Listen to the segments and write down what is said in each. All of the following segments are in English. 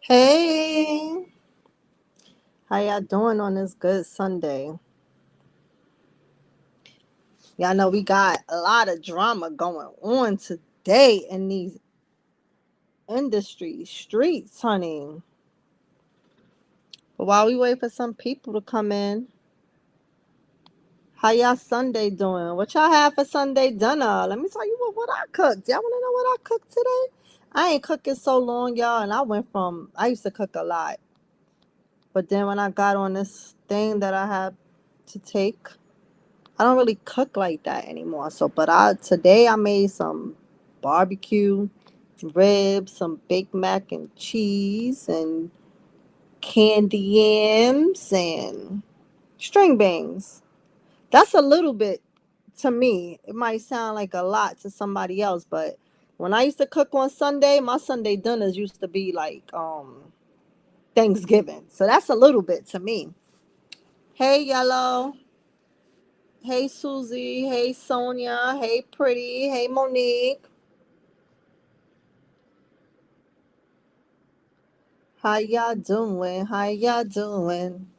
Hey, how y'all doing on this good Sunday? Y'all know we got a lot of drama going on today in these industry streets, honey. But while we wait for some people to come in, how y'all Sunday doing? What y'all have for Sunday dinner? Let me tell you what I cooked. Y'all want to know what I cooked today? I ain't cooking so long, y'all, and I used to cook a lot. But then when I got on this thing that I have to take, I don't really cook like that anymore. Today I made some barbecue ribs, some baked mac and cheese, and candy yams and string beans. That's a little bit to me. It might sound like a lot to somebody else, but when I used to cook on Sunday, my Sunday dinners used to be like Thanksgiving. So that's a little bit to me. Hey Yellow. Hey Susie. Hey Sonia. Hey Pretty. Hey Monique. How y'all doing? How y'all doing?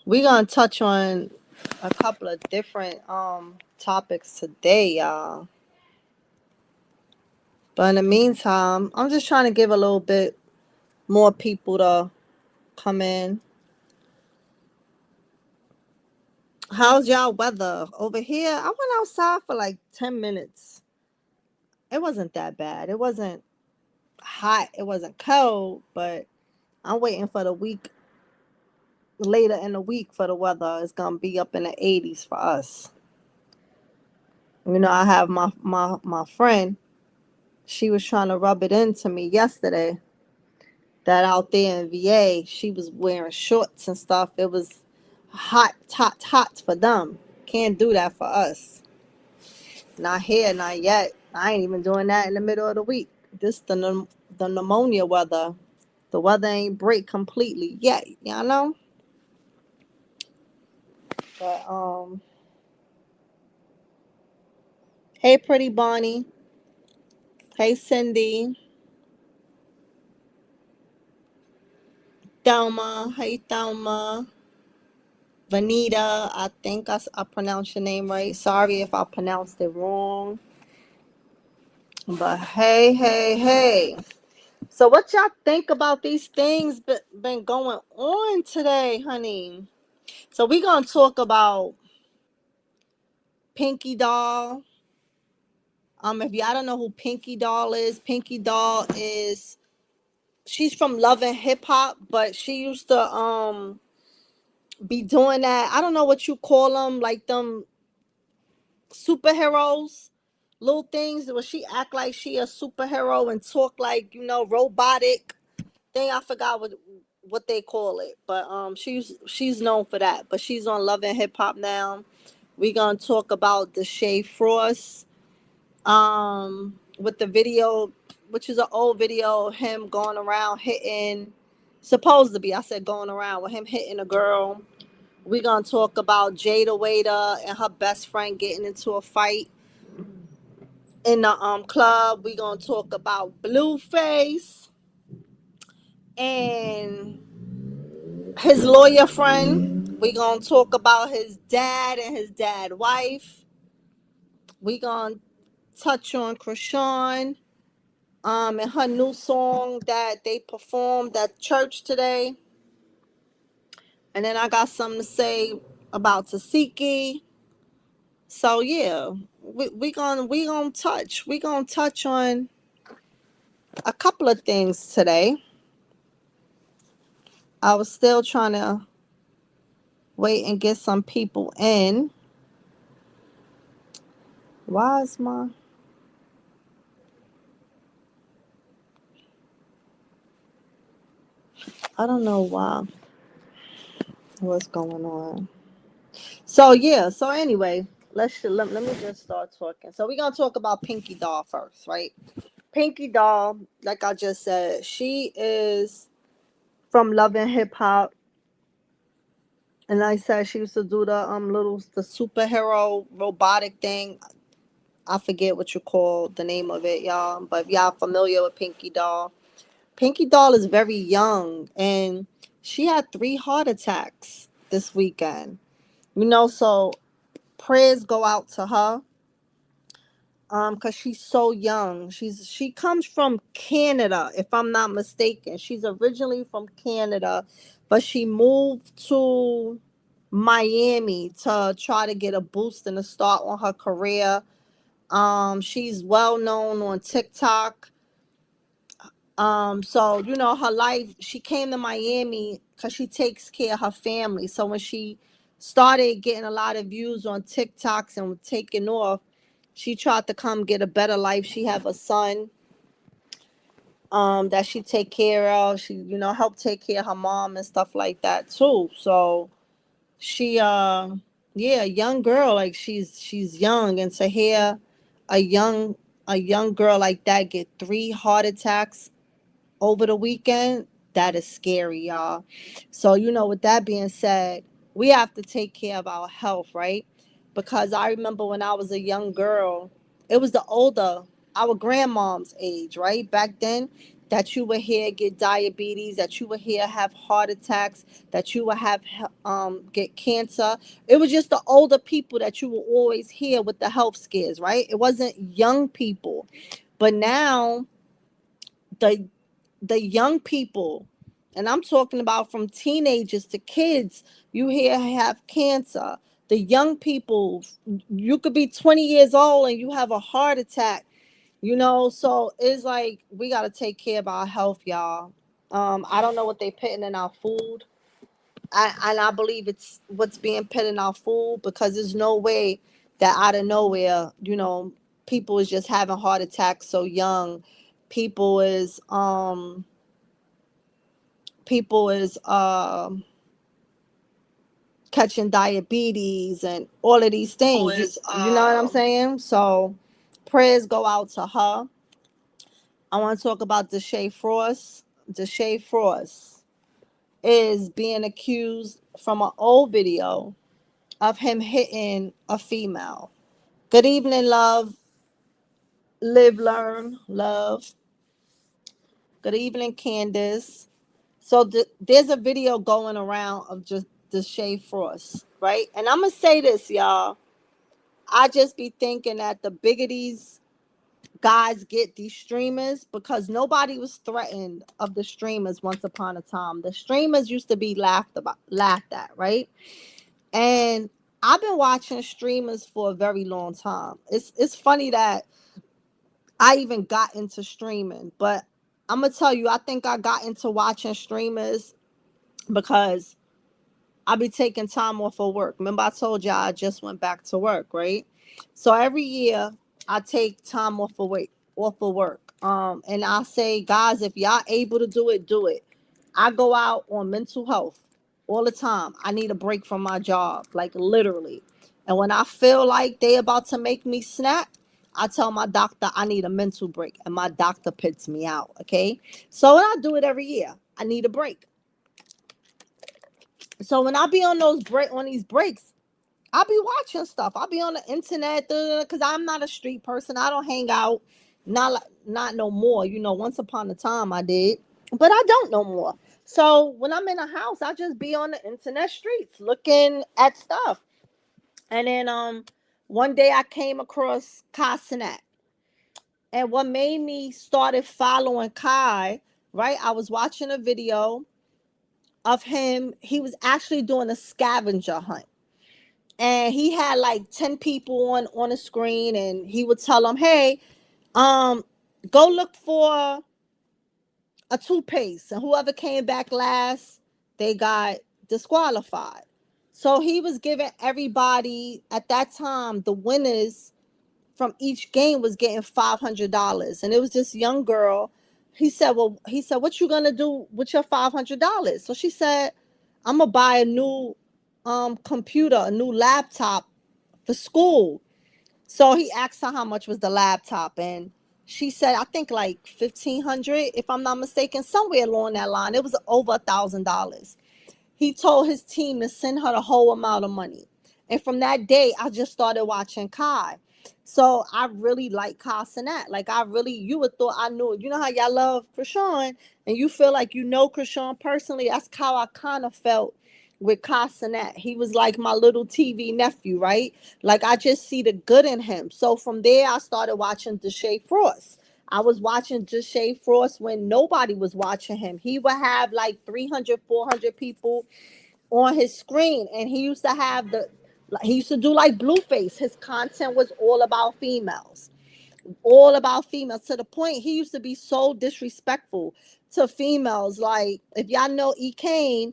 We're gonna touch on a couple of different topics today, y'all. But in the meantime, I'm just trying to give a little bit more people to come in. How's y'all weather over here? I went outside for like 10 minutes. It wasn't that bad. It wasn't hot. It wasn't cold, but I'm waiting for the week later in the week for the weather. It's gonna be up in the 80s for us. I have my friend. She was trying to rub it into me yesterday that out there in VA, she was wearing shorts and stuff. It was hot for them. Can't do that for us. Not here, not yet. I ain't even doing that in the middle of the week. This the pneumonia weather. The weather ain't break completely yet. Y'all know. But hey, pretty Bonnie. Hey, Cindy. Thelma. Hey, Thelma. Vanita, I think I pronounced your name right. Sorry if I pronounced it wrong. But hey. So what y'all think about these things been going on today, honey? So we gonna talk about Pinky Doll. If y'all don't know who Pinky Doll is she's from Love and Hip Hop, but she used to be doing that. I don't know what you call them, like them superheroes, little things where she act like she a superhero and talk like robotic thing. I forgot what they call it, but she's known for that. But she's on Love and Hip Hop now. We gonna talk about the Shay Frost with the video, which is an old video of him going around hitting, supposed to be, I said going around with him hitting a girl. We gonna talk about Jayda and her best friend getting into a fight in the club. We gonna talk about Blueface and his lawyer friend. We gonna talk about his dad and his dad wife. We gonna touch on Chrisean and her new song that they performed at church today. And then I got something to say about Tasiki. So yeah, we gonna touch on a couple of things today. I was still trying to wait and get some people in. Why is my I don't know why. What's going on? So yeah. So anyway, let me just start talking. So we're gonna talk about Pinky Doll first, right? Pinky Doll, like I just said, she is from Love and Hip Hop, and like I said she used to do the superhero robotic thing. I forget what you call the name of it, y'all. But if y'all familiar with Pinky Doll, Pinky Doll is very young, and she had 3 heart attacks this weekend. So prayers go out to her. Because she's so young. She comes from Canada, if I'm not mistaken. She's originally from Canada, but she moved to Miami to try to get a boost and a start on her career. She's well known on TikTok. So her life, she came to Miami because she takes care of her family. So when she started getting a lot of views on TikToks and taking off, she tried to come get a better life. She have a son that she take care of. She, help take care of her mom and stuff like that too. So she yeah, young girl, like she's young, and to hear a young a young girl like that get 3 heart attacks over the weekend, that is scary, y'all. So, with that being said, we have to take care of our health, right? Because I remember when I was a young girl, it was the older, our grandmom's age, right? Back then, that you would hear get diabetes, that you would hear have heart attacks, that you would have get cancer. It was just the older people that you will always hear with the health scares, right? It wasn't young people. But now the young people, and I'm talking about from teenagers to kids, you hear have cancer. The young people, you could be 20 years old and you have a heart attack, so it's like we got to take care of our health, y'all. I don't know what they putting in our food. I believe it's what's being put in our food, because there's no way that out of nowhere, people is just having heart attacks so young. People is catching diabetes and all of these things. You know what I'm saying? So prayers go out to her. I want to talk about Deshae Frost. Deshae Frost is being accused from an old video of him hitting a female. Good evening, love. Live, learn, love. Good evening, Candace. So there's a video going around of just Deshae Frost, right? And I'm gonna say this, y'all. I just be thinking that the bigger these guys get, these streamers, because nobody was threatened of the streamers once upon a time. The streamers used to be laughed at, right? And I've been watching streamers for a very long time. It's funny that I even got into streaming, but I'm gonna tell you, I think I got into watching streamers because I be taking time off of work. Remember, I told y'all I just went back to work, right? So every year I take time off of work. And I say, guys, if y'all able to do it, do it. I go out on mental health all the time. I need a break from my job, like literally. And when I feel like they about to make me snap, I tell my doctor I need a mental break, and my doctor pits me out. Okay, so I do it every year. I need a break. So when I be on these breaks, I'll be watching stuff. I'll be on the internet because I'm not a street person. I don't hang out. Not no more. Once upon a time I did, but I don't no more. So when I'm in a house, I just be on the internet streets looking at stuff. And then one day I came across Kai Cenat. And what made me started following Kai, right? I was watching a video of him. He was actually doing a scavenger hunt. And he had like 10 people on the screen, and he would tell them, hey, go look for a toothpaste, and whoever came back last, they got disqualified. So he was giving everybody at that time, the winners from each game was getting $500, and it was this young girl. He said, what you gonna do with your $500? So she said, I'm gonna buy a new computer, a new laptop for school. So he asked her how much was the laptop, and she said, I think like 1,500, if I'm not mistaken, somewhere along that line. It was over $1,000. He told his team to send her the whole amount of money. And from that day, I just started watching Kai. So I really like Chrisean. Like I really, you would thought I knew it. You know how y'all love Chrisean and you feel like you know Chrisean personally. That's how I kind of felt with Chrisean. He was like my little TV nephew, right? Like I just see the good in him. So from there, I started watching Deshae Frost. I was watching Deshae Frost when nobody was watching him. He would have like 300, 400 people on his screen, and he used to have he used to do like Blueface. His content was all about females, to the point he used to be so disrespectful to females. Like if y'all know E Kane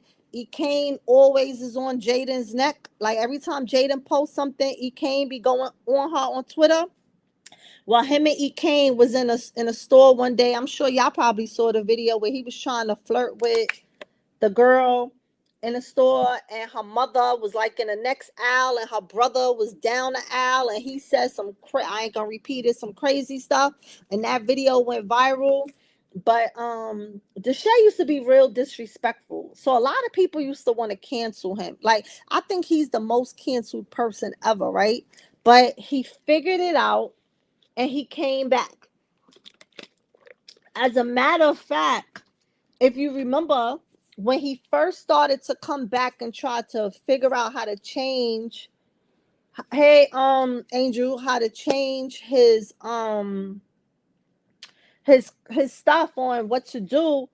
always is on Jaden's neck. Like every time Jaden posts something, E Kane be going on her on Twitter. Well, him and E Kane was in a store one day. I'm sure y'all probably saw the video where he was trying to flirt with the girl in the store, and her mother was like in the next aisle and her brother was down the aisle, and he said I ain't gonna repeat it, some crazy stuff, and that video went viral. But Deshae used to be real disrespectful, so a lot of people used to want to cancel him. Like I think he's the most canceled person ever, right? But he figured it out and he came back. As a matter of fact, if you remember, when he first started to come back and try to figure out how to change, hey, Angel, how to change his stuff on what to do,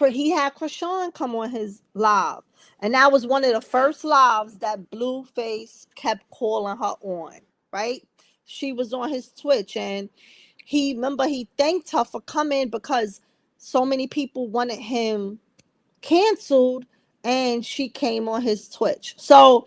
he had Chrisean come on his live, and that was one of the first lives that Blueface kept calling her on. Right, she was on his Twitch, and he thanked her for coming because so many people wanted him canceled, and she came on his Twitch. So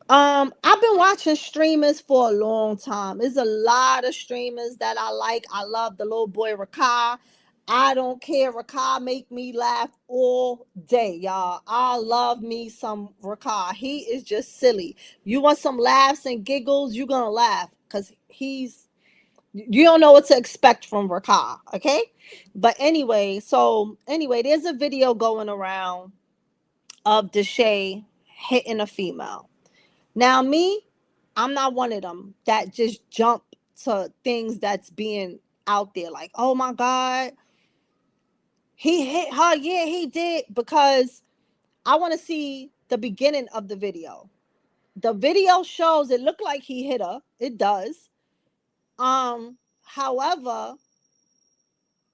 I've been watching streamers for a long time. There's a lot of streamers that I like. I love the little boy Rakai. I don't care. Rakai make me laugh all day, y'all. I love me some Rakai. He is just silly. You want some laughs and giggles, you're gonna laugh because you don't know what to expect from Rakai, okay? But anyway, there's a video going around of Deshae hitting a female. Now, me, I'm not one of them that just jump to things that's being out there. Like, oh my God, he hit her. Yeah, he did. Because I want to see the beginning of the video. The video shows it looked like he hit her. It does. However,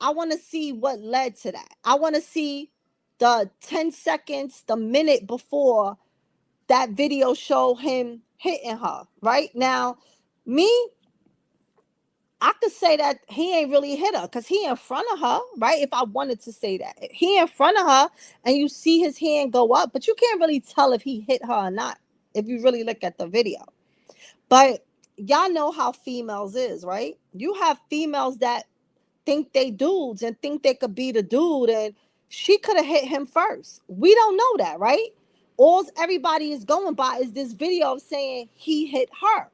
I want to see what led to that. I want to see the 10 seconds, the minute before that video show him hitting her. Right now, me, I could say that he ain't really hit her because he in front of her, right? If I wanted to say that, he in front of her and you see his hand go up, but you can't really tell if he hit her or not if you really look at the video. But y'all know how females is, right? You have females that think they dudes and think they could be the dude, and she could have hit him first. We don't know that, right? All everybody is going by is this video of saying he hit her,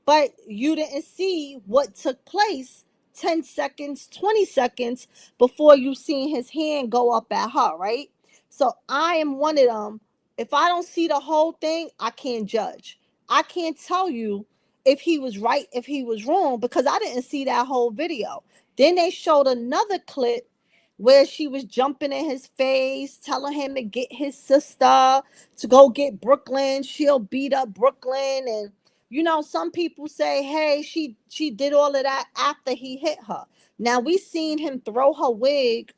but you didn't see what took place 10 seconds, 20 seconds before you seen his hand go up at her, right? So I am one of them. If I don't see the whole thing, I can't judge. I can't tell you if he was right, if he was wrong, because I didn't see that whole video. Then they showed another clip where she was jumping in his face, telling him to get his sister to go get Brooklyn. She'll beat up Brooklyn. And some people say, hey, she did all of that after he hit her. Now we seen him throw her wig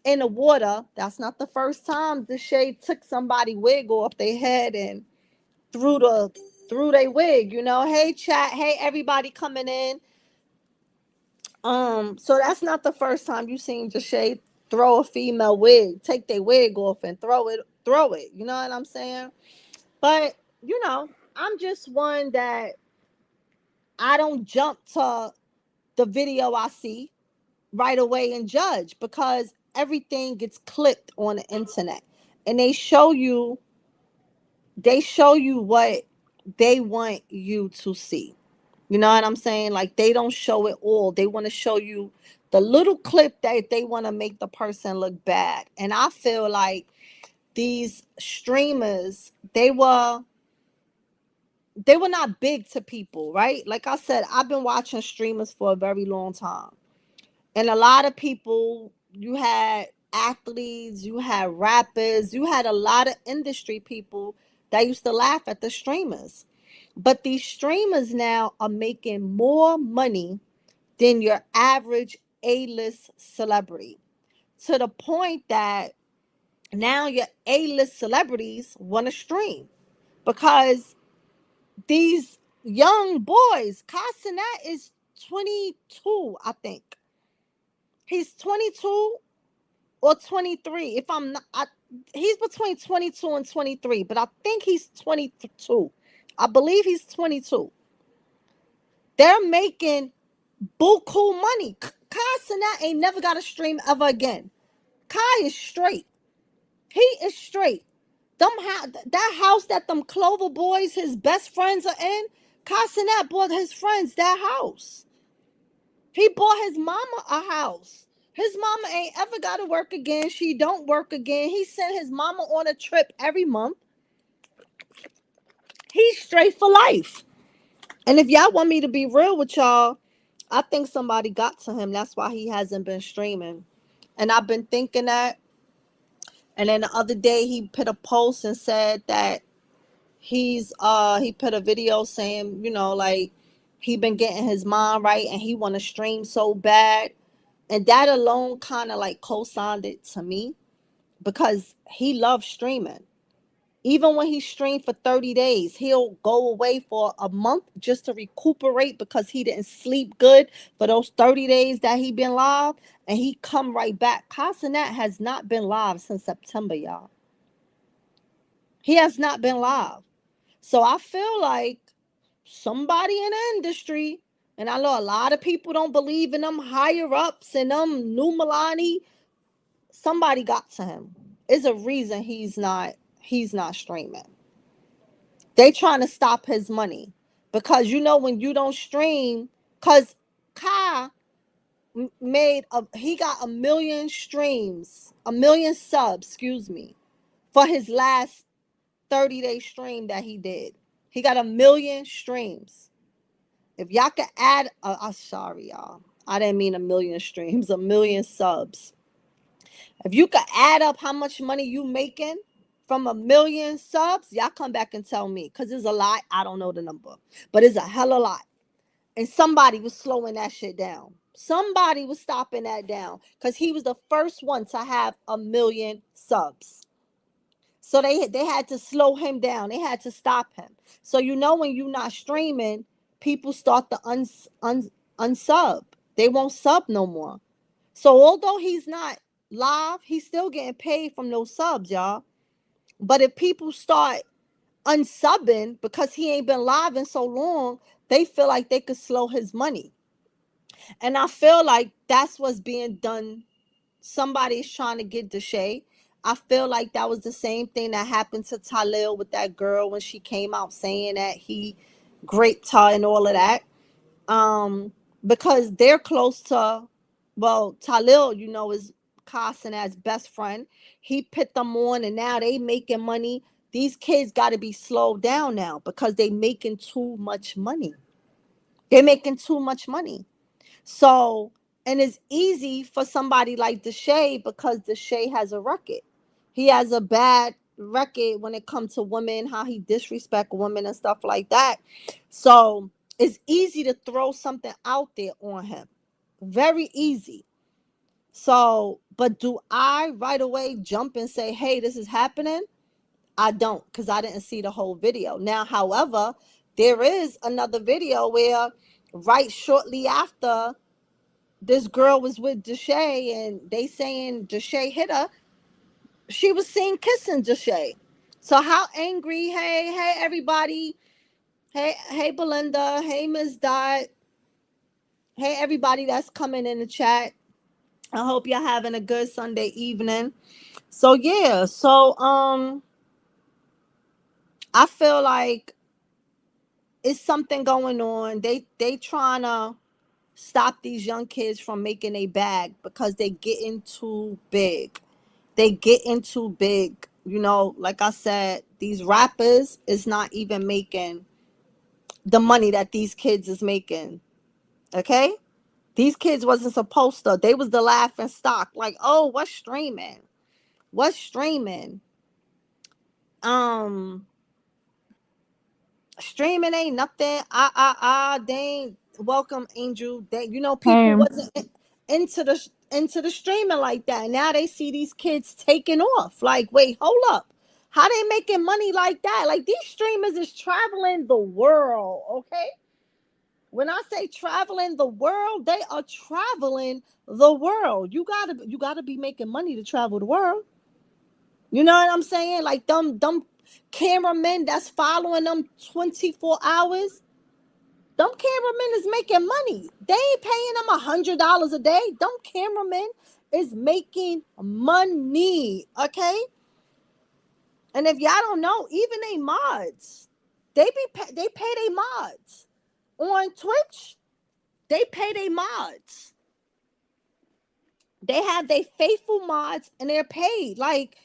in the water. That's not the first time Deshae took somebody wig off their head and threw their wig. Hey chat, hey everybody coming in. So that's not the first time you seen Deshae throw a female wig, take their wig off and throw it. You know what I'm saying? But I'm just one that I don't jump to the video I see right away and judge, because everything gets clipped on the internet and they show you what they want you to see. You know what I'm saying? Like they don't show it all. They want to show you the little clip that they want to make the person look bad. And I feel like these streamers, they were they were not big to people, right? Like I said, I've been watching streamers for a very long time. And a lot of people, you had athletes, you had rappers, you had a lot of industry people that used to laugh at the streamers. But these streamers now are making more money than your average A-list celebrity, to the point that now your A-list celebrities want to stream because these young boys, Casanet is 22, I think. He's 22 or 23. If I'm not, he's between 22 and 23, but I think he's 22. I believe he's 22. They're making buku money. Casanet ain't never got a stream ever again. Kai is straight. He is straight. That house that them Clover boys, his best friends are in, Casanet bought his friends that house. He bought his mama a house. His mama ain't ever got to work again. She don't work again. He sent his mama on a trip every month. He's straight for life. And if y'all want me to be real with y'all, I think somebody got to him. That's why he hasn't been streaming. And I've been thinking that. And then the other day he put a post and said that he put a video saying, like he been getting his mind right and he want to stream so bad. And that alone kind of like co-signed it to me because he loves streaming. Even when he streamed for 30 days, he'll go away for a month just to recuperate because he didn't sleep good for those 30 days that he been live, and he come right back. Casanet has not been live since September, y'all. He has not been live. So I feel like somebody in the industry, and I know a lot of people don't believe in them higher ups and them new Milani, somebody got to him. There's a reason he's not streaming. They trying to stop his money because when you don't stream, because Kai he got 1 million streams, 1 million subs, excuse me, for his last 30-day stream that he did. He got 1 million streams. If y'all could add, I'm sorry, y'all. I didn't mean 1 million streams, 1 million subs. If you could add up how much money you making from 1 million subs, y'all come back and tell me. Because it's a lot. I don't know the number. But it's a hell of a lot. And somebody was slowing that shit down. Somebody was stopping that down. Because he was the first one to have 1 million subs. So they had to slow him down. They had to stop him. So when you're not streaming, people start to unsub. They won't sub no more. So although he's not live, he's still getting paid from those subs, y'all. But if people start unsubbing because he ain't been live in so long, they feel like they could slow his money. And I feel like that's what's being done. Somebody's trying to get Deshae. I feel like that was the same thing that happened to Talil with that girl when she came out saying that he raped her and all of that. Because they're close to, Talil, is Casanet's best friend. He put them on and now they making money. These kids got to be slowed down now because they making too much money. They're making too much money. So, and it's easy for somebody like Deshae because Deshae has a record. He has a bad record when it comes to women, how he disrespect women and stuff like that. So it's easy to throw something out there on him. Very easy. So, but do I right away jump and say, hey, this is happening? I don't, because I didn't see the whole video. Now, however, there is another video where right shortly after this girl was with Deshae and they saying Deshae hit her, she was seen kissing Deshae. So how angry, hey, everybody. Hey, Belinda. Hey, Ms. Dot. Hey, everybody that's coming in the chat. I hope you're having a good Sunday evening. So yeah, I feel like it's something going on. They trying to stop these young kids from making a bag because they getting too big. They getting too big. Like I said, these rappers is not even making the money that these kids is making. Okay? These kids wasn't supposed to. They was the laughing stock. Like, oh, what's streaming? What's streaming? Um, Streaming ain't nothing. They ain't welcome, Angel. They, people Same. wasn't into the streaming like that. Now they see these kids taking off. Like, wait, hold up. How they making money like that? Like, these streamers is traveling the world, okay? When I say traveling the world, they are traveling the world. You gotta be making money to travel the world. You know what I'm saying? Like them cameramen that's following them 24 hours. Them cameramen is making money. They ain't paying them $100 a day. Them cameramen is making money. Okay. And if y'all don't know, even they mods, they pay they mods on Twitch. They pay they mods. They have their faithful mods and they're paid. Like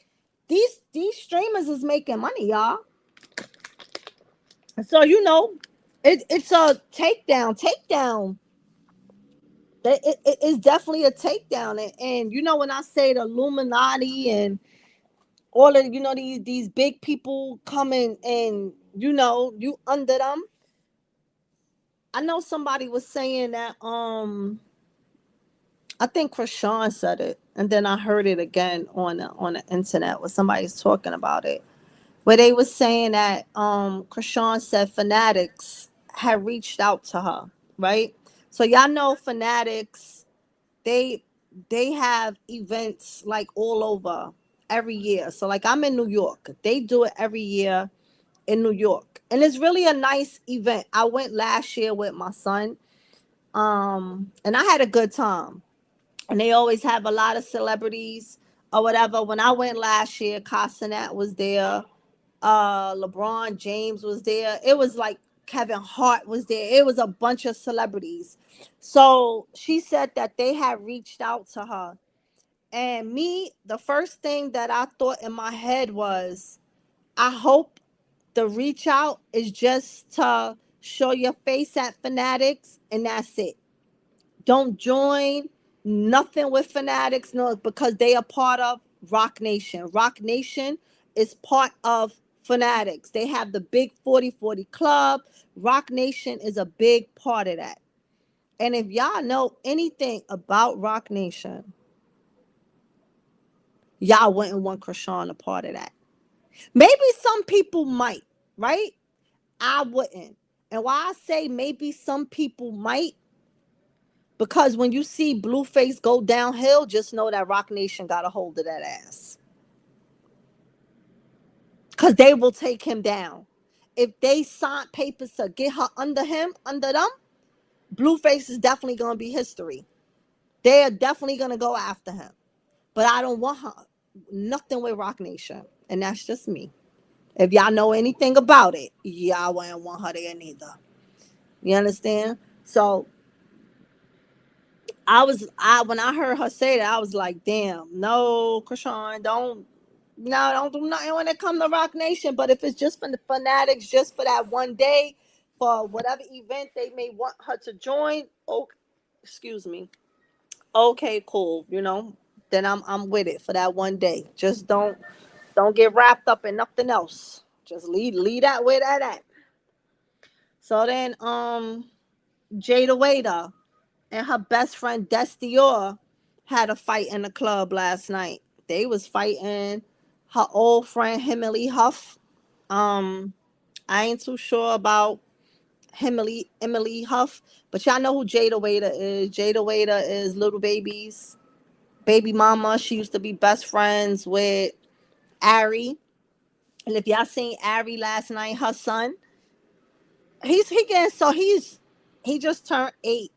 these streamers is making money, y'all. So it's a takedown. It's definitely a takedown. And when I say the Illuminati and all of these big people coming and you under them. I know somebody was saying that I think Chrisean said it, and then I heard it again on the internet where somebody's talking about it, where they was saying that Chrisean said Fanatics had reached out to her, right? So y'all know Fanatics, they they have events like all over every year. So like I'm in New York, they do it every year in New York, and it's really a nice event. I went last year with my son, and I had a good time. And they always have a lot of celebrities or whatever. When I went last year, Castanet was there, LeBron James was there. It was like Kevin Hart was there. It was a bunch of celebrities. So she said that they had reached out to her. And me, the first thing that I thought in my head was, I hope the reach out is just to show your face at Fanatics and that's it. Don't join nothing with Fanatics, no, because they are part of Rock Nation. Rock Nation is part of Fanatics. They have the big 40/40 club. Rock Nation is a big part of that. And if y'all know anything about Rock Nation, y'all wouldn't want Chrisean a part of that. Maybe some people might, right? I wouldn't. And why I say maybe some people might, because when you see Blueface go downhill, just know that Rock Nation got a hold of that ass. Because they will take him down. If they sign papers to get her under them, Blueface is definitely going to be history. They are definitely going to go after him. But I don't want her nothing with Rock Nation. And that's just me. If y'all know anything about it, y'all wouldn't want her there neither. You understand? So I when I heard her say that, I was like, damn, no, Chrisean, don't do nothing when it come to Rock Nation. But if it's just for the Fanatics, just for that one day, for whatever event they may want her to join, oh, excuse me, okay, cool, then I'm with it for that one day. Just don't get wrapped up in nothing else. Just lead that way that at. So then Jayda and her best friend Destior had a fight in the club last night. They was fighting her old friend Emily Huff. Um, I ain't too sure about Emily Huff, but y'all know who Jayda is. Jayda is Little Baby's baby mama. She used to be best friends with Ari. And if y'all seen Ari last night, her son, he just turned 8.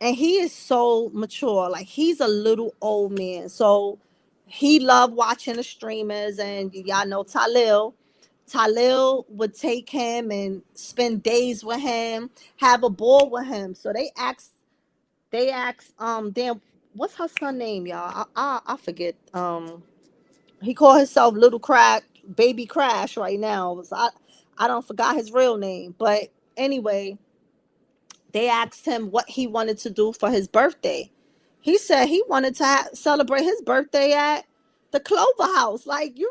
And he is so mature. Like he's a little old man. So he loved watching the streamers. And y'all know Talil. Talil would take him and spend days with him, have a ball with him. So they asked, damn, what's her son name, y'all? I forget. He called himself Little Crack, Baby Crash right now. So I don't forgot his real name, but Anyway, they asked him what he wanted to do for his birthday. He said he wanted to celebrate his birthday at the Clover House. Like, he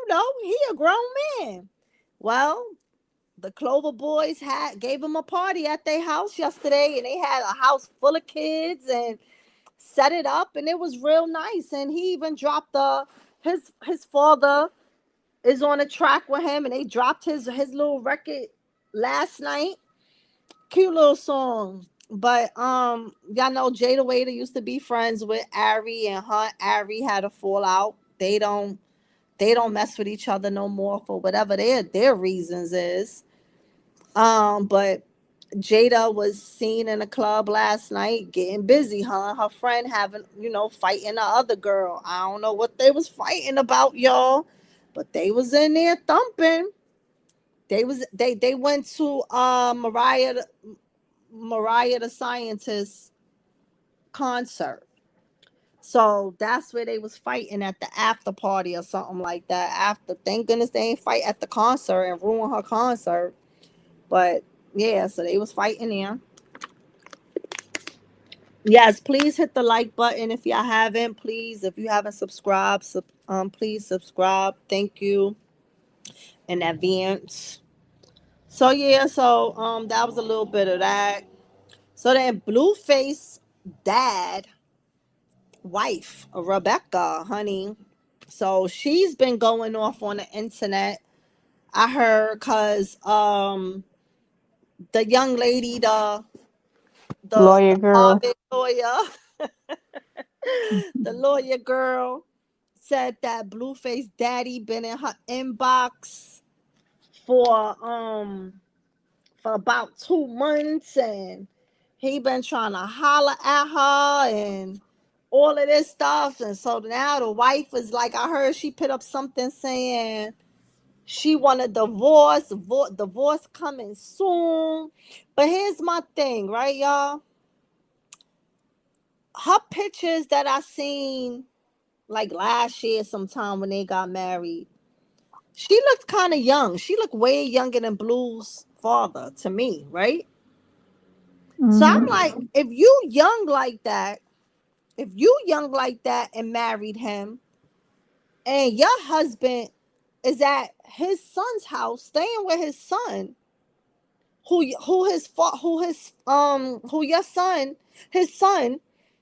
a grown man. Well, the Clover boys gave him a party at their house yesterday, and they had a house full of kids and set it up, and it was real nice. And he even dropped his father is on a track with him, and they dropped his little record last night. Cute little song. But y'all know Jayda used to be friends with Ari, and her Ari had a fallout. They don't mess with each other no more for whatever their reasons is. But Jayda was seen in a club last night getting busy, huh? Her friend having, fighting the other girl. I don't know what they was fighting about, y'all, but they was in there thumping. They went to Mariah the Scientist concert. So that's where they was fighting at the after party or something like that. After, thank goodness they ain't fight at the concert and ruin her concert. But yeah, so they was fighting there. Yes, please hit the like button if y'all haven't. Please, if you haven't subscribed, please subscribe. Thank you in advance. So yeah, so that was a little bit of that. So then Blueface dad wife, Rebecca, honey. So she's been going off on the internet. I heard because the young lady, the Lawyer girl. Harvard lawyer, the lawyer girl said that Blueface daddy been in her inbox for for about 2 months, and he been trying to holler at her and all of this stuff. And so now the wife is like, I heard she put up something saying she want a divorce coming soon. But here's my thing, right, y'all? Her pictures that I seen like last year sometime when they got married, she looked kind of young. She looked way younger than Blue's father to me, right? So I'm Mm-hmm. like, if you young like that, and married him, and your husband is at his son's house staying with his son, who your son, his son,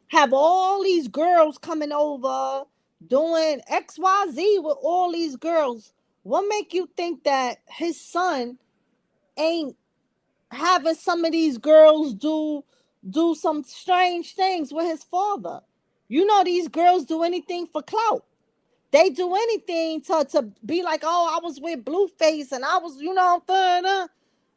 have all these girls coming over doing XYZ with all these girls. What make you think that his son ain't having some of these girls do some strange things with his father? These girls do anything for clout. They do anything to be like, oh, I was with Blueface and I was,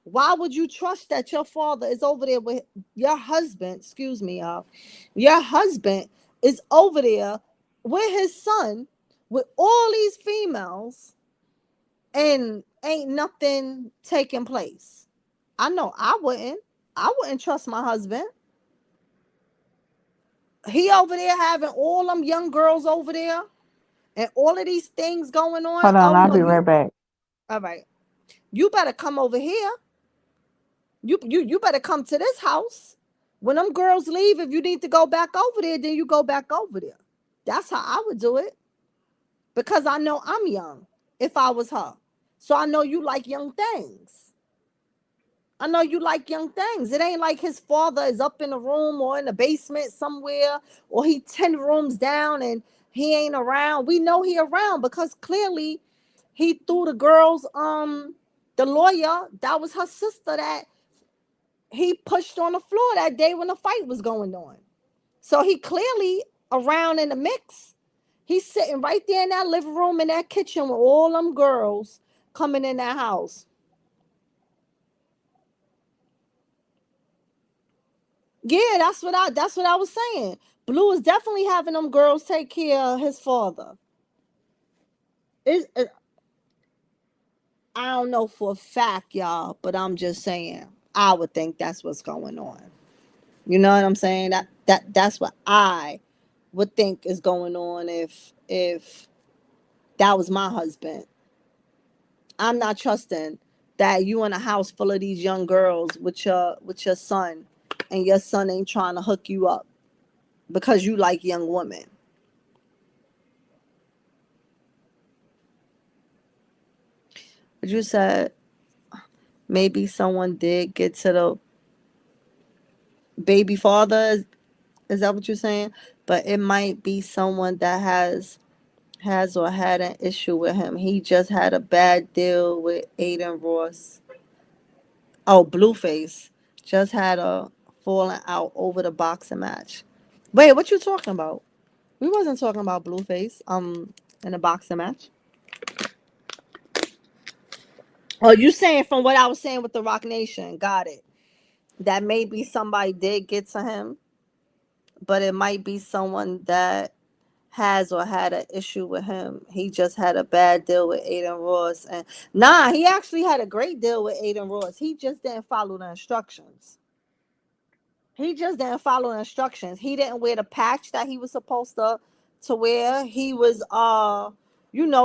why would you trust that your father is over there with your husband? Excuse me, y'all. Your husband is over there with his son with all these females, and ain't nothing taking place. I know I wouldn't. I wouldn't trust my husband. He over there having all them young girls over there and all of these things going on. Hold on, Oh I'll no, be right back. all right. You better come over here. You better come to this house. When them girls leave, if you need to go back over there, then you go back over there. That's how I would do it. Because I know I'm young if I was her. So I know you like young things. I know you like young things. It ain't like his father is up in a room or in the basement somewhere, or he 10 rooms down and he ain't around. We know he around because clearly he threw the girls, the lawyer, that was her sister, that he pushed on the floor that day when the fight was going on. So he clearly around in the mix. He's sitting right there in that living room, in that kitchen with all them girls coming in that house. Yeah, that's what I was saying. Blue is definitely having them girls take care of his father. It, I don't know for a fact, y'all, but I'm just saying. I would think that's what's going on. You know what I'm saying? That's what I would think is going on if that was my husband. I'm not trusting that you in a house full of these young girls with your son, and your son ain't trying to hook you up because you like young women. But you said maybe someone did get to the baby father. Is that what you're saying? But it might be someone that has or had an issue with him. He just had a bad deal with Aiden Ross. Oh, Blueface just had a falling out over the boxing match. Wait, what you talking about? We wasn't talking about Blueface in a boxing match. Oh, you saying from what I was saying with the Rock Nation? Got it. That maybe somebody did get to him, but it might be someone that has or had an issue with him. He just had a bad deal with Aiden Ross, and nah, he actually had a great deal with Aiden Ross. He just didn't follow the instructions. He just didn't follow the instructions. He didn't wear the patch that he was supposed to wear. He was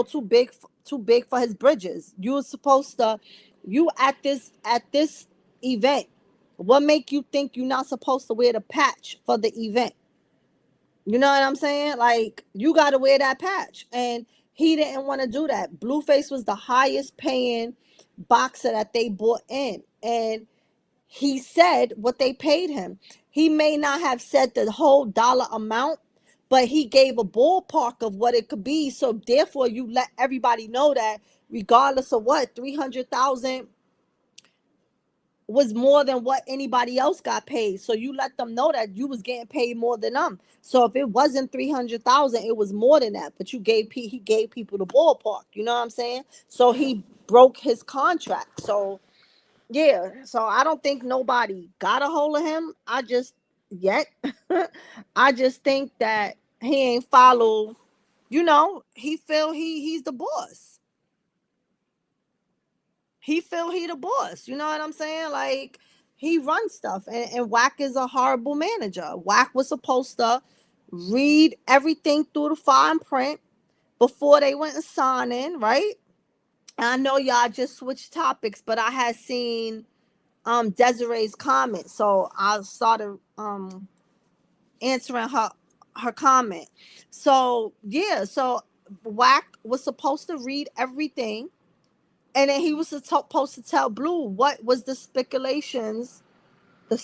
too big for his bridges. You were supposed to you at this event. What make you think you're not supposed to wear the patch for the event? You know what I'm saying? Like, you got to wear that patch. And he didn't want to do that. Blueface was the highest paying boxer that they brought in. And he said what they paid him. He may not have said the whole dollar amount, but he gave a ballpark of what it could be. So therefore, you let everybody know that regardless of what, 300,000 was more than what anybody else got paid. So you let them know that you was getting paid more than them. So if it wasn't 300,000, it was more than that. But he gave people the ballpark. You know what I'm saying? So he broke his contract. So yeah. So I don't think nobody got a hold of him. I just yet. I just think that he ain't follow. He feel he's the boss. He feel he the boss. You know what I'm saying? Like, he runs stuff, and Wack is a horrible manager. Wack was supposed to read everything through the fine print before they went and sign in, right? And I know y'all just switched topics, but I had seen Desiree's comment, so I started answering her comment. So yeah, so Wack was supposed to read everything, and then he was supposed to tell Blue what was the speculations, the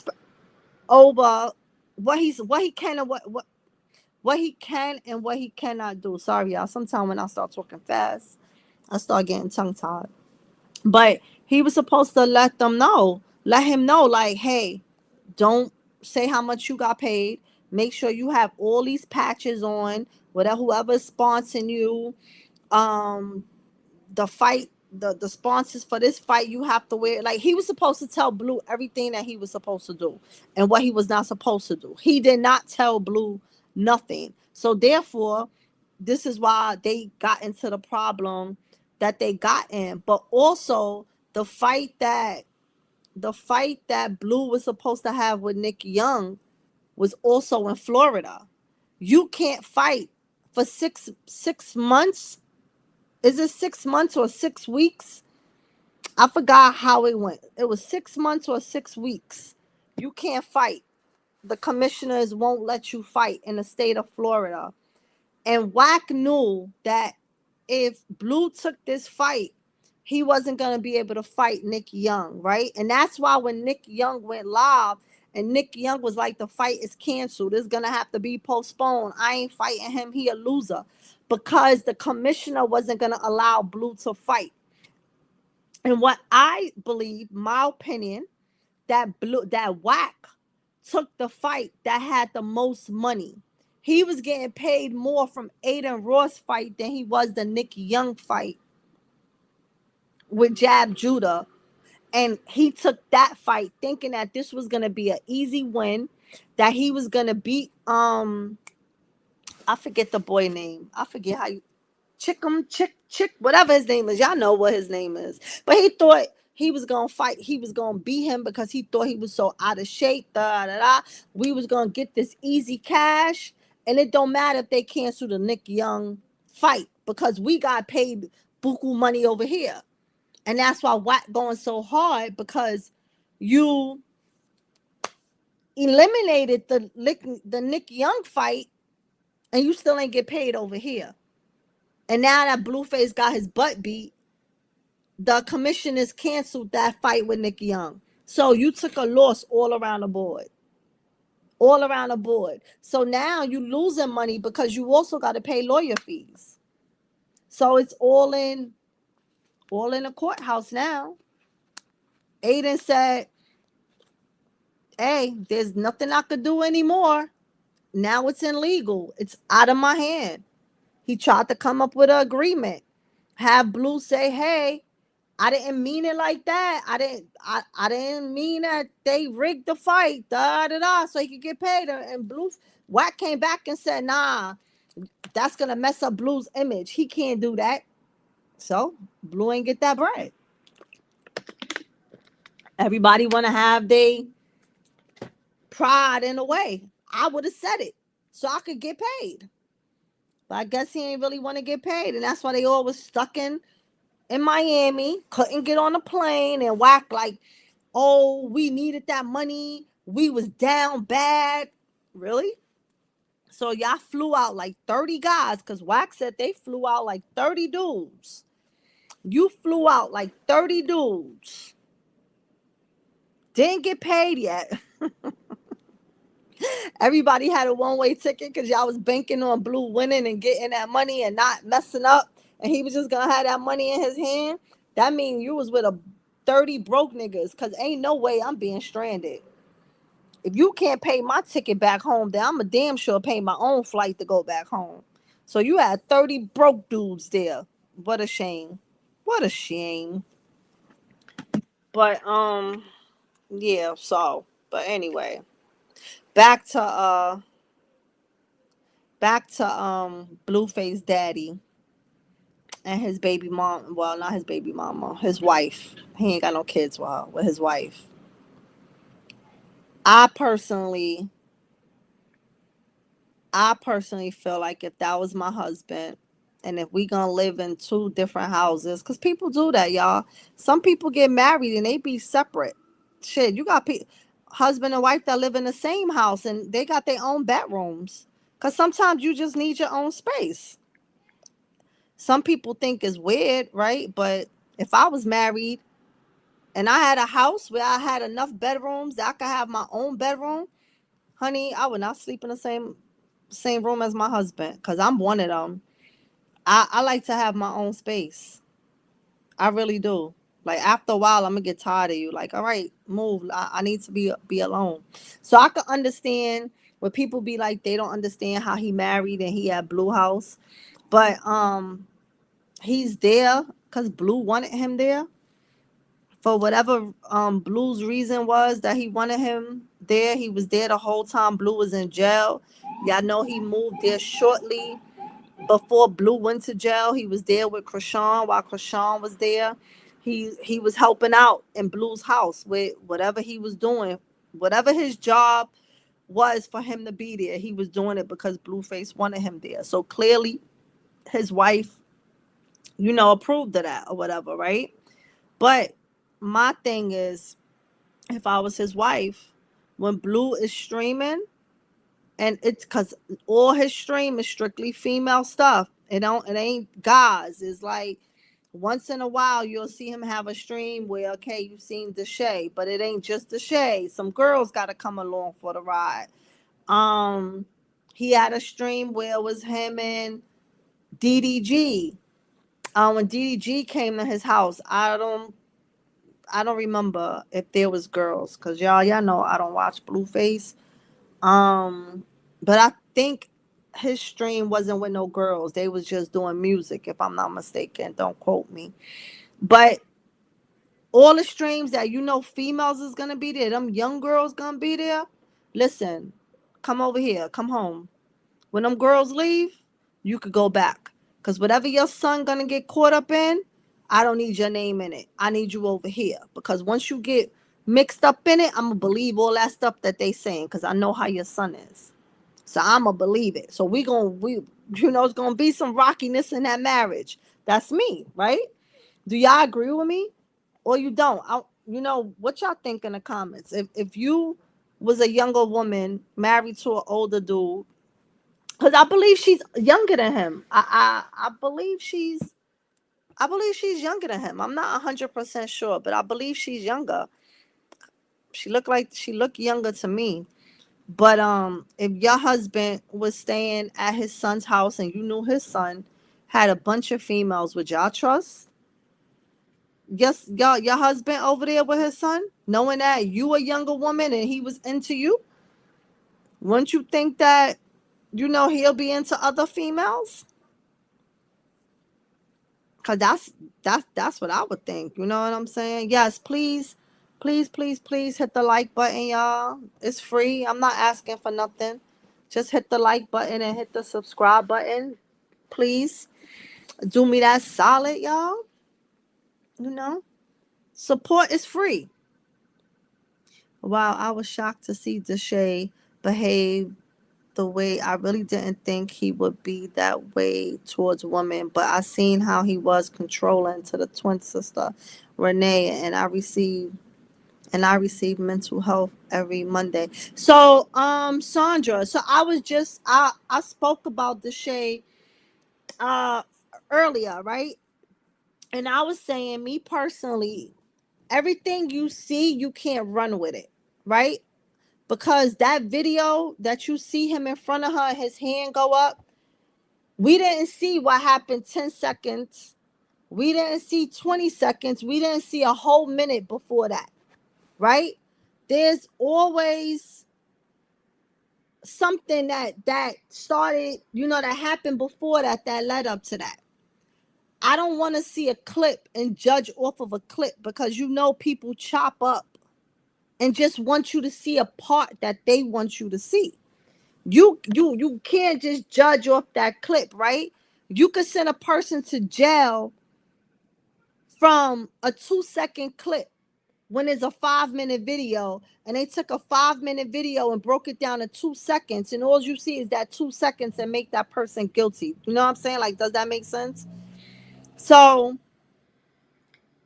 over what he can and what he can and what he cannot do. Sorry, y'all. Sometimes when I start talking fast, I start getting tongue tied. But he was supposed to let him know, like, hey, don't say how much you got paid. Make sure you have all these patches on. Whatever, whoever's sponsoring you, um, the fight, the sponsors for this fight, you have to wear. Like, he was supposed to tell Blue everything that he was supposed to do and what he was not supposed to do. He did not tell Blue nothing. So therefore, this is why they got into the problem that they got in. But also the fight that Blue was supposed to have with Nick Young was also in Florida. You can't fight for six months. Is it 6 months or 6 weeks? I forgot how it went. It was 6 months or 6 weeks. You can't fight. The commissioners won't let you fight in the state of Florida. And Wack knew that if Blue took this fight, he wasn't going to be able to fight Nick Young, right? And that's why when Nick Young went live and Nick Young was like, the fight is canceled, it's going to have to be postponed, I ain't fighting him, he a loser. Because the commissioner wasn't going to allow Blue to fight. And what I believe, my opinion, that Wack took the fight that had the most money. He was getting paid more from Aiden Ross fight than he was the Nick Young fight with Jab Judah. And he took that fight thinking that this was gonna be an easy win, that he was gonna beat I forget the boy name. I forget how you Chick, whatever his name is. Y'all know what his name is. But he thought he was gonna fight. He was gonna beat him because he thought he was so out of shape. Da da da. We was gonna get this easy cash, and it don't matter if they cancel the Nick Young fight because we got paid buku money over here. And that's why Wack going so hard, because you eliminated the Nick Young fight, and you still ain't get paid over here. And now that Blueface got his butt beat, the commissioners canceled that fight with Nick Young. So you took a loss all around the board. All around the board. So now you losing money because you also got to pay lawyer fees. So it's all in the courthouse now. Aiden said, hey, there's nothing I could do anymore. Now it's illegal. It's out of my hand. He tried to come up with an agreement. Have Blue say, hey, I didn't mean it like that. I didn't mean that they rigged the fight. Da da da. So he could get paid. And Blue Wack came back and said, nah, that's gonna mess up Blue's image. He can't do that. So Blue ain't get that bread. Everybody wanna have their pride in a way. I would have said it so I could get paid. But I guess he ain't really want to get paid. And that's why they all was stuck in Miami, couldn't get on a plane, and Wack like, oh, we needed that money. We was down bad. Really? So y'all flew out like 30 guys, because Wack said they flew out like 30 dudes. You flew out like 30 dudes. Didn't get paid yet. Everybody had a one-way ticket because y'all was banking on Blue winning and getting that money and not messing up. And he was just going to have that money in his hand. That means you was with a 30 broke niggas, because ain't no way I'm being stranded. If you can't pay my ticket back home, then I'm a damn sure pay my own flight to go back home. So you had 30 broke dudes there. What a shame. What a shame. But, yeah, so, but anyway. Back to Blueface daddy and his baby mom. Well, not his baby mama, his wife. He ain't got no kids with his wife. I personally feel like if that was my husband, and if we gonna live in two different houses, because people do that, y'all. Some people get married and they be separate. Shit, you got husband and wife that live in the same house and they got their own bedrooms. Because sometimes you just need your own space. Some people think it's weird, right? But if I was married and I had a house where I had enough bedrooms that I could have my own bedroom, honey, I would not sleep in the same room as my husband, because I'm one of them. I like to have my own space. I really do. Like, after a while, I'm gonna get tired of you. Like, all right, move. I need to be alone. So I can understand when people be like, they don't understand how he married and he had Blue house. But he's there because Blue wanted him there. For whatever Blue's reason was that he wanted him there, he was there the whole time Blue was in jail. Y'all know he moved there shortly before Blue went to jail. He was there with Chrisean while Chrisean was there. He was helping out in Blue's house with whatever he was doing, whatever his job was for him to be there. He was doing it because Blueface wanted him there. So clearly, his wife, approved of that or whatever, right? But my thing is, if I was his wife, when Blue is streaming, and it's because all his stream is strictly female stuff. It ain't guys. It's like once in a while you'll see him have a stream where, okay, you've seen Deshae, but it ain't just Deshae. Some girls got to come along for the ride. He had a stream where it was him and DDG. When DDG came to his house, I don't remember if there was girls, because y'all know I don't watch Blueface. But I think his stream wasn't with no girls. They was just doing music, if I'm not mistaken. Don't quote me. But all the streams that females is gonna be there, them young girls gonna be there. Listen, come over here, come home. When them girls leave, you could go back. Because whatever your son gonna get caught up in, I don't need your name in it. I need you over here. Because once you get mixed up in it, I'm gonna believe all that stuff that they saying, because I know how your son is. So I'm gonna believe it. So it's gonna be some rockiness in that marriage. That's me, right? Do y'all agree with me or you don't? What y'all think in the comments. If you was a younger woman married to an older dude, because I believe she's younger than him. I believe she's younger than him. I'm not 100% sure, but I believe she's younger. She looked younger to me. But if your husband was staying at his son's house and you knew his son had a bunch of females, would y'all trust? Yes, your husband over there with his son, knowing that you a younger woman and he was into you, wouldn't you think that he'll be into other females? Cause that's what I would think. You know what I'm saying? Yes, please, please, please, please hit the like button, y'all. It's free. I'm not asking for nothing. Just hit the like button and hit the subscribe button. Please do me that solid, y'all. You know, support is free. Wow, I was shocked to see Deshae behave the way. I really didn't think he would be that way towards women, but I seen how he was controlling to the twin sister Renee, and I receive mental health every Monday. So Sandra, so I spoke about Deshae uh earlier, right? And I was saying, me personally, everything you see, you can't run with it, right? Because that video that you see him in front of her, his hand go up, we didn't see what happened 10 seconds. We didn't see 20 seconds. We didn't see a whole minute before that, right? There's always something that started, that happened before that led up to that. I don't want to see a clip and judge off of a clip, because people chop up and just want you to see a part that they want you to see. You can't just judge off that clip, right? You could send a person to jail from a 2-second clip when it's a 5-minute video, and they took a 5-minute video and broke it down to 2 seconds, and all you see is that 2 seconds and make that person guilty. You know what I'm saying? Like, does that make sense? So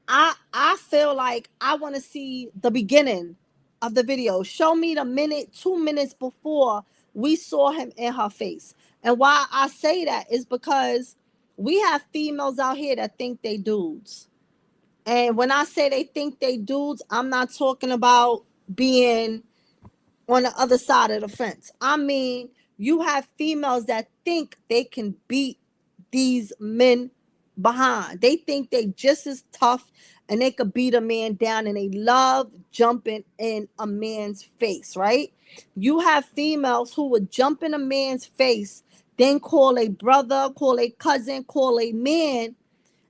I feel like I want to see the beginning of the video. Show me the minute, 2 minutes before we saw him in her face. And why I say that is because we have females out here that think they dudes. And when I say they think they dudes, I'm not talking about being on the other side of the fence. I mean, you have females that think they can beat these men behind. They think they just as tough and they could beat a man down, and they love jumping in a man's face, right? You have females who would jump in a man's face, then call a brother, call a cousin, call a man,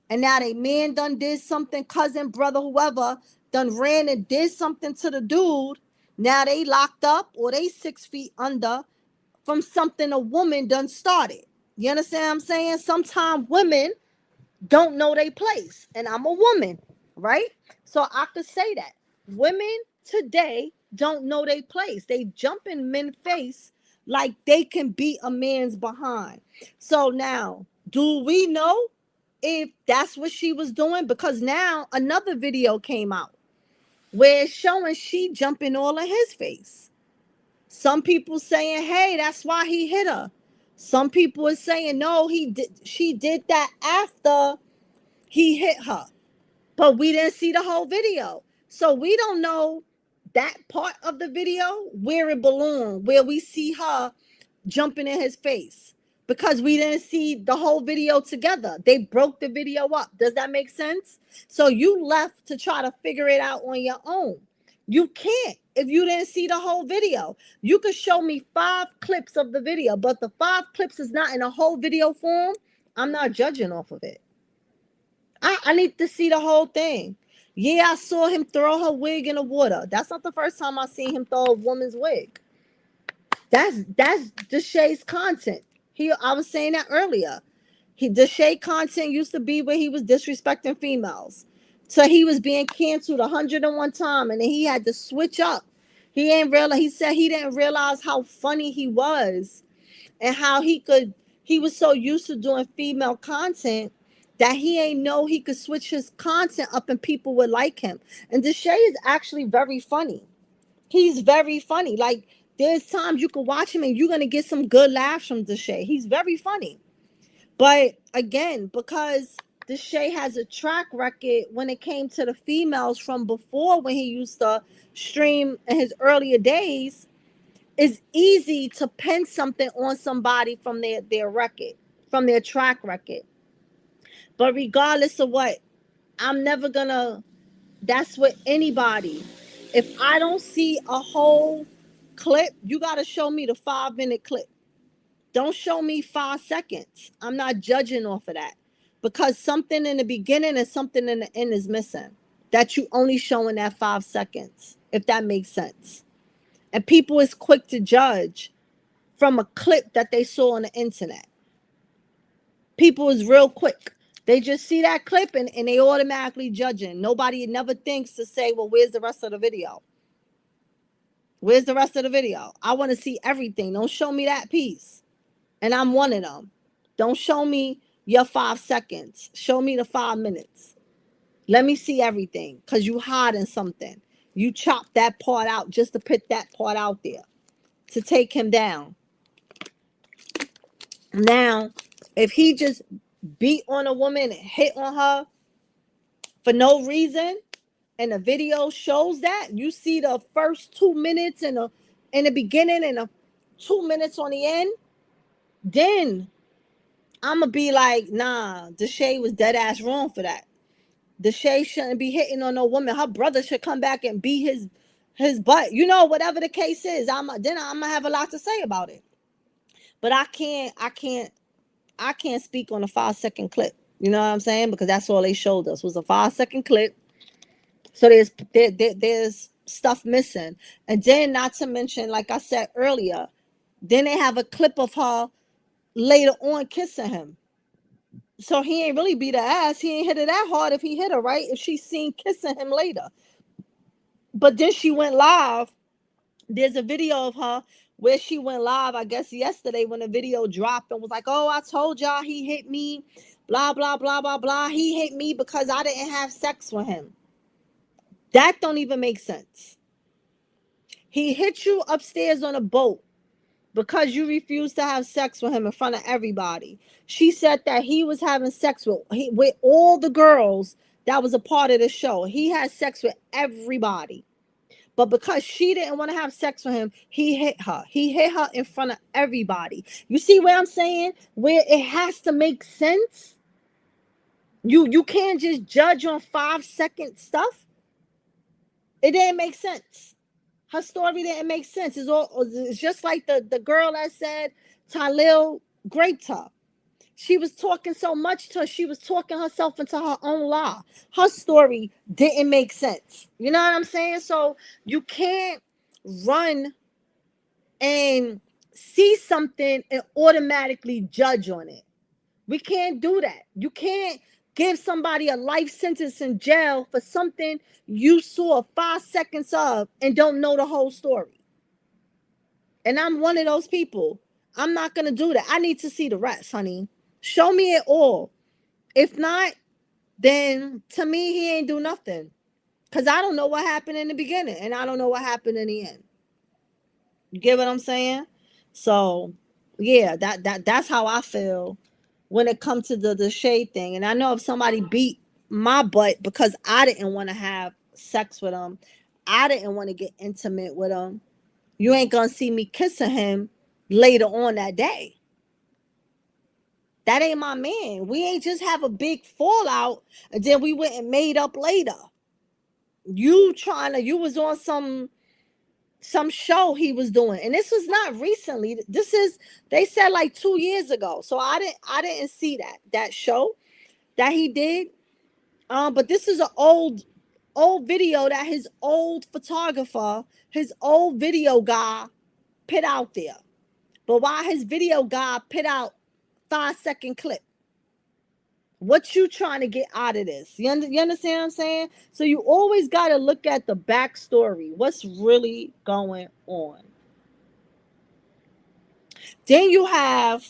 and now they man done did something, cousin, brother, whoever, done ran and did something to the dude. Now they locked up or they 6 feet under from something a woman done started. You understand what I'm saying? Sometimes women don't know their place. And I'm a woman, right? So I could say that. Women today don't know their place. They jump in men's face like they can beat a man's behind. So now, do we know if that's what she was doing? Because now another video came out where it's showing she jumping all in his face. Some people saying, hey, that's why he hit her. Some people are saying, no, she did that after he hit her. But we didn't see the whole video. So we don't know that part of the video where it belonged, where we see her jumping in his face, because we didn't see the whole video together. They broke the video up. Does that make sense? So you left to try to figure it out on your own. You can't if you didn't see the whole video. You could show me 5 clips of the video, but the 5 clips is not in a whole video form. I'm not judging off of it. I need to see the whole thing. Yeah, I saw him throw her wig in the water. That's not the first time I seen him throw a woman's wig. That's Deshae's content. I was saying that earlier. Deshae content used to be where he was disrespecting females. So he was being canceled 101 times, and then he had to switch up. He said he didn't realize how funny he was, and how he was so used to doing female content that he ain't know he could switch his content up and people would like him. And Deshae is actually very funny. He's very funny. Like, there's times you can watch him and you're going to get some good laughs from Deshae. He's very funny. But again, because Deshae has a track record when it came to the females from before, when he used to stream in his earlier days, it's easy to pin something on somebody from their record, from their track record. But regardless of what, I'm never gonna, that's with anybody. If I don't see a whole clip, you gotta show me the 5-minute clip. Don't show me 5 seconds. I'm not judging off of that. Because something in the beginning and something in the end is missing. That you only showing that 5 seconds, if that makes sense. And people is quick to judge from a clip that they saw on the internet. People is real quick. They just see that clip and they automatically judging. Nobody never thinks to say, well, where's the rest of the video? Where's the rest of the video? I want to see everything. Don't show me that piece. And I'm one of them. Don't show me your 5 seconds. Show me the 5 minutes. Let me see everything, because you hiding something. You chop that part out just to put that part out there to take him down. Now, if he just beat on a woman and hit on her for no reason, and the video shows that, you see the first 2 minutes in the beginning and the 2 minutes on the end, then I'm gonna be like, nah, Deshae was dead ass wrong for that. Deshae shouldn't be hitting on no woman. Her brother should come back and beat his butt. You know, whatever the case is, I'm gonna have a lot to say about it. But I can't speak on a 5-second clip. You know what I'm saying? Because that's all they showed us was a 5-second clip. So there's stuff missing. And then, not to mention, like I said earlier, then they have a clip of her later on kissing him. So he ain't really beat her ass. He ain't hit her that hard if he hit her, right? If she's seen kissing him later. But then she went live. There's a video of her where she went live, I guess yesterday, when the video dropped and was like, oh, I told y'all he hit me, blah, blah, blah, blah, blah. He hit me because I didn't have sex with him. That don't even make sense. He hit you upstairs on a boat because you refused to have sex with him in front of everybody. She said that he was having sex with all the girls that was a part of the show. He had sex with everybody. But because she didn't want to have sex with him, he hit her. He hit her in front of everybody. You see what I'm saying? Where it has to make sense. You can't just judge on 5-second stuff. It didn't make sense. Her story didn't make sense. It's just like the girl that said Talil raped her. She was talking so much to her. She was talking herself into her own lie. Her story didn't make sense. You know what I'm saying? So you can't run and see something and automatically judge on it. We can't do that. You can't give somebody a life sentence in jail for something you saw 5 seconds of and don't know the whole story. And I'm one of those people. I'm not going to do that. I need to see the rest, honey. Show me it all. If not, then to me, he ain't do nothing. Because I don't know what happened in the beginning. And I don't know what happened in the end. You get what I'm saying? So, yeah, that's how I feel when it comes to the shade thing. And I know if somebody beat my butt because I didn't want to have sex with him, I didn't want to get intimate with him, you ain't going to see me kissing him later on that day. That ain't my man. We ain't just have a big fallout and then we went and made up later. You was on some show he was doing, and this was not recently. They said like 2 years ago. So I didn't see that show that he did. But this is an old video that his old photographer, his old video guy put out there. But why his video guy put out 5-second clip? What you trying to get out of this? You understand what I'm saying? So you always got to look at the backstory. What's really going on? Then you have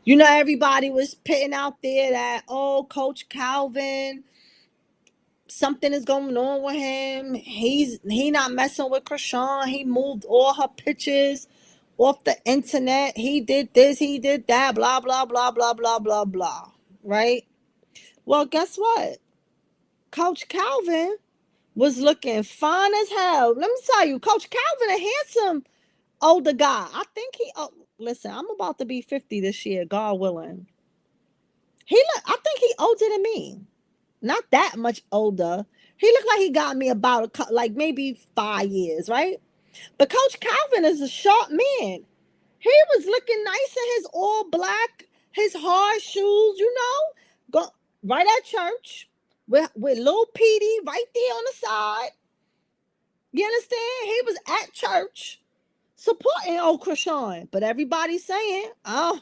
You know, everybody was putting out there that, oh, Coach Calvin, something is going on with him. He not messing with Chrisean. He moved all her pictures off the internet. He did this, he did that, blah, blah, blah, blah, blah, blah, blah. Right? Well, guess what? Coach Calvin was looking fine as hell. Let me tell you, Coach Calvin, a handsome older guy. I think listen, I'm about to be 50 this year, God willing. I think he older than me. Not that much older. He looked like he got me about like maybe 5 years, right? But Coach Calvin is a short man. He was looking nice in his all black, his hard shoes, go right at church with little Petey right there on the side. You understand? He was at church supporting old Chrisean, but everybody's saying, oh,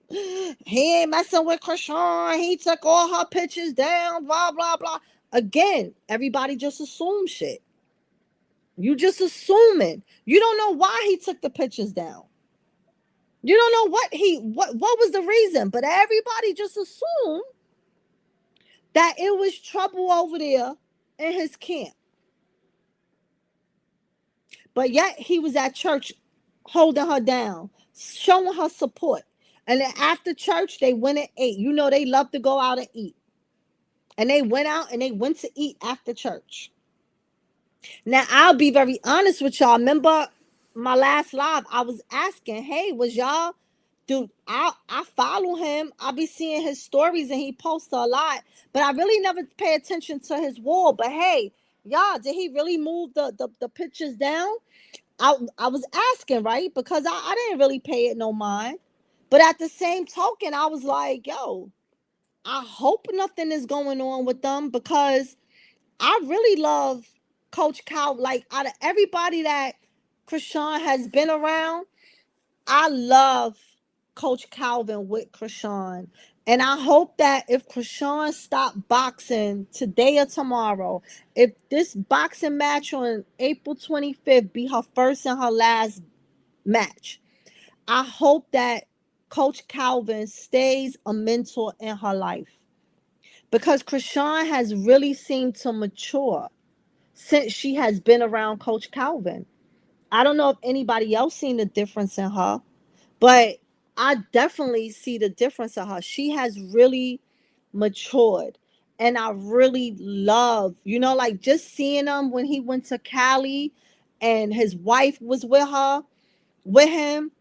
he ain't messing with Chrisean. He took all her pictures down, blah, blah, blah. Again, everybody just assumes shit. You just assuming. You don't know why he took the pictures down. You don't know what was the reason, but everybody just assumed that it was trouble over there in his camp. But yet he was at church holding her down, showing her support. And then after church, they went and ate. You know, they love to go out and eat. And they went out and they went to eat after church. Now, I'll be very honest with y'all. Remember my last live, I was asking, hey, was y'all, dude, I follow him. I be seeing his stories and he posts a lot. But I really never pay attention to his wall. But hey, y'all, did he really move the pictures down? I was asking, right? Because I didn't really pay it no mind. But at the same token, I was like, yo, I hope nothing is going on with them because I really love Coach Cal. Like, out of everybody that Chrisean has been around, I love Coach Calvin with Chrisean. And I hope that if Chrisean stopped boxing today or tomorrow, if this boxing match on April 25th be her first and her last match, I hope that Coach Calvin stays a mentor in her life. Because Chrisean has really seemed to mature since she has been around Coach Calvin. I don't know if anybody else seen the difference in her, but I definitely see the difference in her. She has really matured. And I really love, like just seeing him when he went to Cali and his wife was with him.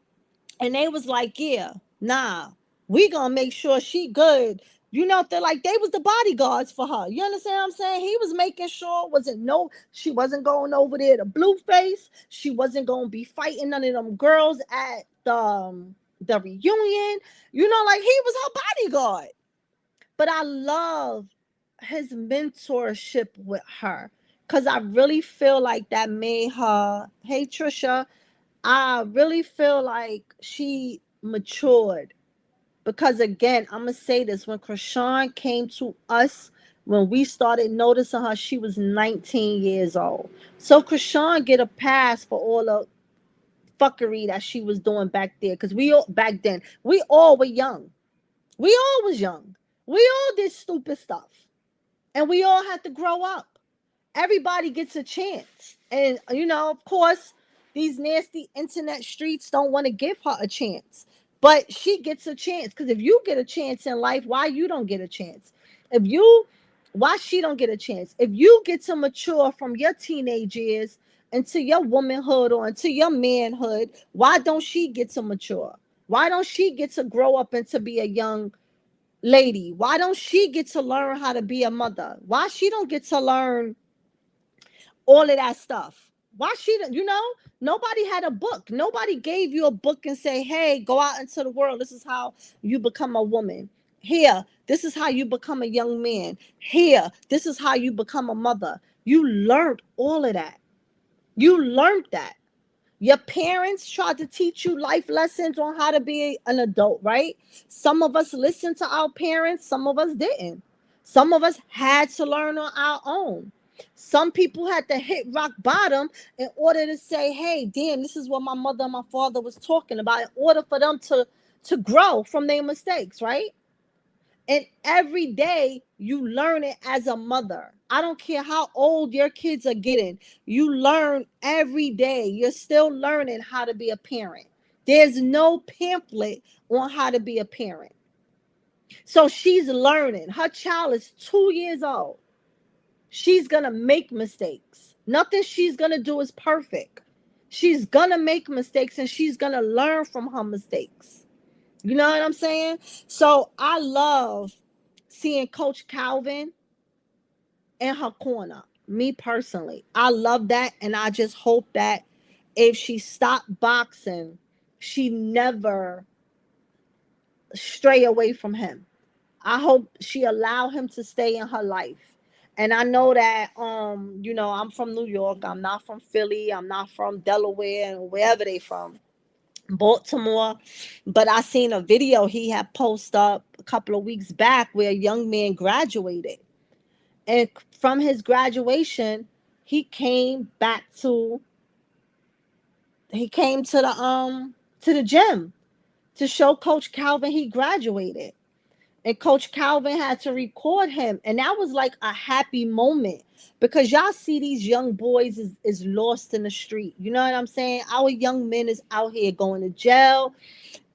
And they was like, yeah, nah, we gonna make sure she good. They was the bodyguards for her. You understand what I'm saying? He was making sure she wasn't going over there to Blueface. She wasn't gonna be fighting none of them girls at the reunion. He was her bodyguard. But I love his mentorship with her. Cause I really feel like that made her, hey Trisha, I really feel like she matured because again, I'm gonna say this: when Chrisean came to us, when we started noticing her, she was 19 years old. So Chrisean get a pass for all the fuckery that she was doing back there because back then we all were young. We all was young. We all did stupid stuff, and we all had to grow up. Everybody gets a chance. And, of course, these nasty internet streets don't want to give her a chance. But she gets a chance. Because if you get a chance in life, why you don't get a chance? Why she don't get a chance? If you get to mature from your teenage years into your womanhood or into your manhood, why don't she get to mature? Why don't she get to grow up and to be a young lady? Why don't she get to learn how to be a mother? Why she don't get to learn all of that stuff? Why she don't, nobody had a book. Nobody gave you a book and say, hey, go out into the world. This is how you become a woman. Here, this is how you become a young man. Here, this is how you become a mother. You learned all of that. You learned that. Your parents tried to teach you life lessons on how to be an adult, right? Some of us listened to our parents. Some of us didn't. Some of us had to learn on our own. Some people had to hit rock bottom in order to say, hey, damn, this is what my mother and my father was talking about, in order for them to grow from their mistakes, right? And every day you learn it as a mother. I don't care how old your kids are getting. You learn every day. You're still learning how to be a parent. There's no pamphlet on how to be a parent. So she's learning. Her child is 2 years old. She's going to make mistakes. Nothing she's going to do is perfect. She's going to make mistakes and she's going to learn from her mistakes. You know what I'm saying? So I love seeing Coach Calvin in her corner. Me personally, I love that. And I just hope that if she stopped boxing, she never stray away from him. I hope she allow him to stay in her life. And I know that I'm from New York. I'm not from Philly. I'm not from Delaware and wherever they from. Baltimore. But I seen a video he had posted up a couple of weeks back where a young man graduated. And from his graduation, he came back to he came to the gym to show Coach Calvin he graduated. And Coach Calvin had to record him. And that was like a happy moment because y'all see these young boys is lost in the street. You know what I'm saying? Our young men is out here going to jail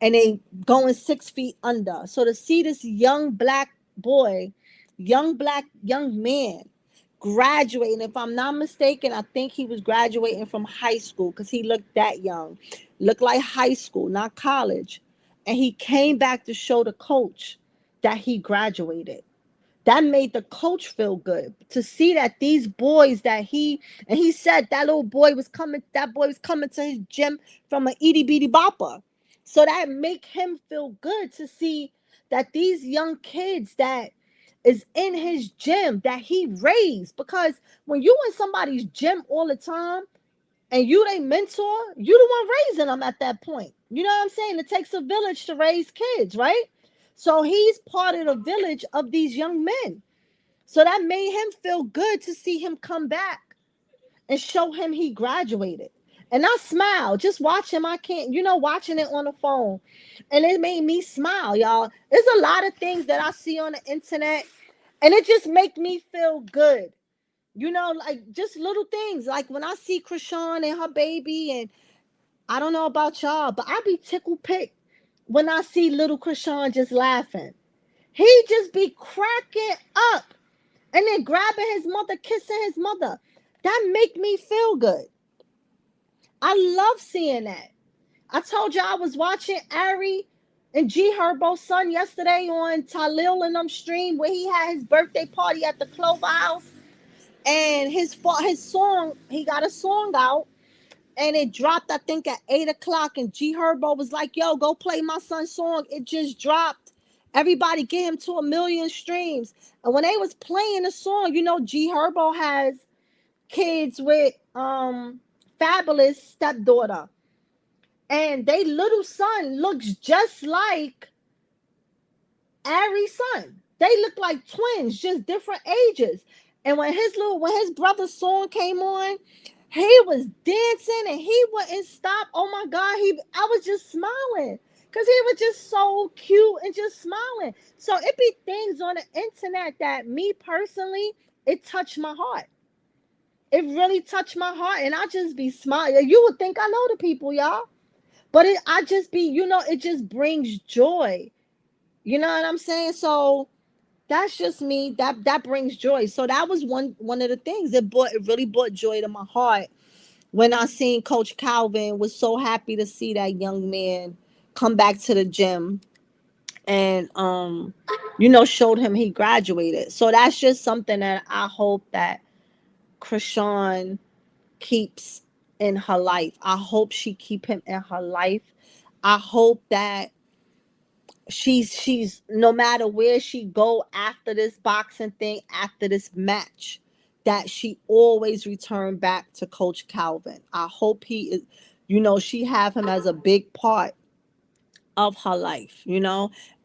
and they going 6 feet under. So to see this young black boy, young man graduating, if I'm not mistaken, I think he was graduating from high school because he looked that young, looked like high school, not college. And he came back to show the coach that he graduated. That made the coach feel good to see that these boys and he said that boy was coming to his gym from an itty bitty bopper. So that make him feel good to see that these young kids that is in his gym that he raised. Because when you in somebody's gym all the time and you they mentor, you the one raising them at that point. You know what I'm saying? It takes a village to raise kids, right? So he's part of the village of these young men. So that made him feel good to see him come back and show him he graduated. And I smile just watch him. I can't, watching it on the phone. And it made me smile, y'all. There's a lot of things that I see on the internet and it just make me feel good. Like just little things. Like when I see Chrisean and her baby, and I don't know about y'all, but I be tickled pink when I see little Chrisean just laughing. He just be cracking up and then grabbing his mother, kissing his mother. That make me feel good. I love seeing that. I told you I was watching Ari and G Herbo's son yesterday on Talil and them stream where he had his birthday party at the Clover House. And his song, he got a song out and it dropped, I think, at 8 o'clock. And G Herbo was like, yo, go play my son's song. It just dropped. Everybody get him to 1 million streams. And when they was playing the song, G Herbo has kids with Fabulous stepdaughter. And they little son looks just like Ari's son. They look like twins, just different ages. And when his brother's song came on, he was dancing and he wouldn't stop. Oh my God, I was just smiling because he was just so cute and just smiling. So it be things on the internet that me personally, it touched my heart. It really touched my heart, and I just be smiling. You would think I know the people, y'all, but I just be, it just brings joy. You know what I'm saying? So that's just me. That brings joy. So that was one of the things it really brought joy to my heart when I seen Coach Calvin. Was so happy to see that young man come back to the gym and showed him he graduated. So that's just something that I hope that Chrisean keeps in her life. I hope she keep him in her life. I hope that she's no matter where she go after this boxing thing, after this match, that she always return back to Coach Calvin. I hope he is, she have him as a big part of her life,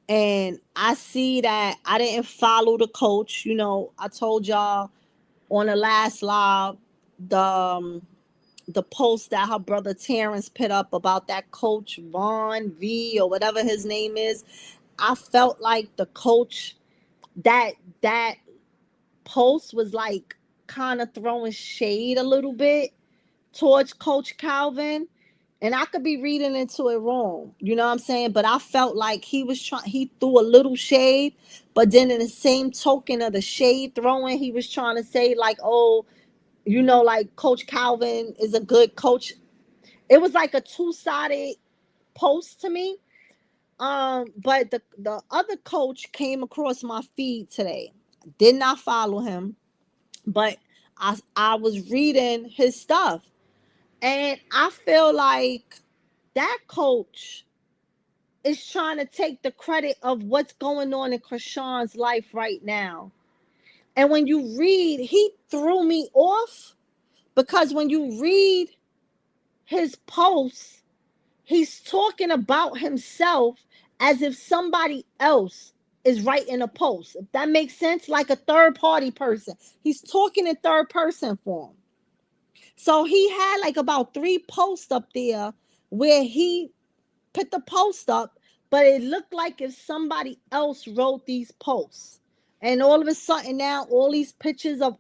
and I see that I didn't follow the coach. I told y'all on the last live, the the post that her brother Terrence put up about that coach Vaughn V or whatever his name is. I felt like the coach that that post was like kind of throwing shade a little bit towards Coach Calvin. And I could be reading into it wrong, you know what I'm saying? But I felt like he threw a little shade, but then in the same token of the shade throwing, he was trying to say, like, oh, like Coach Calvin is a good coach. It was like a two-sided post to me. But the other coach came across my feed today. Did not follow him, but I was reading his stuff, and I feel like that coach is trying to take the credit of what's going on in Chrisean's life right now. And when you read, he threw me off because when you read his posts, he's talking about himself as if somebody else is writing a post. If that makes sense, like a third party person. He's talking in third person form. So he had like about 3 posts up there where he put the post up, but it looked like if somebody else wrote these posts. And all of a sudden now, all these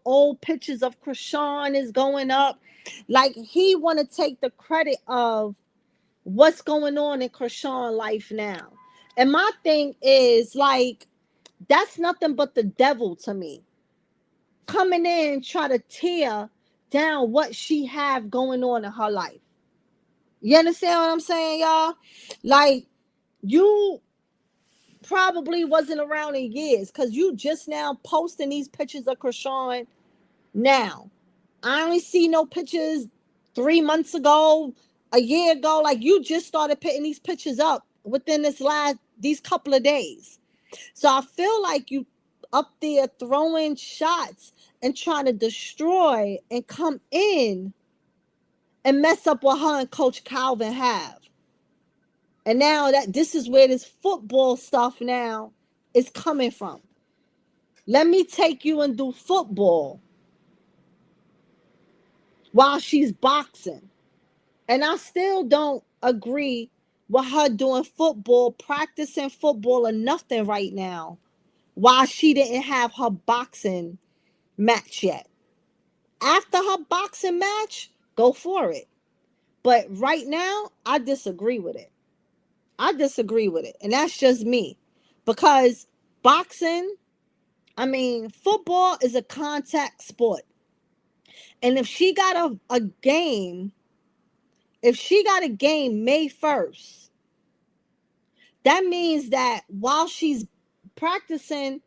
old pictures of Chrisean is going up. Like he want to take the credit of what's going on in Chrisean life now. And my thing is like, that's nothing but the devil to me. Coming in and try to tear down what she have going on in her life. You understand what I'm saying, y'all? Like, you probably wasn't around in years because you just now posting these pictures of Chrisean now. I only see no pictures 3 months ago, a year ago. Like, you just started putting these pictures up within these couple of days. So I feel like you up there throwing shots and trying to destroy and come in and mess up what her and Coach Calvin have. And now that this is where this football stuff now is coming from. Let me take you and do football while she's boxing. And I still don't agree with her doing football, practicing football or nothing right now while she didn't have her boxing match yet. After her boxing match, go for it. But right now, I disagree with it. I disagree with it. And that's just me. Because boxing, football is a contact sport. And if she got a game May 1st, that means that while she's practicing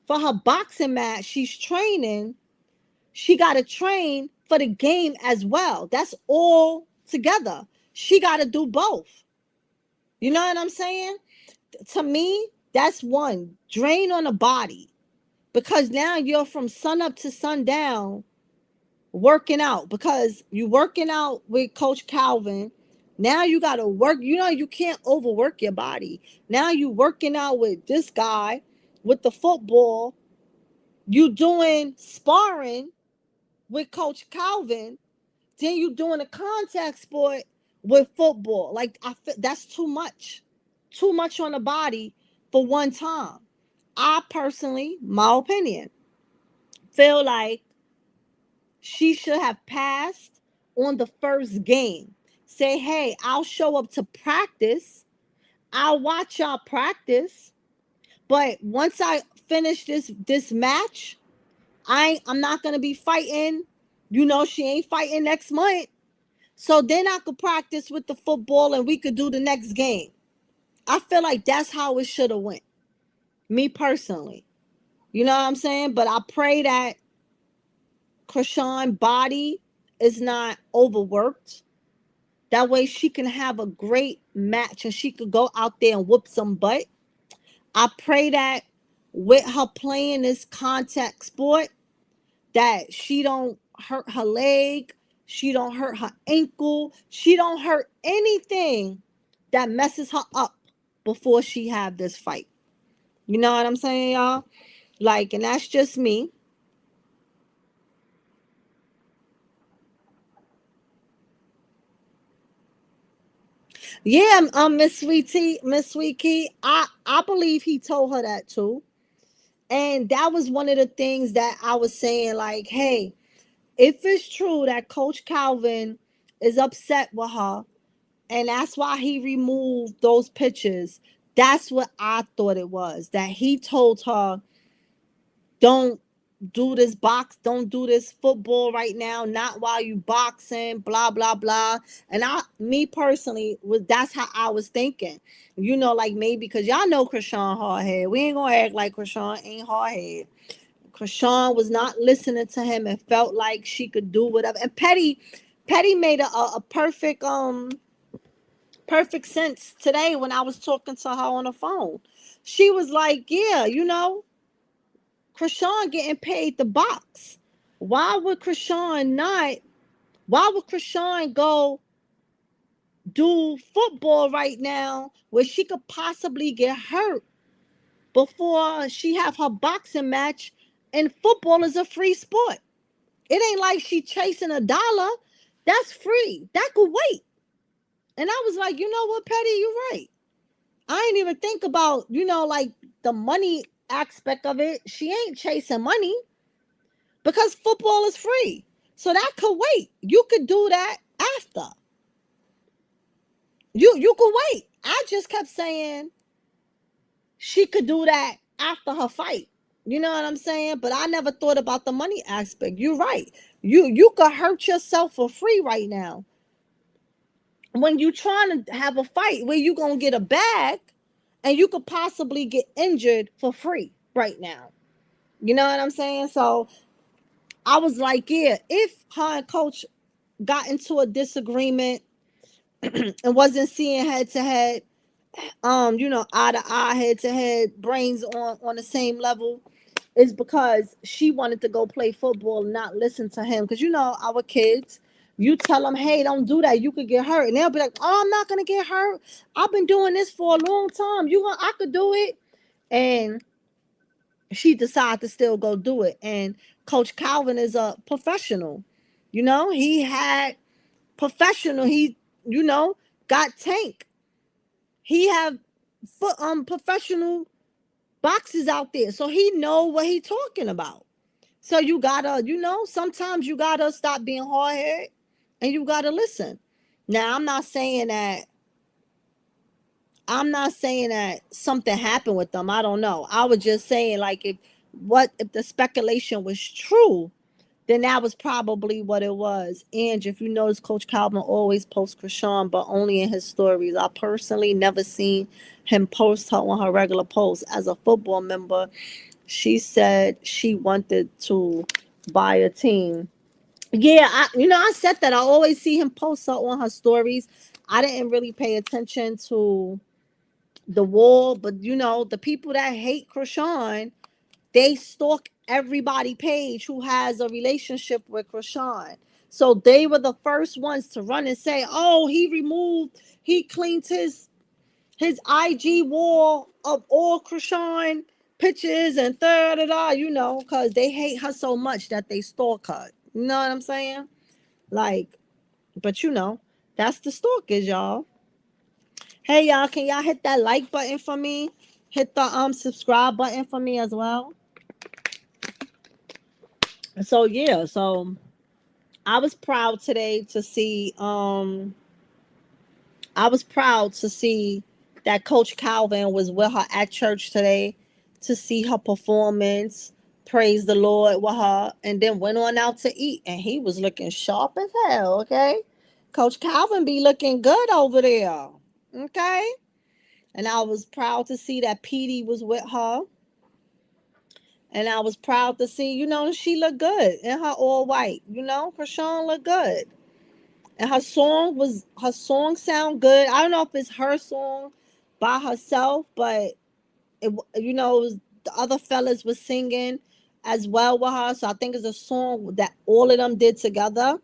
for her boxing match, she's training, she got to train for the game as well. That's all together. She got to do both. You know what I'm saying? To me, that's one drain on the body, because now you're from sun up to sundown working out, because you working out with Coach Calvin. Now you got to work. You can't overwork your body. Now you working out with this guy with the football. You doing sparring with Coach Calvin. Then you doing a contact sport with football. Like, I feel that's too much on the body for one time. I personally, my opinion, feel like she should have passed on the first game. Say, hey, I'll show up to practice. I'll watch y'all practice. But once I finish this match, I'm not gonna be fighting. She ain't fighting next month. So then I could practice with the football and we could do the next game. I feel like that's how it should have went. Me personally. You know what I'm saying? But I pray that Chrisean body is not overworked. That way she can have a great match and she could go out there and whoop some butt. I pray that with her playing this contact sport, that she don't hurt her leg, she don't hurt her ankle, she don't hurt anything that messes her up before she have this fight. You know what I'm saying, y'all? Like, and that's just me. Yeah, Miss Sweet Key. I believe he told her that too. And that was one of the things that I was saying, like, hey, if it's true that Coach Calvin is upset with her and that's why he removed those pictures, that's what I thought it was. That he told her, don't do this don't do this football right now, not while you boxing, blah blah blah. And me personally, was that's how I was thinking. Like maybe because y'all know Chrisean hardhead. We ain't gonna act like Chrisean ain't hardhead. Chrisean was not listening to him and felt like she could do whatever. And Petty made a perfect sense today when I was talking to her on the phone. She was like, yeah, Chrisean getting paid the box. Why would Chrisean not? Why would Chrisean go do football right now where she could possibly get hurt before she have her boxing match? And football is a free sport. It ain't like she chasing $1. That's free. That could wait. And I was like, you know what, Petty, you're right. I ain't even think about, like the money aspect of it. She ain't chasing money because football is free. So that could wait. You could do that after. You could wait. I just kept saying she could do that after her fight. You know what I'm saying? But I never thought about the money aspect. You're right. You could hurt yourself for free right now. When you trying to have a fight where you gonna get a bag and you could possibly get injured for free right now. You know what I'm saying? So I was like, yeah, if her and coach got into a disagreement and wasn't seeing head to head, eye to eye, head to head, brains on the same level, is because she wanted to go play football and not listen to him. Because our kids, you tell them, hey, don't do that, you could get hurt, and they'll be like, oh, I'm not gonna get hurt. I've been doing this for a long time. I could do it. And she decided to still go do it. And Coach Calvin is a professional. He had professional. He, got Tank. He have professional boxes out there, so he know what he talking about. So you gotta, sometimes you gotta stop being hard headed and you gotta listen. Now I'm not saying that something happened with them. I don't know. I was just saying, like, if the speculation was true, then that was probably what it was. And if you notice, Coach Calvin always posts Chrisean, but only in his stories. I personally never seen him post her on her regular post. As a football member, she said she wanted to buy a team. Yeah, I said that. I always see him post her on her stories. I didn't really pay attention to the wall, but the people that hate Chrisean, they stalk everybody page who has a relationship with Chrisean. So they were the first ones to run and say, oh, he cleaned his IG wall of all Chrisean pictures and because they hate her so much that they stalk her. You know what I'm saying? Like, but that's the stalkers, y'all. Hey y'all, can y'all hit that like button for me? Hit the subscribe button for me as well. So yeah, so I was proud today to see I was proud to see that Coach Calvin was with her at church today, to see her performance, praise the Lord with her, and then went on out to eat. And he was looking sharp as hell, okay? Coach Calvin be looking good over there, okay? And I was proud to see that Petey was with her. And I was proud to see, she looked good in her all white. Chrisean looked good. And her song sound good. I don't know if it's her song by herself, but it was the other fellas was singing as well with her. So I think it's a song that all of them did together.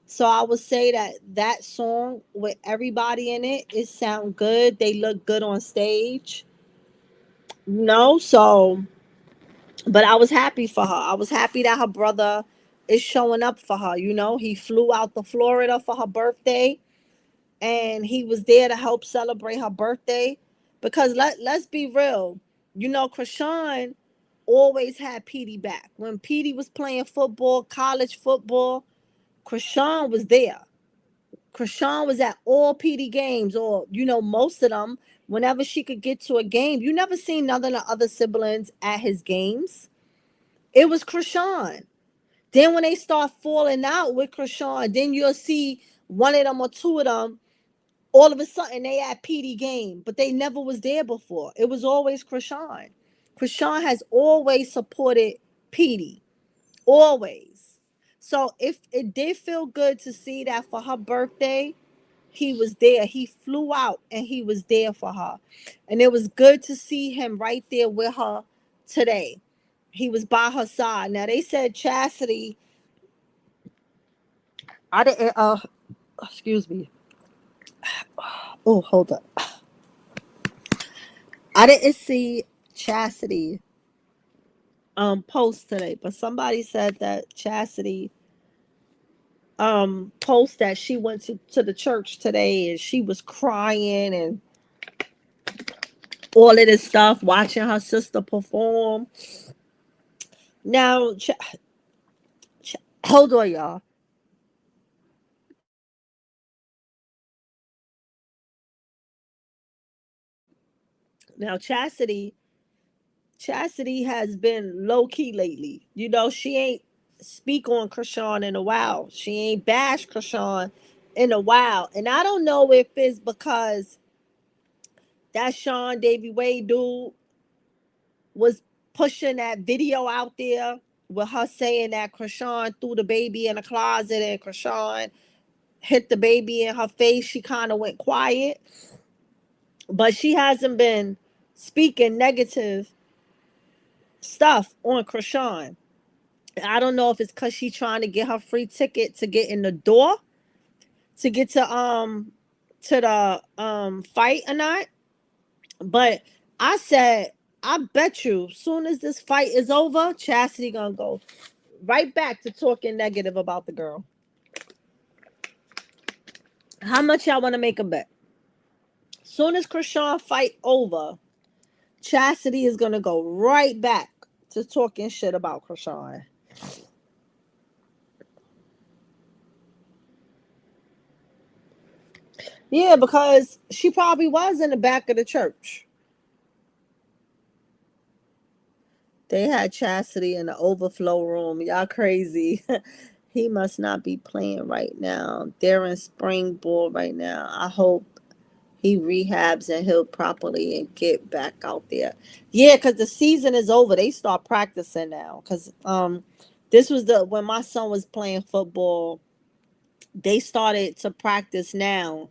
So I would say that song with everybody in it sound good. They look good on stage. So, but I was happy for her. I was happy that her brother is showing up for her. He flew out to Florida for her birthday. and he was there to help celebrate her birthday. Because let's be real, Chrisean always had Petey back. When Petey was playing football, college football, Chrisean was there. Chrisean was at all PD games, or most of them. Whenever she could get to a game, you never seen none of the other siblings at his games. It was Chrisean. Then when they start falling out with Chrisean, then you'll see one of them or two of them. All of a sudden, they at PD game, but they never was there before. It was always Chrisean. Chrisean has always supported PD, always. So if it did feel good to see that for her birthday, he was there. He flew out and he was there for her. And it was good to see him right there with her today. He was by her side. Now they said Chastity, I didn't excuse me. Oh, hold up. I didn't see Chastity post today, but somebody said that Chastity post that she went to the church today and she was crying and all of this stuff, watching her sister perform. Now, hold on, y'all. Now, Chastity has been low key lately. She ain't speak on Chrisean in a while. She ain't bash Chrisean in a while. And I don't know if it's because that Sean Davy Wade dude was pushing that video out there with her saying that Chrisean threw the baby in a closet and Chrisean hit the baby in her face. She kind of went quiet. But she hasn't been speaking negative stuff on Chrisean. I don't know if it's because she's trying to get her free ticket to get in the door to get to the fight or not. But I said, I bet you soon as this fight is over, Chastity gonna go right back to talking negative about the girl. How much y'all want to make a bet? Soon as Chrisean fight over, Chastity is gonna go right back to talking shit about Chrisean. Yeah, because she probably was in the back of the church. They had Chastity in the overflow room. Y'all crazy. He must not be playing right now. They're in spring ball right now. I hope he rehabs and he'll properly and get back out there. Yeah, because the season is over. They start practicing now. Because this was when my son was playing football. They started to practice now.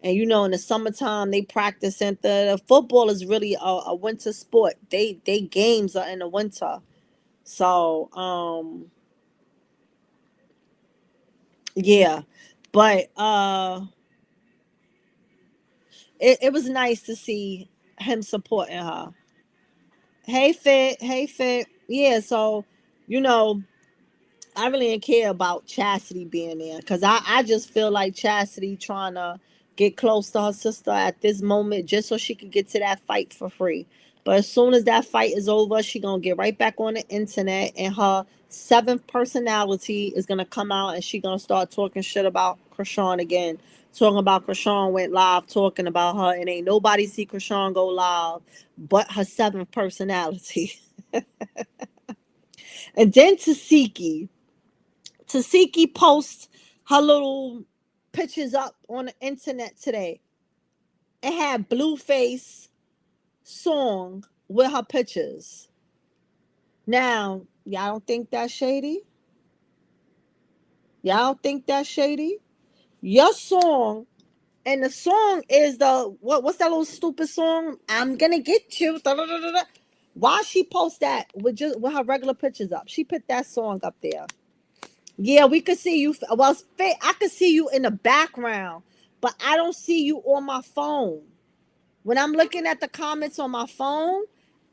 And in the summertime they practice, and the football is really a winter sport. They games are in the winter. So yeah. But it was nice to see him supporting her. Hey Fit. Yeah, so you know I really didn't care about Chastity being there because I just feel like Chastity trying to get close to her sister at this moment just so she could get to that fight for free. But as soon as that fight is over, she gonna get right back on the internet and her seventh personality is gonna come out and she gonna start talking shit about Chrisean again. Talking about Chrisean went live talking about her and ain't nobody see Chrisean go live but her seventh personality. And then Tasiki posts her little pictures up on the internet today. It had Blueface song with her pictures. Now, y'all don't think that's shady? Y'all don't think that's shady? Your song, and the song is what's that little stupid song? I'm gonna get you. Da, da, da, da. Why she post that with her regular pictures up? She put that song up there. Yeah, we could see you. Well, I could see you in the background, but I don't see you on my phone. When I'm looking at the comments on my phone,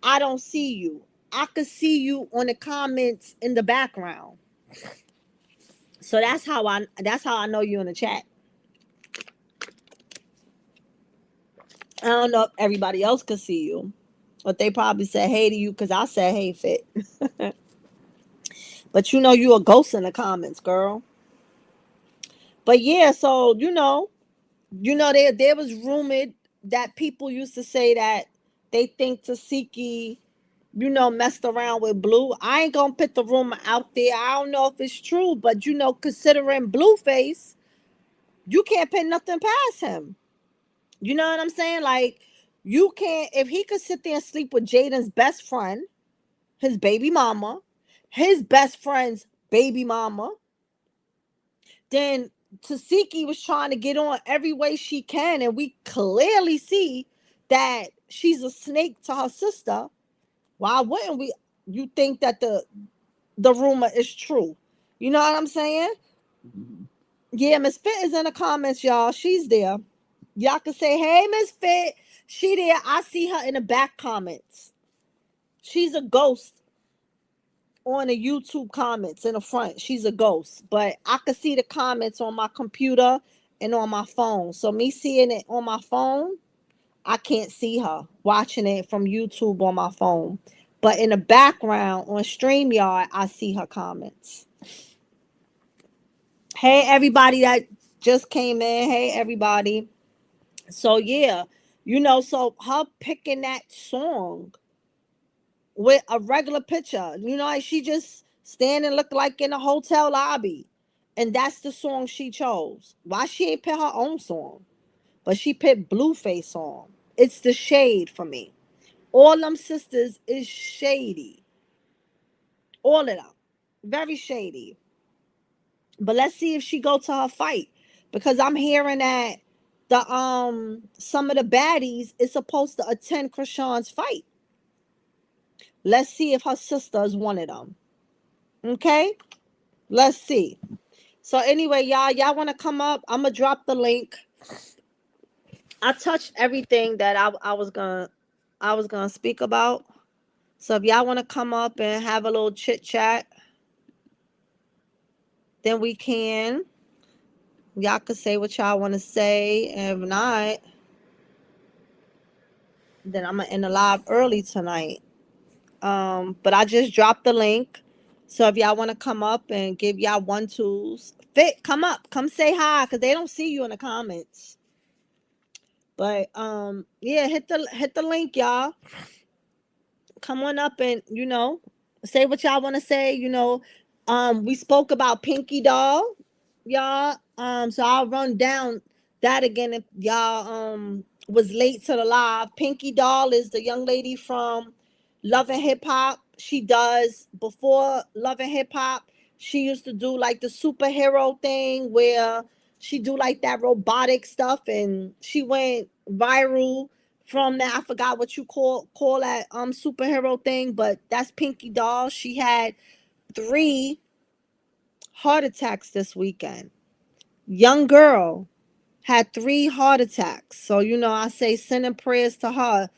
I don't see you. I could see you on the comments in the background. So that's how I know you in the chat. I don't know if everybody else could see you, but they probably said hey to you because I said hey, Fit. But you know you a ghost in the comments, girl. But yeah, so there was rumored that people used to say that they think Tasiki, messed around with Blue. I ain't gonna put the rumor out there. I don't know if it's true, but considering Blueface, you can't put nothing past him. You know what I'm saying? Like, you can't, if he could sit there and sleep with Jaden's best friend, his baby mama, his best friend's baby mama, then Tasiki was trying to get on every way she can, and we clearly see that she's a snake to her sister. Why wouldn't we? You think that the rumor is true? You know what I'm saying? Yeah, Miss Fit is in the comments, y'all. She's there. Y'all can say, "Hey, Miss Fit." She there. I see her in the back comments. She's a ghost on the YouTube comments in the front. She's a ghost, but I could see the comments on my computer and on my phone. So me seeing it on my phone, I can't see her watching it from YouTube on my phone. But in the background on StreamYard, I see her comments. Hey, everybody that just came in. Hey, everybody. So, yeah, so her picking that song with a regular picture, like she just standing look like in a hotel lobby. And that's the song she chose. Why she ain't pick her own song? But she picked Blueface song. It's the shade for me. All them sisters is shady. All of them. Very shady. But let's see if she go to her fight. Because I'm hearing that some of the baddies is supposed to attend Chrisean's fight. Let's see if her sister is one of them. Okay? Let's see. So anyway, y'all want to come up? I'm gonna drop the link. I touched everything that I was gonna speak about. So if y'all want to come up and have a little chit chat, then we can. Y'all can say what y'all want to say. And if not, then I'm gonna end the live early tonight. But I just dropped the link. So if y'all want to come up and give y'all 1-2s, Fit, come up, come say hi, because they don't see you in the comments. But yeah, hit the link, y'all. Come on up and say what y'all want to say. We spoke about Pinky Doll, y'all. So I'll run down that again if y'all was late to the live. Pinky Doll is the young lady from Love and Hip Hop. She does, before Love and Hip Hop, she used to do like the superhero thing where she do like that robotic stuff, and she went viral from that. I forgot what you call that superhero thing, but that's Pinky Doll. She had 3 heart attacks this weekend. Young girl had 3 heart attacks. So I say sending prayers to her.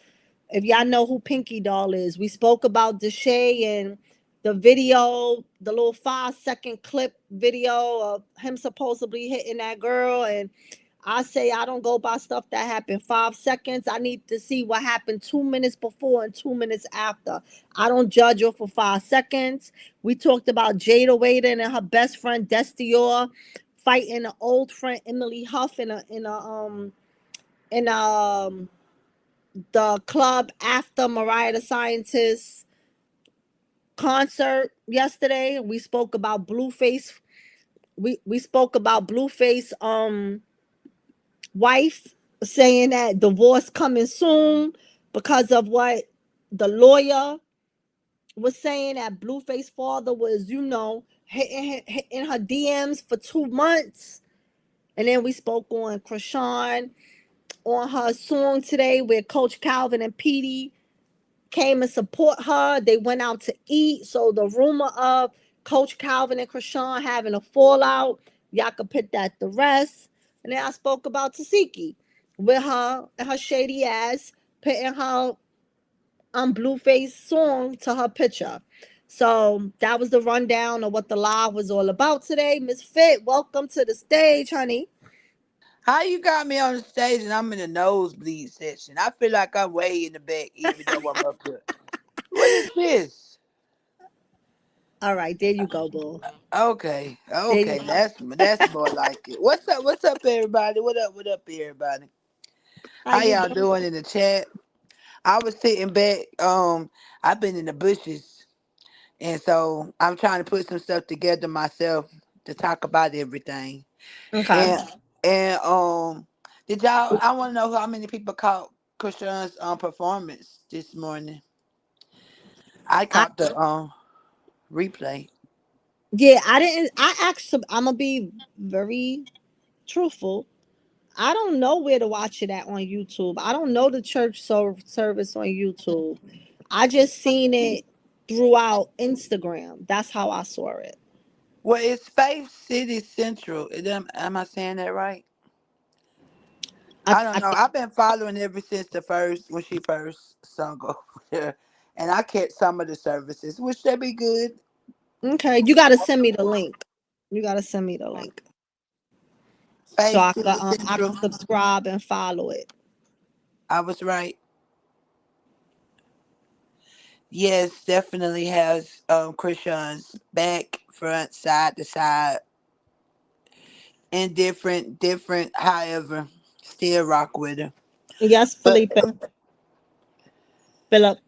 If y'all know who Pinky Doll is, we spoke about Deshae and the video, the little 5-second clip video of him supposedly hitting that girl. And I say I don't go by stuff that happened 5 seconds. I need to see what happened 2 minutes before and 2 minutes after. I don't judge her for 5 seconds. We talked about Jayda Wayden and her best friend Destior fighting an old friend Emily Huff in the club after Mariah the Scientist concert yesterday. We spoke about Blueface. We spoke about Blueface wife saying that divorce coming soon because of what the lawyer was saying, that Blueface father was, hitting her DMs for 2 months. And then we spoke on Chrisean on her song today where Coach Calvin and Petey came and support her. They went out to eat. So the rumor of Coach Calvin and Chrisean having a fallout, y'all could put that to rest. And then I spoke about Tasiki with her and her shady ass putting her Blueface song to her picture. So that was the rundown of what the live was all about today. Miss Fit, welcome to the stage, honey. How you got me on the stage and I'm in the nosebleed section? I feel like I'm way in the back, even though I'm up here. What is this? All right, there you go, boo. Okay, There you okay, go. that's more like it. What's up? What's up, everybody? What up? What up, everybody? How How you y'all doing? doing in the chat? I was sitting back. I've been in the bushes, and so I'm trying to put some stuff together myself to talk about everything. Okay. And and did y'all? I want to know how many people caught Chrisean's performance this morning. I I caught the replay. Yeah, I didn't. I actually, I'm gonna be very truthful. I don't know where to watch it at on YouTube. I don't know the church service on YouTube. I just seen it throughout Instagram. That's how I saw it. Well, it's Faith City Central. Am I saying that right? I don't I know. think. I've been following ever since the first when she first sung over there, and I catch some of the services, which they be good. Okay, you gotta send me the link. You gotta send me the link so Faith City I can Central. subscribe and follow it. I was right. Yes, definitely has Chrisean's back, front, side to side, and different. However, still rock with her. Yes, But Felipe, Philip.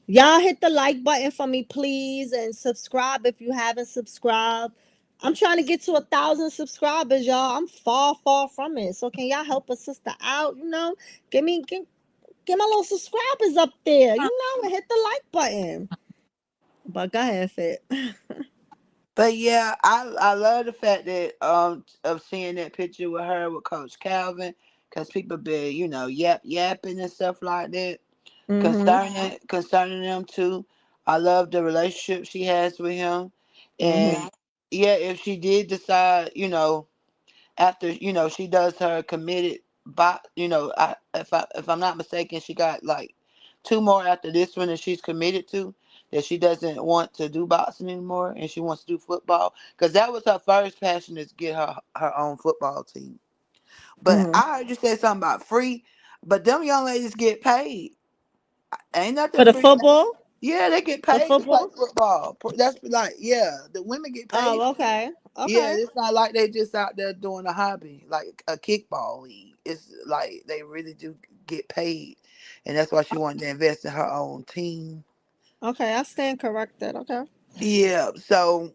Y'all hit the like button for me, please, and subscribe if you haven't subscribed. I'm trying to get to 1,000 subscribers, y'all. I'm far, far from it. So can y'all help a sister out? Give me get my little subscribers up there, and hit the like button. But go ahead, Fit. But yeah, I love the fact that of seeing that picture with her with Coach Calvin, because people be yapping and stuff like that Mm-hmm. concerning them too. I love the relationship she has with him, Mm-hmm. and yeah, if she did decide, after she does her committed box, if I'm not mistaken, she got like two more after this one that she's committed to, that she doesn't want to do boxing anymore and she wants to do football, because that was her first passion, is get her own football team. But Mm-hmm. I heard you say something about free, but them young ladies get paid. Ain't nothing For the free. football? Yeah, they get The paid to play football? football. That's like, yeah, the women get paid. Oh, okay. Yeah, Okay. it's not like they just out there doing a hobby, like a kickball league. It's like they really do get paid. And that's why she wanted to invest in her own team. Okay, I stand corrected. Okay. Yeah, so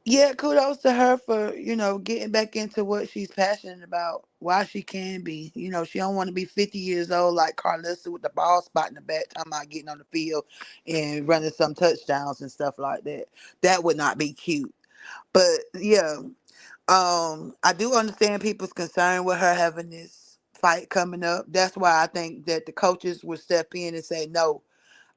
yeah, kudos to her for, getting back into what she's passionate about, why she can be. She don't want to be 50 years old like Carlissa with the ball spot in the back, talking about getting on the field and running some touchdowns and stuff like that. That would not be cute. But yeah, I do understand people's concern with her having this fight coming up. That's why I think that the coaches would step in and say, no,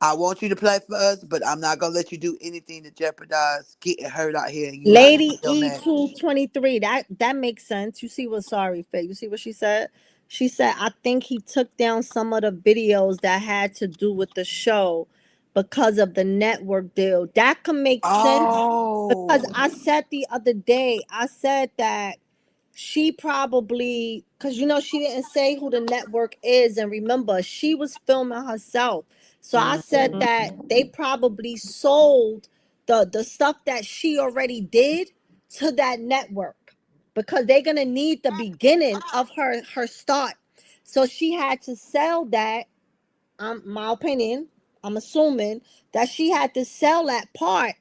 I want you to play for us, but I'm not gonna let you do anything to jeopardize getting hurt out here and you not Lady having your match. E223. That makes sense. You see what sorry, Faye. You see what she said? She said, I think he took down some of the videos that had to do with the show because of the network deal. That can make sense because Oh. I said the other day, I said that she probably, because she didn't say who the network is, and remember she was filming herself, so I said Mm. that they probably sold the stuff that she already did to that network because they're gonna need the beginning of her start, so she had to sell that. My opinion, I'm assuming that she had to sell that part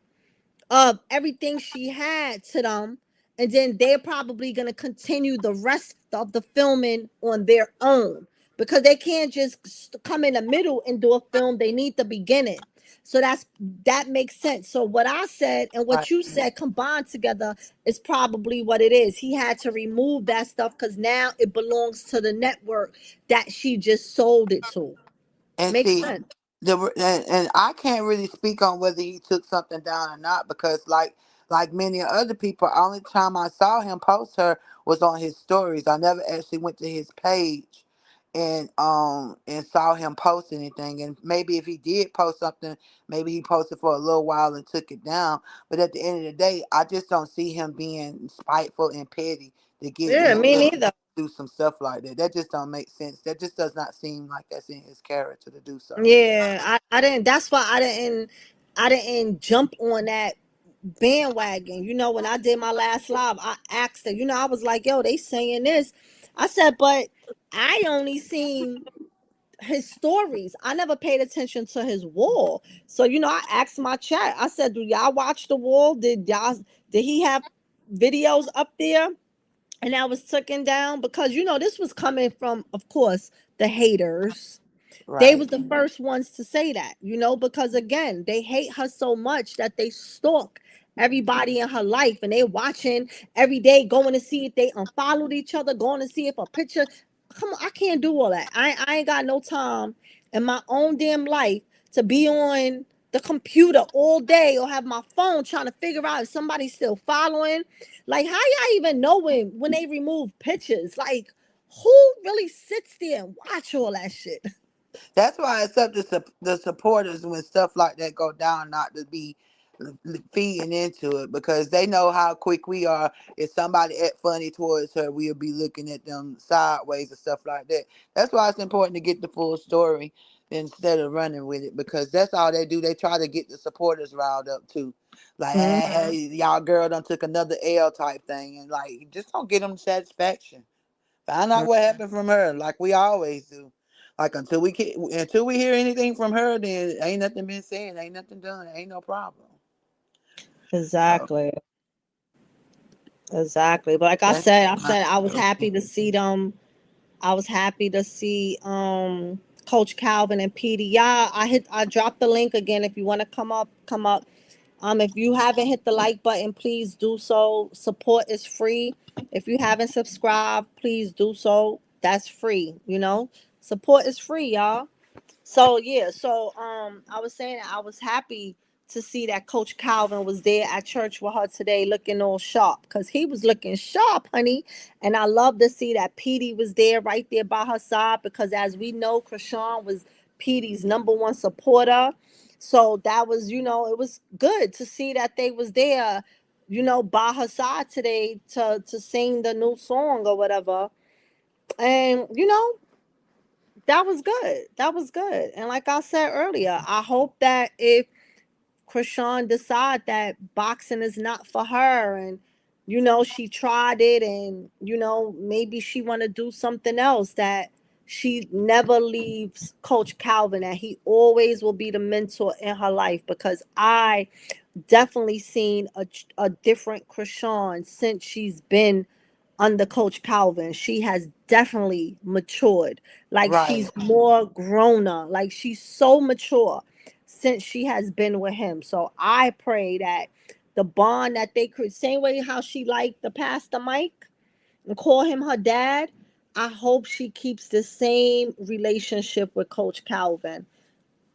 of everything she had to them, and then they're probably going to continue the rest of the filming on their own because they can't just come in the middle and do a film. They need the beginning. So that makes sense. So what I said and Right. what you said combined together is probably what it is. He had to remove that stuff because now it belongs to the network that she just sold it to. And Makes see, sense. and I can't really speak on whether he took something down or not, because like many other people, only time I saw him post her was on his stories. I never actually went to his page and saw him post anything. And maybe if he did post something, maybe he posted for a little while and took it down. But at the end of the day, I just don't see him being spiteful and petty to get Yeah, me neither. do some stuff like that. That just don't make sense. That just does not seem like that's in his character to do so. Yeah, I didn't. That's why I didn't jump on that bandwagon. When I did my last live, I asked her. I was like, "Yo, they saying this." I said, "But I only seen his stories. I never paid attention to his wall." So I asked my chat. I said, "Do y'all watch the wall? Did he have videos up there?" And I was taken down because this was coming from, of course, the haters. They Right. was the first ones to say that, because again, they hate her so much that they stalk everybody in her life, and they watching every day, going to see if they unfollowed each other, going to see if a picture. Come on, I can't do all that. I ain't got no time in my own damn life to be on the computer all day or have my phone trying to figure out if somebody's still following. Like, how y'all even knowing when they remove pictures? Like, who really sits there and watch all that shit? That's why it's up to the supporters when stuff like that go down, not to be feeding into it, because they know how quick we are. If somebody act funny towards her, we'll be looking at them sideways and stuff like that. That's why it's important to get the full story instead of running with it, because that's all they do. They try to get the supporters riled up too. Like, hey, y'all girl done took another L type thing, and like, just don't get them satisfaction. Find out what happened from her, like we always do. Like, until we hear anything from her, then ain't nothing been said, ain't nothing done, ain't no problem. So Exactly. Exactly. But like I that's said, I my said I was POV. happy to see them. I was happy to see Coach Calvin and Petey. Yeah, I dropped the link again. If you want to come up, come up. If you haven't hit the like button, please do so. Support is free. If you haven't subscribed, please do so. That's free. Support is free, y'all. So yeah, I was saying that I was happy to see that Coach Calvin was there at church with her today, looking all sharp, because he was looking sharp, honey. And I love to see that Petey was there, right there by her side, because as we know, Chrisean was Petey's number one supporter. So that was, it was good to see that they was there, by her side today to sing the new song or whatever. And that was good. That was good. And like I said earlier, I hope that if Chrisean decide that boxing is not for her, and she tried it, and maybe she want to do something else, that she never leaves Coach Calvin, that he always will be the mentor in her life, because I definitely seen a different Chrisean since she's been under Coach Calvin. She has definitely matured. Like, Right. she's more grown up. Like, she's so mature since she has been with him. So I pray that the bond that they could, same way how she liked the Pastor Mike and call him her dad, I hope she keeps the same relationship with Coach Calvin.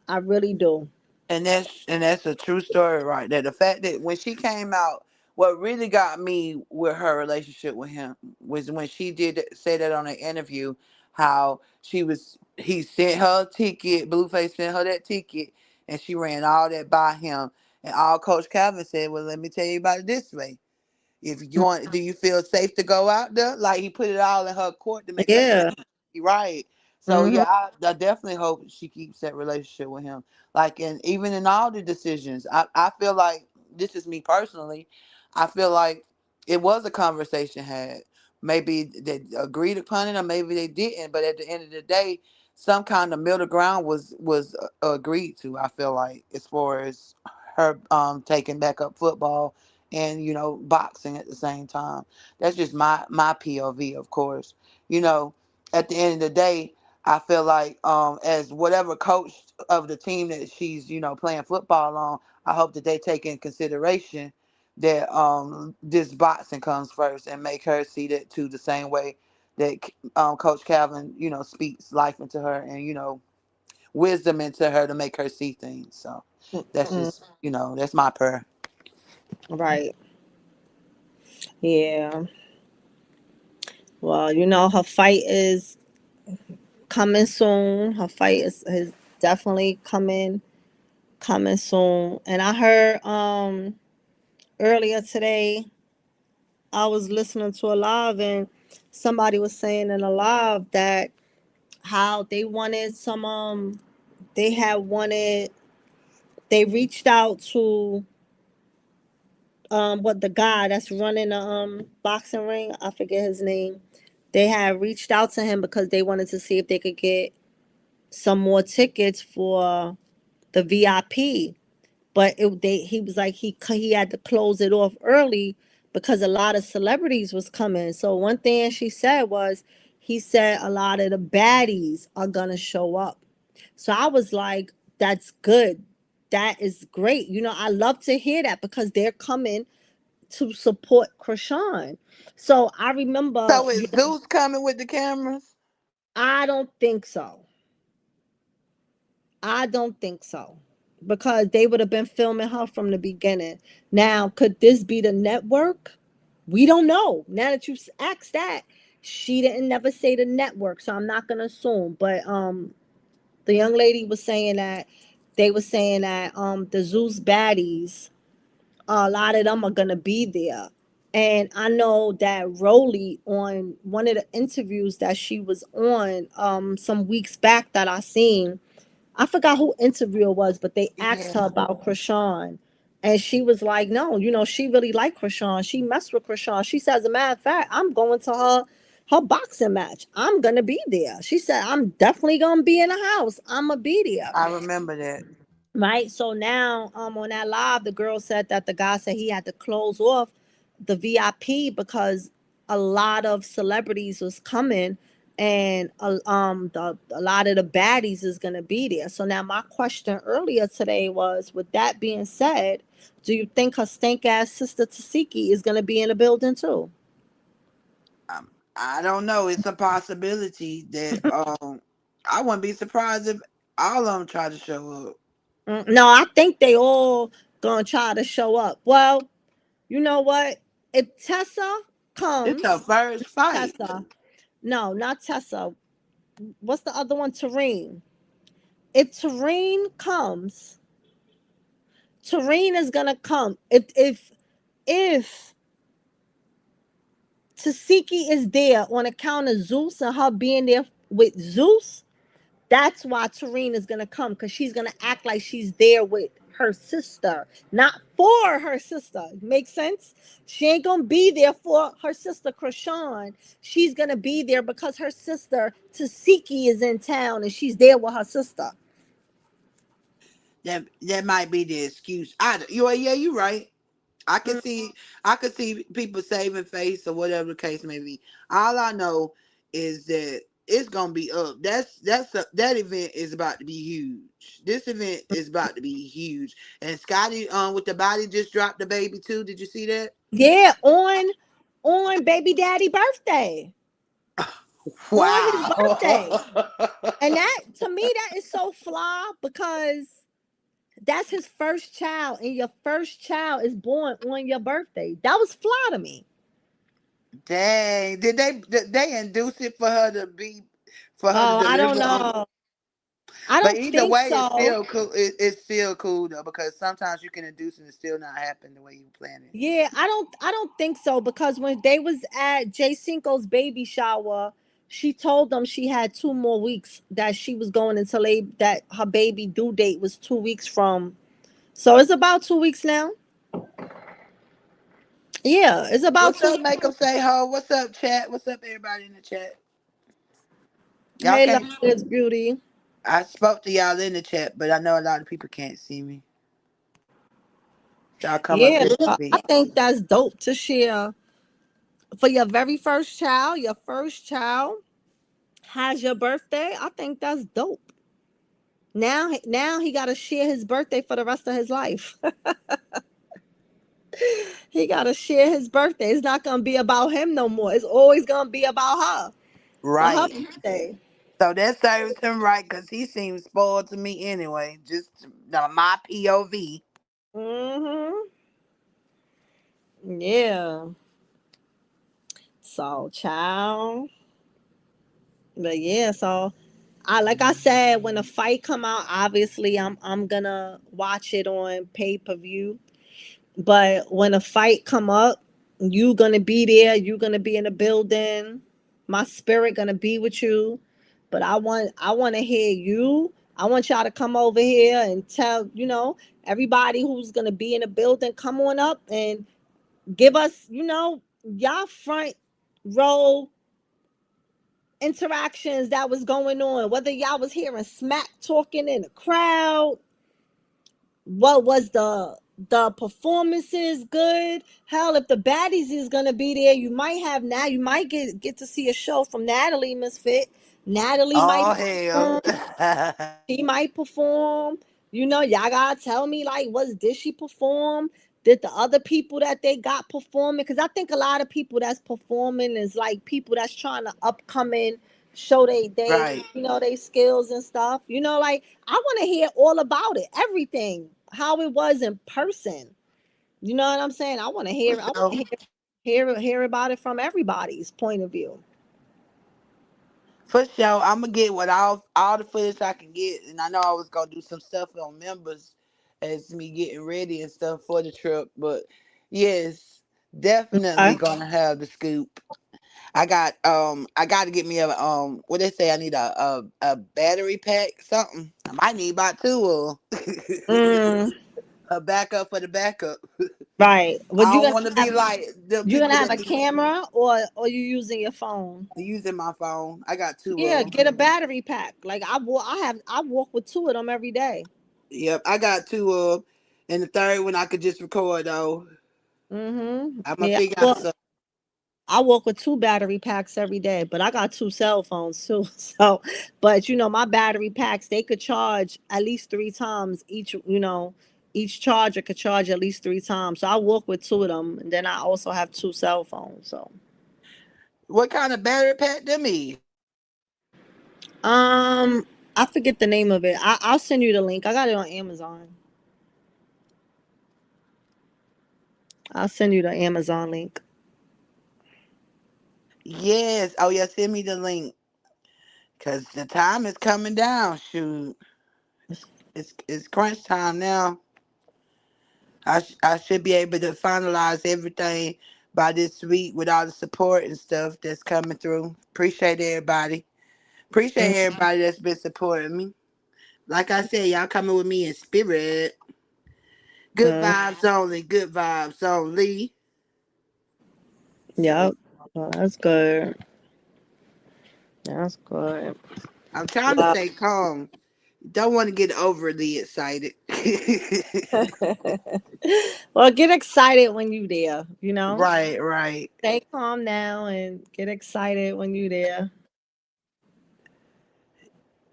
I really do. And that's a true story right there. The fact that when she came out, what really got me with her relationship with him was when she did say that on an interview, how he sent her a ticket, Blueface sent her that ticket, and she ran all that by him. And all Coach Calvin said, well, let me tell you about it this way. If you want, do you feel safe to go out there? Like, he put it all in her court to make her Yeah. think. Right. So Hmm. yeah, I definitely hope she keeps that relationship with him. Like, and even in all the decisions, I feel like, this is me personally, I feel like it was a conversation had. Maybe they agreed upon it, or maybe they didn't. But at the end of the day, some kind of middle ground was agreed to. I feel like, as far as her taking back up football and boxing at the same time. That's just my POV, of course. you know at the end of the day, I feel like, as whatever coach of the team that she's playing football on, I hope that they take in consideration that this boxing comes first, and make her see that too, the same way that Coach Calvin speaks life into her, and wisdom into her to make her see things. So that's Mm, just that's my prayer. right. Yeah. Well, her fight is coming soon. Her fight is definitely coming soon. And I heard earlier today, I was listening to a live, and somebody was saying in a live that how they wanted some they had wanted they reached out to what the guy that's running the boxing ring, I forget his name. They had reached out to him because they wanted to see if they could get some more tickets for the VIP. But he was like he had to close it off early because a lot of celebrities was coming. So one thing she said was, he said a lot of the baddies are gonna show up. So I was like, that's good. That is great. I love to hear that because they're coming to support Chrisean. So I remember, So is Zeus coming with the cameras? I don't think so. I don't think so. Because they would have been filming her from the beginning. Now, could this be the network? We don't know. Now that you asked that, she didn't never say the network, so I'm not gonna assume. But the young lady was saying that they were saying that the Zeus baddies, a lot of them are gonna be there. And I know that Rolly, on one of the interviews that she was on some weeks back that I seen, I forgot who interviewer was, but they asked Yeah, her about Chrisean. And she was like, no, she really liked Chrisean. She messed with Chrisean. She said, as a matter of fact, I'm going to her boxing match. I'm gonna be there. She said, I'm definitely gonna be in the house. I'm gonna be there. I remember that. Right. So now on that live, the girl said that the guy said he had to close off the VIP because a lot of celebrities was coming, and a lot of the baddies is gonna be there. So now my question earlier today was, with that being said, do you think her stank ass sister Tasiki is gonna be in the building too? I don't know. It's a possibility that I wouldn't be surprised if all of them try to show up. No, I think they all gonna try to show up. Well, you know what? If Tessa It's her comes, first fight. Tessa. No, not Tessa. What's the other one? Tareen. If Tareen comes, Tareen is gonna come. If Tasiki is there on account of Zeus and her being there with Zeus, that's why Tareen is gonna come, because she's gonna act like she's there with her sister, not for her sister. Makes sense? She ain't gonna be there for her sister Krishan. She's gonna be there because her sister Tasiki is in town and she's there with her sister. That might be the excuse. Yeah, you right. I could see I could see people saving face or whatever the case may be. All I know is that it's gonna be up. That event is about to be huge. This event is about to be huge. And Scotty with the body just dropped the baby too. Did you see that? Yeah, on baby daddy birthday. On his birthday. Wow. And that, to me, that is so fly because that's his first child, and your first child is born on your birthday. That was fly to me. Dang. Did they induce it for her to be for her to Oh, I don't deliver on? know. I But don't either think way, it's so. still cool. It's still cool though, because sometimes you can induce and it still not happen the way you plan it. Yeah, I don't think so, because when they was at Jay Cinco's baby shower, she told them she had 2 more weeks that she was going until that her baby due date was 2 weeks from. So it's about 2 weeks now. Yeah, it's about What's two up, weeks. make them say ho? What's up, chat? What's up, everybody in the chat? Y'all Hey, love can't. this beauty. I spoke to y'all in the chat, but I know a lot of people can't see me. So I'll come up Yeah, here and I speak. think that's dope to share for your very first child. Your first child has your birthday. I think that's dope. Now he got to share his birthday for the rest of his life. He got to share his birthday. It's not gonna be about him no more. It's always gonna be about her for her Right. birthday. So that serves him right because he seems spoiled to me anyway. Just my POV. Hmm. Yeah. So, child. But yeah, so I, like I said, when the fight come out, obviously I'm gonna watch it on pay per view. But when a fight come up, You gonna be there. You gonna be in the building. My spirit gonna be with you. But I want to hear you. I want y'all to come over here and tell everybody who's gonna be in the building. Come on up and give us y'all front row interactions that was going on. Whether y'all was hearing smack talking in the crowd, what was the performances good? Hell, if the baddies is gonna be there, you might get to see a show from Natalie Misfit. Natalie might Oh hell. perform. She might perform. Y'all gotta tell me, like, did she perform? Did the other people that they got performing? Because I think a lot of people that's performing is like people that's trying to upcoming show Right. they skills and stuff. Like, I want to hear all about it, everything, how it was in person. You know what I'm saying? I want to For hear. I want to sure. hear about it from everybody's point of view. For sure. I'm gonna get what all the footage I can get, and I know I was gonna do some stuff on members as me getting ready and stuff for the trip. But yes, definitely Okay. gonna have the scoop. I got to get me a what they say I need a battery pack something. I might need about two of 'em. Mm, A backup for the backup. right. Well, I don't want to be like the you gonna people have that a be camera, or you using your phone? using my phone. I got two Yeah, of them. get a battery pack. Like I walk with two of them every day. Yep, I got two of 'em. And the third one I could just record though. Mm-hmm. I'm gonna Yeah, figure out some. I walk with two battery packs every day, but I got two cell phones too. So, but my battery packs, they could charge at least three times each. Each charger could charge at least three times. So I walk with two of them, and then I also have two cell phones. So, What kind of battery pack them is? um, I forget the name of it. I'll send you the link. I got it on Amazon. I'll send you the Amazon link. Yes. Oh yeah, send me the link. Cause the time is coming down. Shoot, it's crunch time now. I should be able to finalize everything by this week with all the support and stuff that's coming through. Appreciate everybody. Appreciate everybody that's been supporting me. Like I said, y'all coming with me in spirit. Good Mm-hmm. vibes only. Good vibes only. So Yep. Well, that's good. That's good. I'm trying to Wow. stay calm. Don't want to get overly excited. Well, get excited when you there. Right, right. Stay calm now and get excited when you there.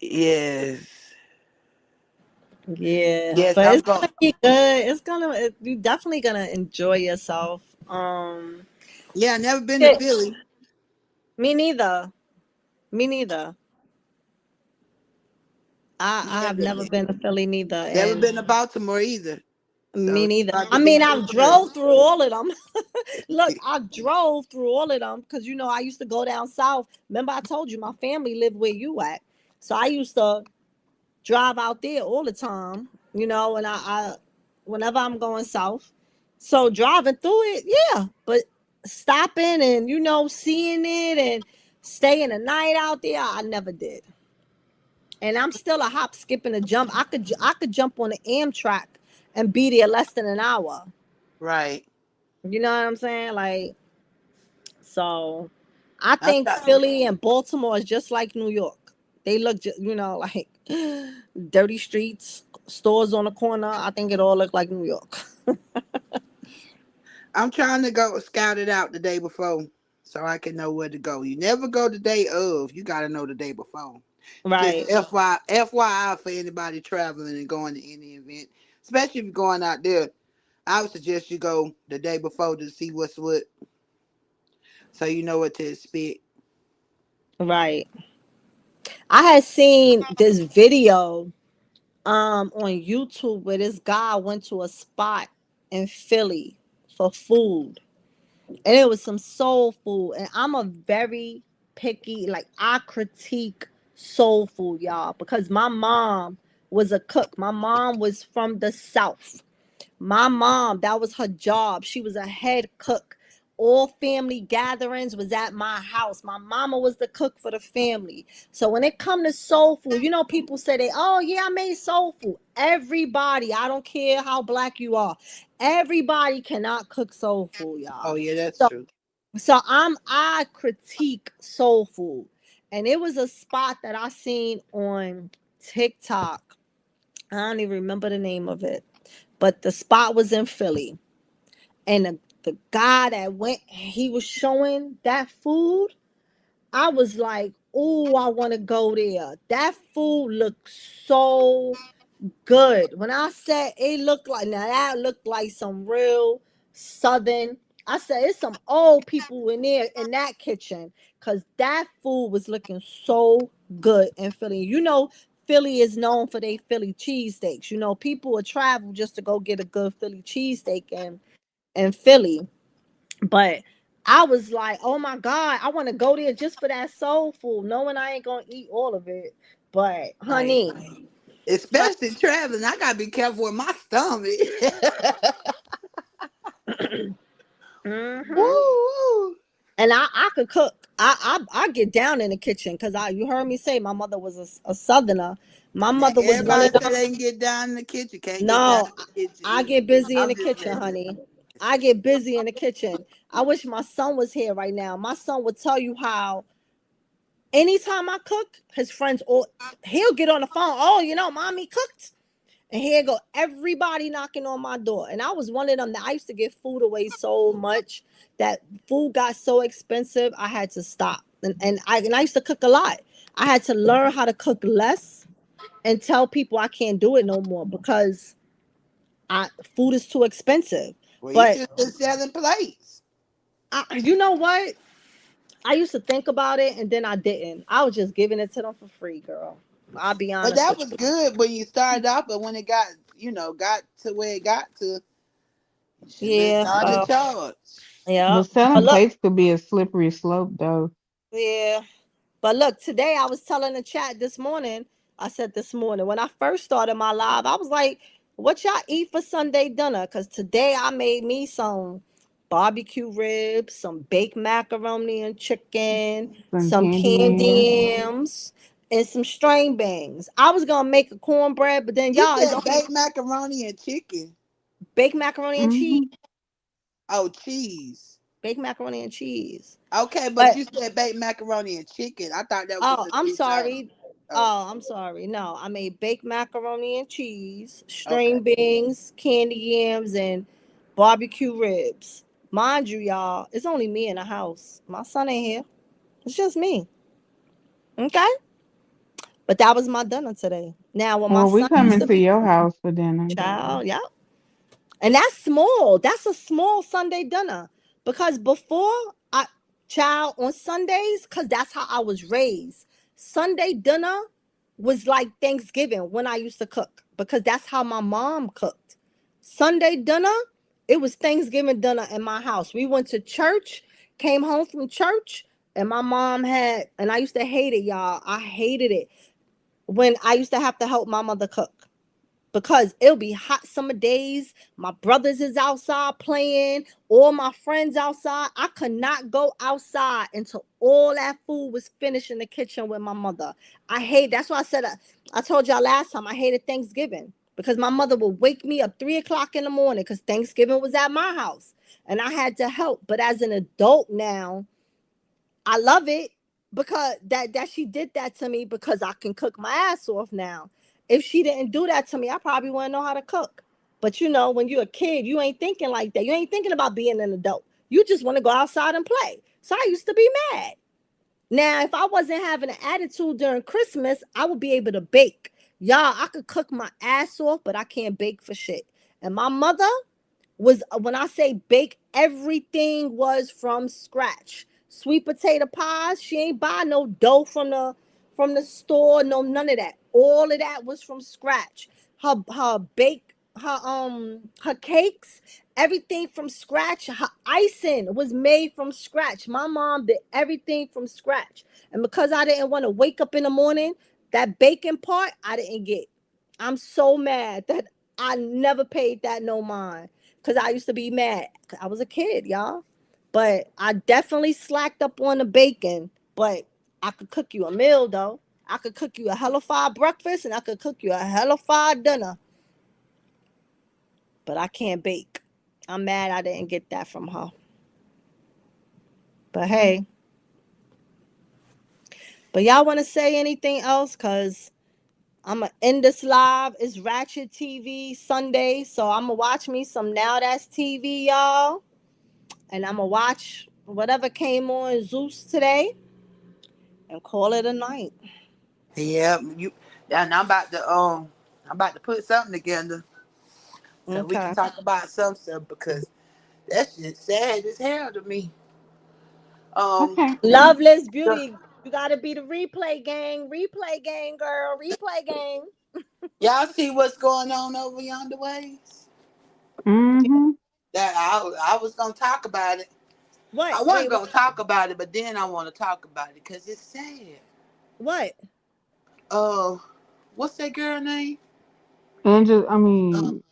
Yes. Yeah. Yes, But I'm it's going. gonna be good. You definitely gonna enjoy yourself. Yeah, I never been to it, Philly. me neither. Me neither. I have never Never, been to Philly neither. never And been to Baltimore either. me So it's neither. about I to be mean, my I've drove first. through all of them. Look, I drove through all of them because I used to go down south. Remember, I told you my family lived where you at, so I used to drive out there all the time. And I whenever I'm going south, so driving through it, yeah. But stopping and seeing it and staying a night out there, I never did. And I'm still a hop, skip, and a jump. I could jump on the Amtrak and be there less than an hour. Right. You know what I'm saying? Like, so I I think thought, Philly and Baltimore is just like New York. They look, like dirty streets, stores on the corner. I think it all look like New York. I'm trying to go scout it out the day before so I can know where to go. You never go the day of. You got to know the day before. Just Right, FYI for anybody traveling and going to any event, especially if you're going out there. I would suggest you go the day before to see what's what, so you know what to expect. right. I had seen this video on YouTube where this guy went to a spot in Philly for food, and it was some soul food. And I'm a very picky, like, I critique soul food, y'all, because my mom was a cook. My mom was from the South. My mom, that was her job. She was a head cook all family gatherings was at my house. My mama was the cook for the family. So when it come to soul food, you know, people say they, oh yeah, I made soul food. Everybody, I don't care how black you are, everybody cannot cook soul food, y'all. Oh yeah, that's So true. I critique soul food. And it was a spot that I seen on TikTok. I don't even remember the name of it. But the spot was in Philly. And the guy that went, he was showing that food. I was like, oh, I want to go there. That food looked so good. When I said it looked like, now that looked like some real southern. I said it's some old people in there in that kitchen because that food was looking so good in Philly. You know, Philly is known for their Philly cheesesteaks. You know, people would travel just to go get a good Philly cheesesteak in Philly. But I was like, oh my God, I want to go there just for that soul food, knowing I ain't gonna eat all of it. But Right. honey, Especially traveling, I gotta be careful with my stomach. mm-hmm. Woo! And I could cook. I get down in the kitchen because you heard me say my mother was a southerner. My Now mother was one of everybody say them. they can get down in the kitchen, can't get down No, in the kitchen. I get busy in I'm the just kitchen, messing. honey. I get busy in the kitchen. I wish my son was here right now. My son would tell you how anytime I cook, his friends all he'll get on the phone. Oh, you know, mommy cooked. And here go everybody knocking on my door. And I was one of them that I used to give food away so much that food got so expensive I had to stop. And I used to cook a lot. I had to learn how to cook less and tell people I can't do it no more because food is too expensive. Well, you But should have been selling plates. you know what? I used to think about it and then I didn't. I was just giving it to them for free, girl. I'll be But honest that with was you. good when you started off, but when it got, got to where it got to, you should have been Yeah, starting to charge. yeah. But But selling look, plates could be a slippery slope, though. yeah. But look, today I was telling the chat this morning. I said this morning when I first started my live, I was like, "What y'all eat for Sunday dinner?" Because today I made me some barbecue ribs, some baked macaroni and chicken, Some some candy candy yams. yams, and some string beans. I was gonna make a cornbread, but then You y'all, it's said only baked macaroni and chicken. baked macaroni and cheese, Mm-hmm. Oh, cheese. baked macaroni and cheese. Okay, but But you said baked macaroni and chicken. I thought that was oh, just a I'm two-time. sorry. Oh, Oh, I'm sorry. No, I made baked macaroni and cheese, okay. string beans, candy yams, and barbecue ribs. Mind you, y'all, it's only me in the house. My son ain't here. It's just me. Okay? But that was my dinner today. Now, when my Well, we son used coming to to be your house for dinner. child, yeah. And that's small. That's a small Sunday dinner. Because before I child on Sundays, because that's how I was raised. Sunday dinner was like Thanksgiving when I used to cook. Because that's how my mom cooked. Sunday dinner, it was Thanksgiving dinner in my house. We went to church, came home from church, and my mom had, and I used to hate it, y'all. I hated it when I used to have to help my mother cook because it'll be hot summer days. My brothers is outside playing, all my friends outside. I could not go outside until all that food was finished in the kitchen with my mother. That's why I said, I told y'all last time, I hated Thanksgiving because my mother would wake me up 3 o'clock in the morning because Thanksgiving was at my house and I had to help. But as an adult now, I love it because that she did that to me because I can cook my ass off now. If she didn't do that to me, I probably wouldn't know how to cook. But you know, when you're a kid, you ain't thinking like that. You ain't thinking about being an adult. You just want to go outside and play. So I used to be mad. Now, if I wasn't having an attitude during Christmas, I would be able to bake. Y'all, I could cook my ass off, but I can't bake for shit. And my mother, was when I say bake, everything was from scratch. Sweet potato pies, she ain't buy no dough from the store, no none of that. All of that was from scratch. Her bake, her cakes, everything from scratch. Her icing was made from scratch. My mom did everything from scratch. And because I didn't want to wake up in the morning, that baking part I didn't get. I'm so mad that I never paid that no mind because I used to be mad. I was a kid, y'all. But I definitely slacked up on the bacon. But I could cook you a meal though. I could cook you a hella fire breakfast and I could cook you a hella fire dinner. But I can't bake. I'm mad I didn't get that from her. But hey, but y'all want to say anything else? Cause I'm gonna end this live. It's Ratchet TV Sunday, so I'm gonna watch me some Now That's TV, y'all, and I'm gonna watch whatever came on Zeus today and call it a night. Yeah, you. And I'm about to put something together so we can Okay. talk about some stuff because that's just sad as hell to me. Um, Okay. Loveless the- Beauty, you gotta be the replay gang, girl, replay gang. y'all see what's going on over yonder ways? Mm-hmm. That I was gonna talk about it. What? I wasn't Wait, what? gonna talk about it, but then I want to talk about it because it's sad. What? Uh, what's that girl name? And just, I Uh, mean,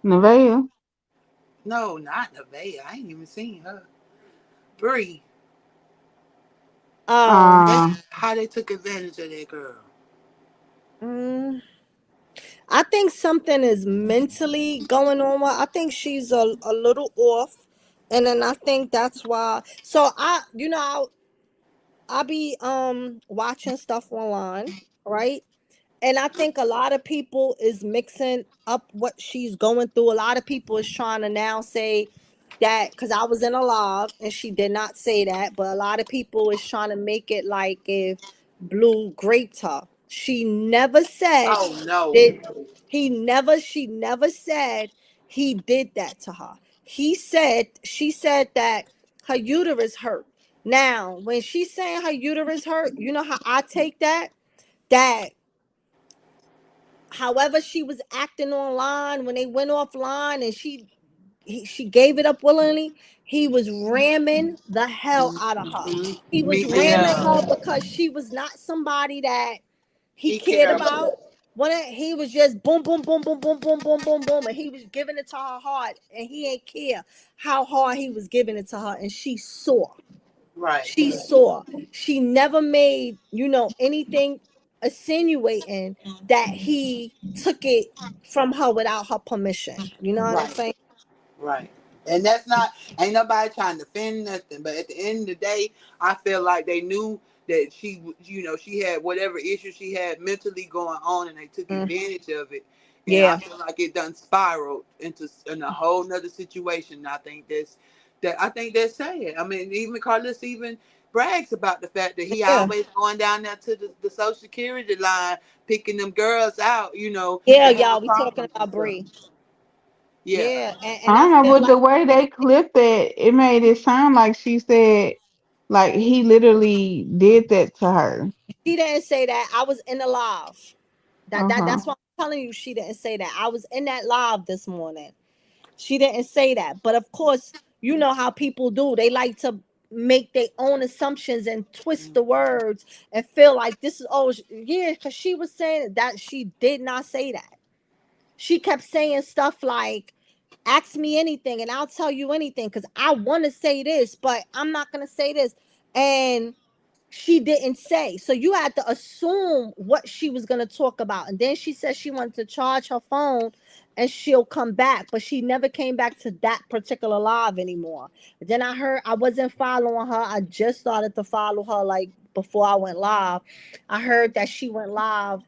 Nevaeh. no, not Nevaeh. I ain't even seen her. Bree. Um. They Uh, how they took advantage of that girl. mm, I think something is mentally going on with. I think she's a little off, and then I think that's why. So I be watching stuff online, right? And I think a lot of people is mixing up what she's going through. A lot of people is trying to now say that because I was in a live and she did not say that, but a lot of people is trying to make it like if Blue raped her. She never said Oh no. that she never said he did that to her. She said that her uterus hurt. Now, when she's saying her uterus hurt, you know how I take that? That however she was acting online when they went offline and she gave it up willingly, he was ramming the hell out of her. He was Me, ramming yeah. her because she was not somebody that he He cared care about. about. When he was just boom, boom, boom, boom, boom, boom, boom, boom, boom, and he was giving it to her hard, and he ain't care how hard he was giving it to her, and she saw. Right. She never made anything insinuating that he took it from her without her permission. You know what I'm Right. saying? Right. And that's not, ain't nobody trying to defend nothing. But at the end of the day, I feel like they knew that she had whatever issue she had mentally going on and they took Mm, advantage of it. And I yeah, feel like it done spiraled into in a whole nother situation. And I think that's sad. I mean, even Carlos even brags about the fact that he yeah, always going down there to the social security line, picking them girls out, yeah, that have y'all. We talking problems and about stuff. Bree. Yeah. Yeah, I and I don't know, feel with like the way they clipped it, it made it sound like she said, like he literally did that to her. she didn't say that. I was in the live. Uh-huh. That's why I'm telling you she didn't say that. I was in that live this morning. She didn't say that. But of course, you know how people do. They like to make their own assumptions and twist the words and feel like this is, oh, yeah, because she was saying that she did not say that. She kept saying stuff like, ask me anything and I'll tell you anything because I want to say this, but I'm not going to say this. And she didn't say. So you had to assume what she was going to talk about. And then she said she wanted to charge her phone and she'll come back. But she never came back to that particular live anymore. Then I heard I wasn't following her. I just started to follow her like before I went live. I heard that she went live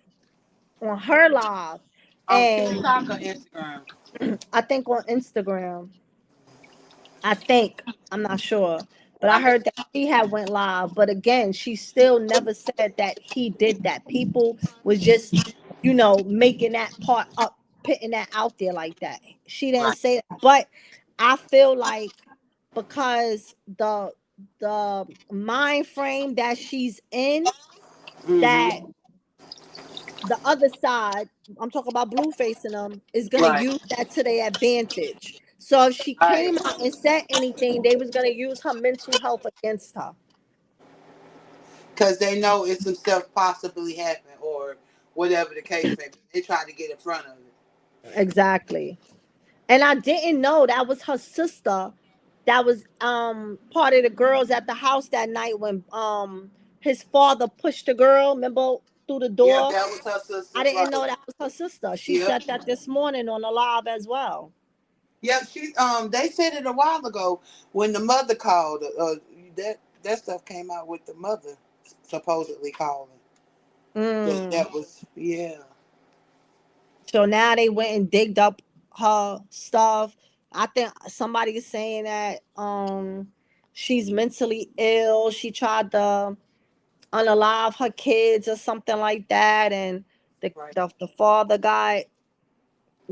on her live. On And TikTok or Instagram. I think on Instagram. I think I'm not sure, but I I can. heard that she had went live. But again, she still never said that he did that. People was just, making that part up, putting that out there like that. She didn't Right. say that. But I feel like because the mind frame that she's in, that Mm-hmm. the other side, I'm talking about Blueface and them, is gonna Right. use that to their advantage. So if she Right. came out and said anything, they was gonna use her mental health against her. Because they know it's some stuff possibly happen or whatever the case may be. They trying to get in front of it. Exactly. And I didn't know that was her sister that was part of the girls at the house that night when his father pushed the girl, remember, through the Yep, door. that was her I sister, didn't know right? that was her sister. She Yep. said that this morning on the live as well. Yep, she they said it a while ago when the mother called. That stuff came out with the mother supposedly calling. Mm. That was, yeah. So now they went and digged up her stuff. I think somebody is saying that she's mentally ill. She tried to unalive her kids or something like that, and Right. the father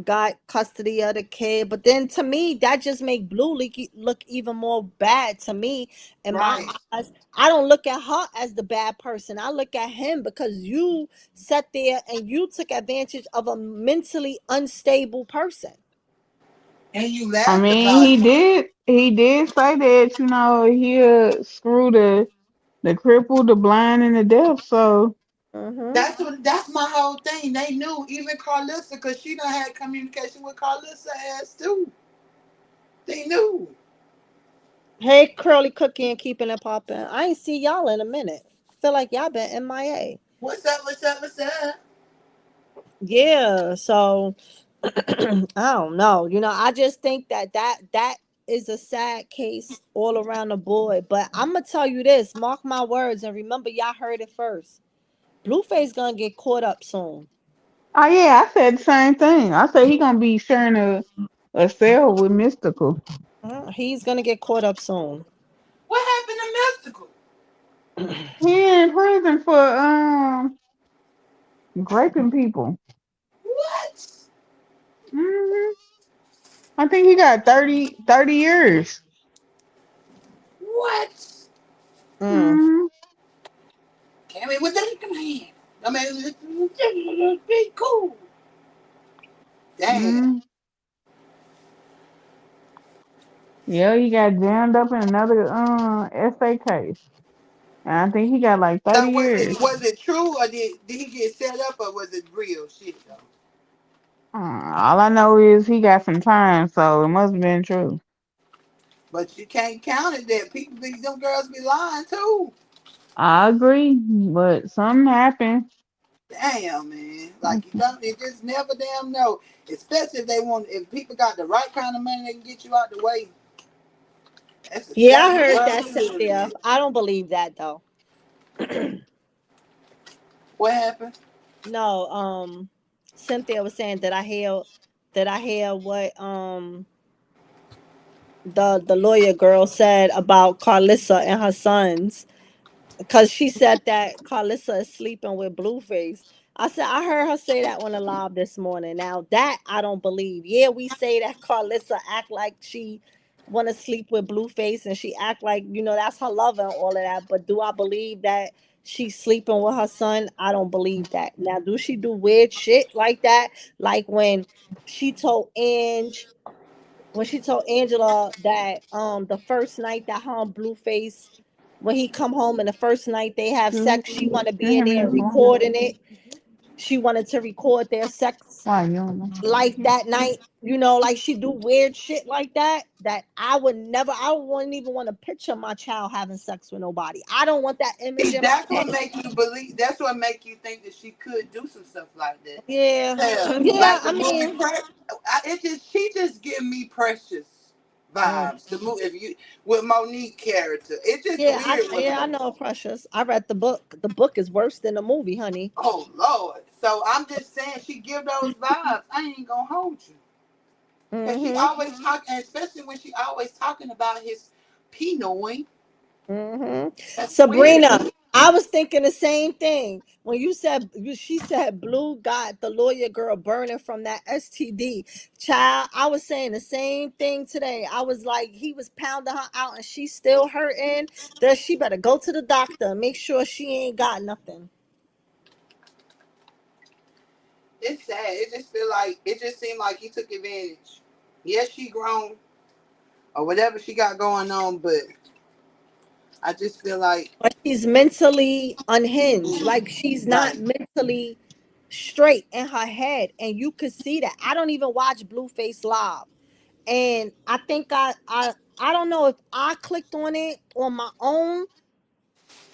got custody of the kid. But then to me, that just make Blue look even more bad to me in my Right. eyes. I don't look at her as the bad person. I look at him because you sat there and you took advantage of a mentally unstable person. And you I laughed mean, about it. he did say that, he'll screw the crippled, the blind, and the deaf. So Hmm. That's my whole thing. They knew, even Carlissa, because she done had communication with Carlissa ass too. They knew. Hey, Curly Cookie and keeping it popping. I ain't see y'all in a minute. I feel like y'all been MIA. What's up? What's up? What's up? Yeah, so I don't know. I just think that is a sad case all around the board. But I'm gonna tell you this: mark my words, and remember, y'all heard it first. Blueface gonna get caught up soon. oh yeah, I said the same thing. I said he gonna be sharing a cell with Mystical. He's gonna get caught up soon. What happened to Mystical? He in prison for raping people. What? hmm I think he got 30 years. What? Mm. hmm Came in with the command. I mean, be cool. Damn. hmm Yeah, he got jammed up in another essay case. And I think he got like So 30 years. was it true, or did he get set up, or was it real shit though? All I know is he got some time, so it must have been true. But you can't count it that people be them girls be lying too. I agree, but something happened. Damn, man. Like you don't, you just never damn know. Especially if they want, if people got the right kind of money, they can get you out the way. That's a Yeah, I scary heard world that, we live in. Cynthia. I don't believe that though. What happened? No, Cynthia was saying that I hear what the lawyer girl said about Carlissa and her sons, because she said that Carlissa is sleeping with Blueface. I said I heard her say that on the live this morning. Now that I don't believe. Yeah, we say that Carlissa act like she want to sleep with Blueface and she act like that's her lover and all of that. But do I believe that she's sleeping with her son? I don't believe that. Now, do she do weird shit like that? Like she told Ange when she told Angela that the first night that her and Blueface, when he come home and the first night they have Can sex, she want to be you in hear me there in and phone? recording it. She wanted to record their sex Why you don't know? life that night. Like she do weird shit like that. That I would never. I wouldn't even want to picture my child having sex with nobody. I don't want that image See, in my that's what head. make you believe. That's what make you think that she could do some stuff like that. Yeah, Yeah, yeah. like the I movie. mean, It just she just give me precious mm, vibes. The movie, if you with Monique character, it's just yeah, weird with I her. know, Precious. I read the book. The book is worse than the movie, honey. Oh Lord. So I'm just saying she give those vibes. I ain't gonna hold you. Cause she Mm-hmm. always talking, especially when she always talking about his Pinoy. Hmm. That's weird. Sabrina, I was thinking the same thing when she said Blue got the lawyer girl burning from that STD. Child, I was saying the same thing today. I was like, he was pounding her out and she's still hurting. That she better go to the doctor and make sure she ain't got nothing. It's sad. It just feel like it just seemed like he took advantage. Yes, she grown or whatever she got going on, but I just feel like But she's mentally unhinged. Like she's not right. mentally straight in her head, and you could see that. I don't even watch Blueface live. And I think I I don't know if I clicked on it on my own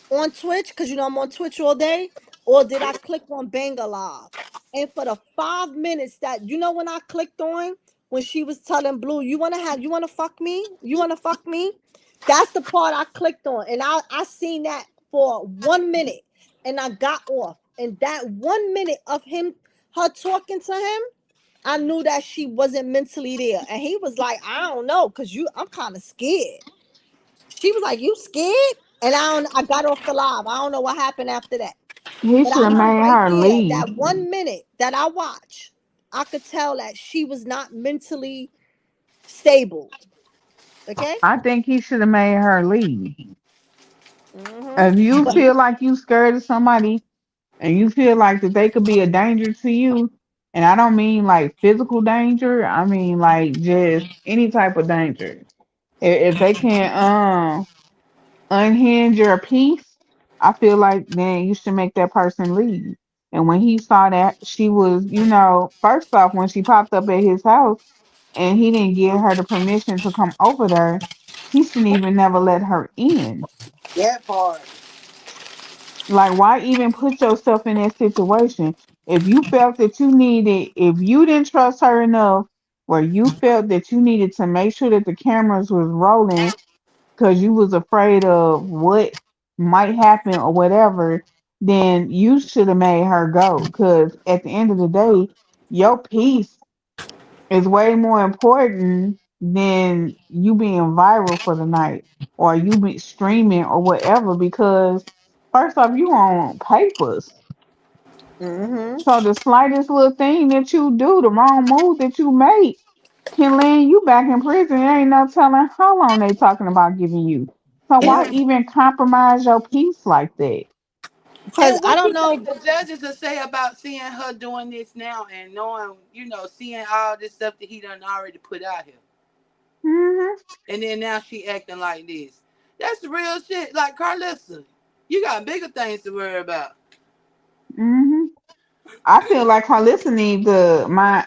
on Twitch, because I'm on Twitch all day, or did I click on Banger Live? And for the 5 minutes that when I clicked on, when she was telling Blue, you wanna fuck me? You wanna fuck me? That's the part I clicked on. And I seen that for 1 minute and I got off. And that 1 minute of her talking to him, I knew that she wasn't mentally there. And he was like, I don't know, because I'm kind of scared. She was like, "You scared?" And I got off the live. I don't know what happened after that. He But should I have knew made right her there leave. that 1 minute that I watched, I could tell that she was not mentally stable. Okay? I think he should have made her leave. Mm-hmm. If you But feel like you scared of somebody and you feel like that they could be a danger to you, and I don't mean like physical danger, I mean like just any type of danger. If they can't unhinge your peace, I feel like then you should make that person leave. And when he saw that she was, first off, when she popped up at his house and he didn't give her the permission to come over there, he shouldn't even never let her in. That part. Like, why even put yourself in that situation? If you felt that you needed, if you didn't trust her enough, where you felt that you needed to make sure that the cameras was rolling because you was afraid of what might happen or whatever, then you should have made her go. Because at the end of the day, your peace is way more important than you being viral for the night or you be streaming or whatever. Because first off, you on papers. mm-hmm. So the slightest little thing that you do, the wrong move that you make, can land you back in prison. There ain't no telling how long they talking about giving you. So And why Yeah. what even compromise your peace like that? Because and I what don't you think know, the judges will say about seeing her doing this now and knowing, seeing all this stuff that he done already put out here, Hmm. and then now she acting like this. That's the real shit. Like Carlissa, you got bigger things to worry about. Hmm. I feel like her listening to my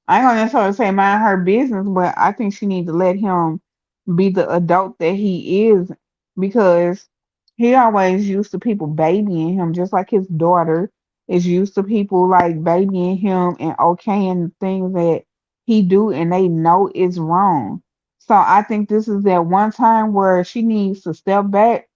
I ain't gonna necessarily say mind her business, but I think she need to let him be the adult that he is because he always used to people babying him, just like his daughter is used to people like babying him and okaying things that he do and they know it's wrong. So I think this is that one time where she needs to step back,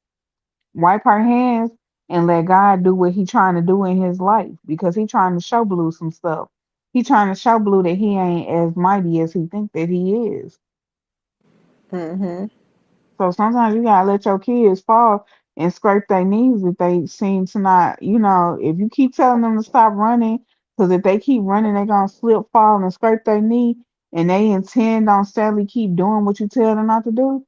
wipe her hands, and let God do what he trying to do in his life because he trying to show Blue some stuff. He trying to show Blue that he ain't as mighty as he think that he is. mm-hmm. So sometimes you gotta let your kids fall and scrape their knees if they seem to not, if you keep telling them to stop running, because if they keep running, they're gonna slip, fall, and scrape their knee, and they intend on sadly keep doing what you tell them not to do.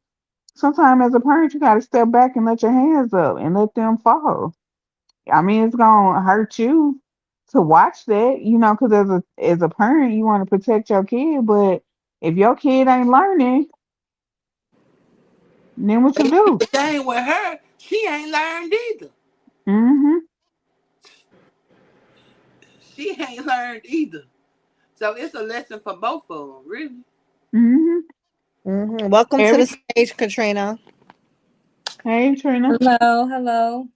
Sometimes as a parent, you gotta step back and let your hands up and let them fall. I mean, it's gonna hurt you to watch that, because as a parent, you want to protect your kid, but if your kid ain't learning, then what And you here's do? the thing with her, she ain't learned either. Mhm. She ain't learned either. So it's a lesson for both of them, really. Mhm. Mm-hmm. Welcome to the Every stage, Katrina. Hey Trina. Hello, hello.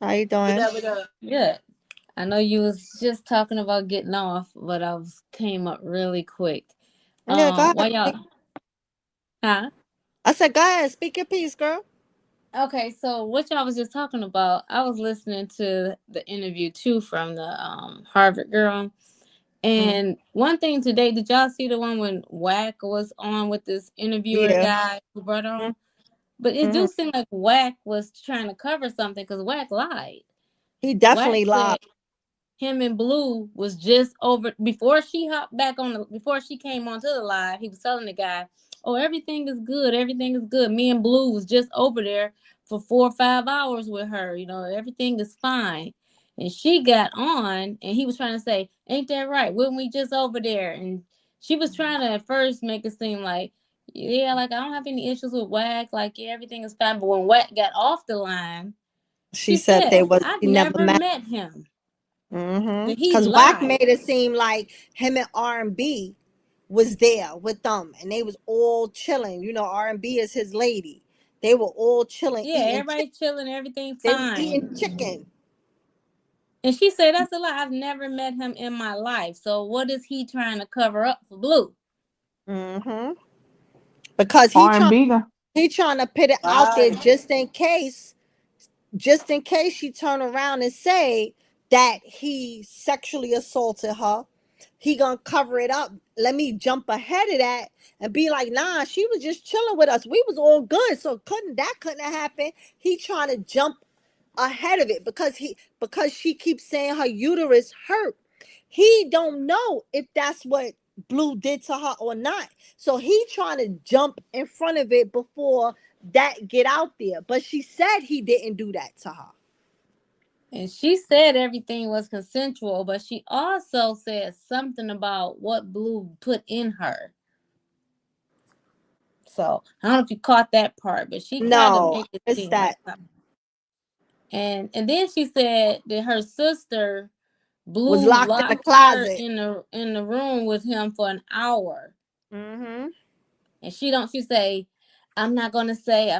How you But doing? that, but Good. I know you was just talking about getting off, but I was came up really quick. Yeah, go Why ahead. y'all? Huh? I said, go ahead, speak your piece, girl. Okay, so what y'all was just talking about? I was listening to the interview too from the Harvard girl, Mm. and one thing today, did y'all see the one when Wack was on with this interviewer Yeah. guy who brought her on? But it Mm-hmm. do seem like Wack was trying to cover something because Wack lied. He Wack definitely lied. said him and Blue was just over before she hopped back on the before she came onto the live. He was telling the guy, "Oh, everything is good. Everything is good. Me and Blue was just over there for 4 or 5 hours with her. Everything is fine." And she got on, and he was trying to say, "Ain't that right? Wasn't we just over there?" And she was trying to at first make it seem like, "Yeah, like I don't have any issues with Wack. Like yeah, everything is fine." But when Wack got off the line, She she said they said, was "I've she never never met. met him." Mm-hmm. But he Cause Wack lied. made it seem like him and R&B. was there with them, and they was all chilling. You know, R&B is his lady. They were all chilling, Yeah, eating chicken. everybody chilling, everything They was fine. eating chicken. And she said, "That's a lie. I've never met him in my life. So what is he trying to cover up for Blue?" Hmm. Because R&B. he trying to put it out there Right. just in case she turn around and say that he sexually assaulted her. He gonna cover it up. Let me jump ahead of that and be like, nah, she was just chilling with us. We was all good. So couldn't have happened. He trying to jump ahead of it because she keeps saying her uterus hurt. He don't know if that's what Blue did to her or not. So he trying to jump in front of it before that get out there. But she said he didn't do that to her. And she said everything was consensual, but she also said something about what Blue put in her. So I don't know if you caught that part, but she tried to No, make it it's seem like that something. And then she said that her sister was Blue locked in the locked her closet. in the room with him for an hour. Hmm. And she say, "I'm not gonna say,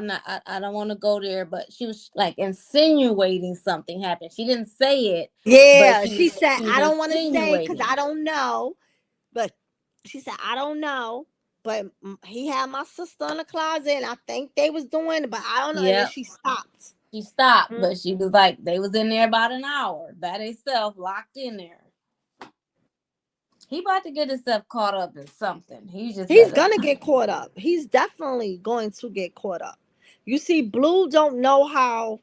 I don't want to go there," but she was like insinuating something happened. She didn't say it, but Yeah, she said, she was I don't want to say because insinuating. I don't know. But she said, I don't know. But he had my sister in the closet and I think they was doing it, but I don't know. And then Yep. she stopped. She stopped, Mm. but she was like, they was in there about an hour by themselves, locked in there. He about to get himself caught up in something. He just He's better. gonna get caught up. He's definitely going to get caught up. You see, Blue don't know how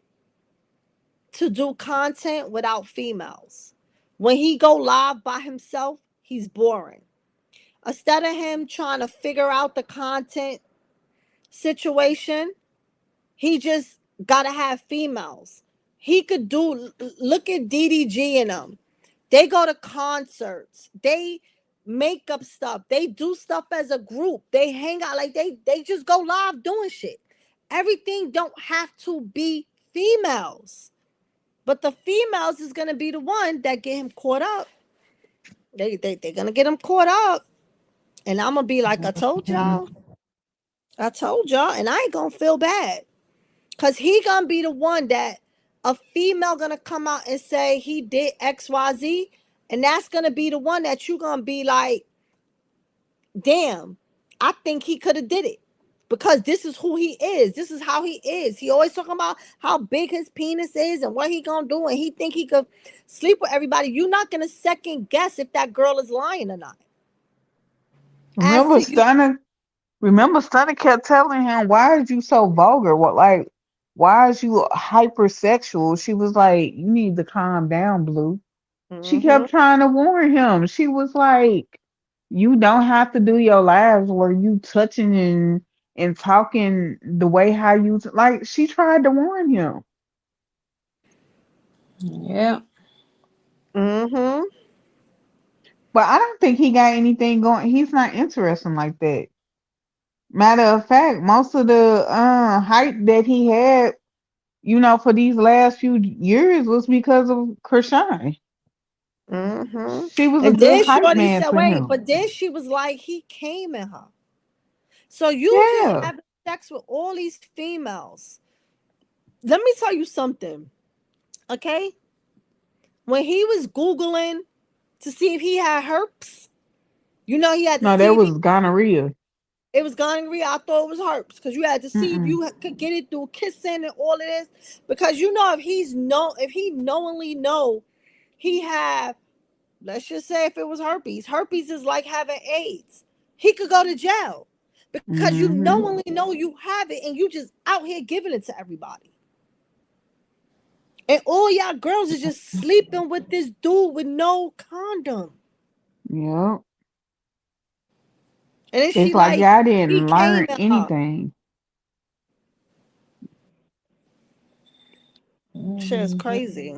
to do content without females. When he go live by himself, he's boring. Instead of him trying to figure out the content situation, he just gotta have females. He could do. Look at DDG and them. They go to concerts. They make up stuff. They do stuff as a group. They hang out like they just go live doing shit. Everything don't have to be females, but the females is gonna be the one that get him caught up. They're gonna get him caught up, and I'm gonna be like, I told Mhm. y'all, I told y'all, and I ain't gonna feel bad. Cause he gonna be the one that a female gonna come out and say he did XYZ, and that's gonna be the one that you gonna be like, damn, I think he could have did it. Because this is who he is. This is how he is. He always talking about how big his penis is and what he gonna do, and he think he could sleep with everybody. You're not gonna second guess if that girl is lying or not. As Remember to you, Stunner? Remember Stunner kept telling him, "Why are you so vulgar? What like? Why is you hypersexual?" She was like, "You need to calm down, Blue." She mm-hmm, kept trying to warn him. She was like, "You don't have to do your lives where you touching and talking the way how you like." She tried to warn him, Yeah. mm-hmm, but I don't think he got anything going. He's not interesting like that. Matter of fact, most of the hype that he had, for these last few years was because of Chrisean. mm-hmm. She was a And good then hype Shorty man said, for wait, him. but then she was like, he came in her. So you just Yeah. having sex with all these females. Let me tell you something, okay? When he was Googling to see if he had herpes, he had to No, that see if he was gonorrhea. it was gonorrhea. I thought it was herpes because you had to see if Mm-mm. you could get it through kissing and all of this. Because if he knowingly know he had, let's just say if it was herpes, herpes is like having AIDS. He could go to jail because you Mm-hmm. knowingly know you have it and you just out here giving it to everybody. And all y'all girls is just sleeping with this dude with no condom. Yep. And then It's she like like, y'all he didn't came learn at her. anything. Shit is Mhm. crazy.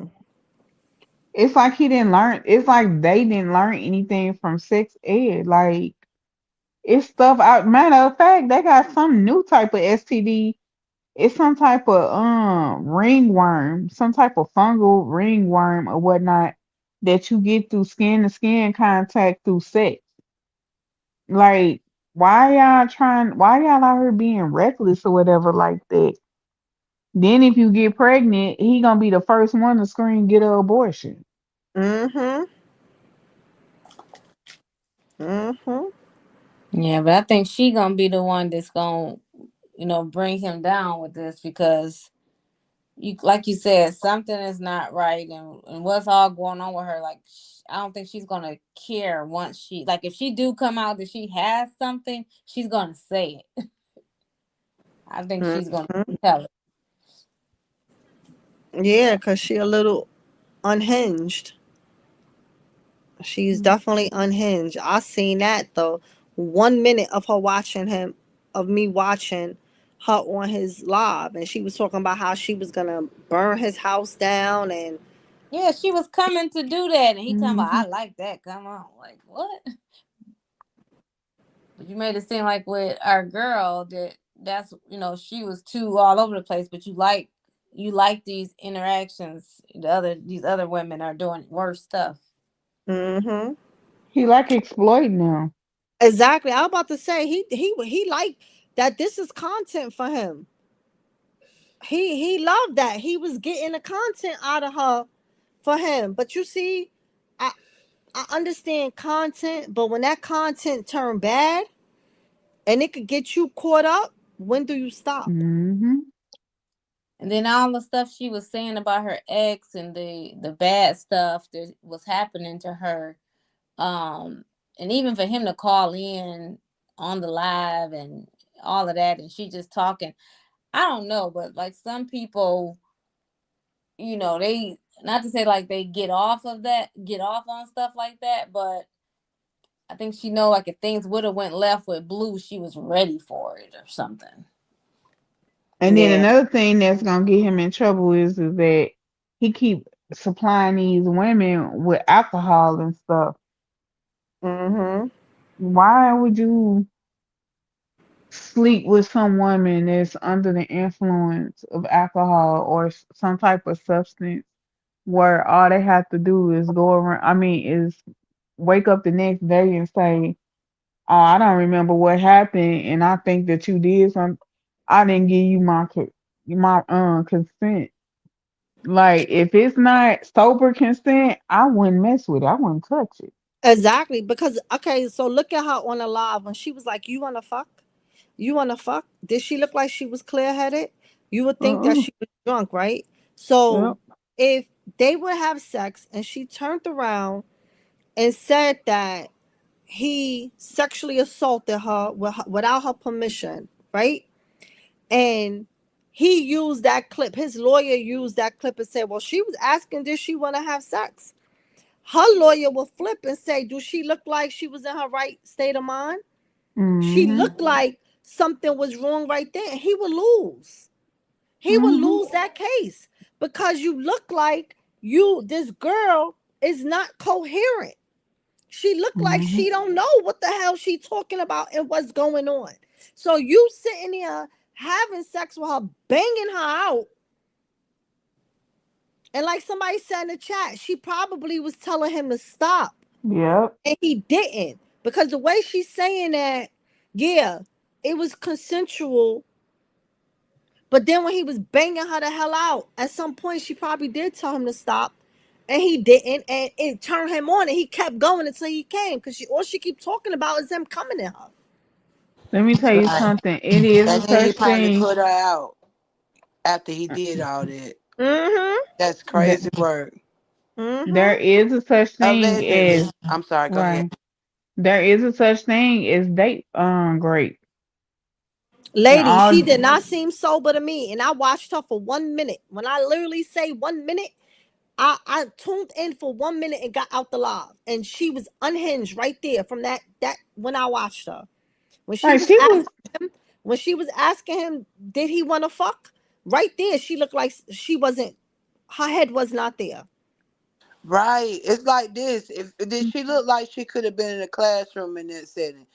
It's like he didn't learn. It's like they didn't learn anything from sex ed. Like it's stuff out. Matter of fact, they got some new type of STD. It's some type of ringworm, some type of fungal ringworm or whatnot that you get through skin to skin contact through sex. Like, why y'all out here being reckless or whatever like that? Then if you get pregnant, he gonna be the first one to scream get an abortion. Mm-hmm. Mm-hmm. Yeah, but I think she gonna be the one that's gonna, bring him down with this because like you said, something is not right, and what's all going on with her. Like, I don't think she's gonna care once like, if she do come out that she has something, she's gonna say it. I think she's gonna Mm-hmm. tell it. Yeah, because she a little unhinged. She's definitely unhinged. I seen that though. 1 minute of her watching him, of me watching her on his live, and she was talking about how she was gonna burn his house down, and Yeah, she was coming to do that, and he talking about, Hmm. I like that. Come on, like what? But you made it seem like with our girl that's she was too all over the place. But you like these interactions. These other women are doing worse stuff. mm-hmm. He like exploiting them. Exactly. I was about to say he liked that. This is content for him. He loved that he was getting the content out of her for him. But you see, I I understand content, but when that content turn bad and it could get you caught up, when do you stop? Hmm. And then all the stuff she was saying about her ex and the bad stuff that was happening to her. Um, and even for him to call in on the live and all of that, and she just talking. I don't know, but like some people, they not to say like they get off on stuff like that, but I think she know like if things would have went left with Blue, she was ready for it or something. And then Yeah. another thing that's gonna get him in trouble is that he keep supplying these women with alcohol and stuff. Mm-hmm. Why would you sleep with some woman that's under the influence of alcohol or some type of substance where all they have to do is go around, is wake up the next day and say, oh, I don't remember what happened and I think that you did something. I didn't give you my consent. Like if it's not sober consent, I wouldn't mess with it. I wouldn't touch it. Exactly. Because okay, so look at her on the live when she was like, "You wanna fuck? You wanna fuck?" Did she look like she was clear headed? You would think that Uh-uh. she was drunk, right? So Yep. if they would have sex and she turned around and said that he sexually assaulted her without her permission, right? And he used that clip. His lawyer used that clip and said, "Well, she was asking, did she want to have sex?" Her lawyer will flip and say, "Do she look like she was in her right state of mind? She Mm-hmm. looked like something was wrong right there." And he would lose. He would Mm-hmm. lose that case because you look like this girl is not coherent. She looked like Mm-hmm. she don't know what the hell she talking about and what's going on. So you sitting there having sex with her, banging her out, and like somebody said in the chat, she probably was telling him to stop, Yep. and he didn't because the way she's saying that, yeah, it was consensual. But then when he was banging her the hell out, at some point she probably did tell him to stop, and he didn't, and it turned him on, and he kept going until he came because all she keep talking about is him coming at her. Let me tell you Right. something. It is a And then he such probably thing. put her out after he did all that. Mm-hmm. That's That crazy work. there Mm-hmm. is a such thing Allegedly. as I'm sorry, go ahead. right. There is a such thing as date great. And Lady, she all did not seem sober to me, and I watched her for 1 minute. When I literally say 1 minute, I tuned in for 1 minute and got out the live, and she was unhinged right there from that when I watched her. When she like was she was asking him, did he want to fuck? Right there, she looked like she wasn't. Her head was not there. Right. It's like this. If did she look like she could have been in a classroom in that setting?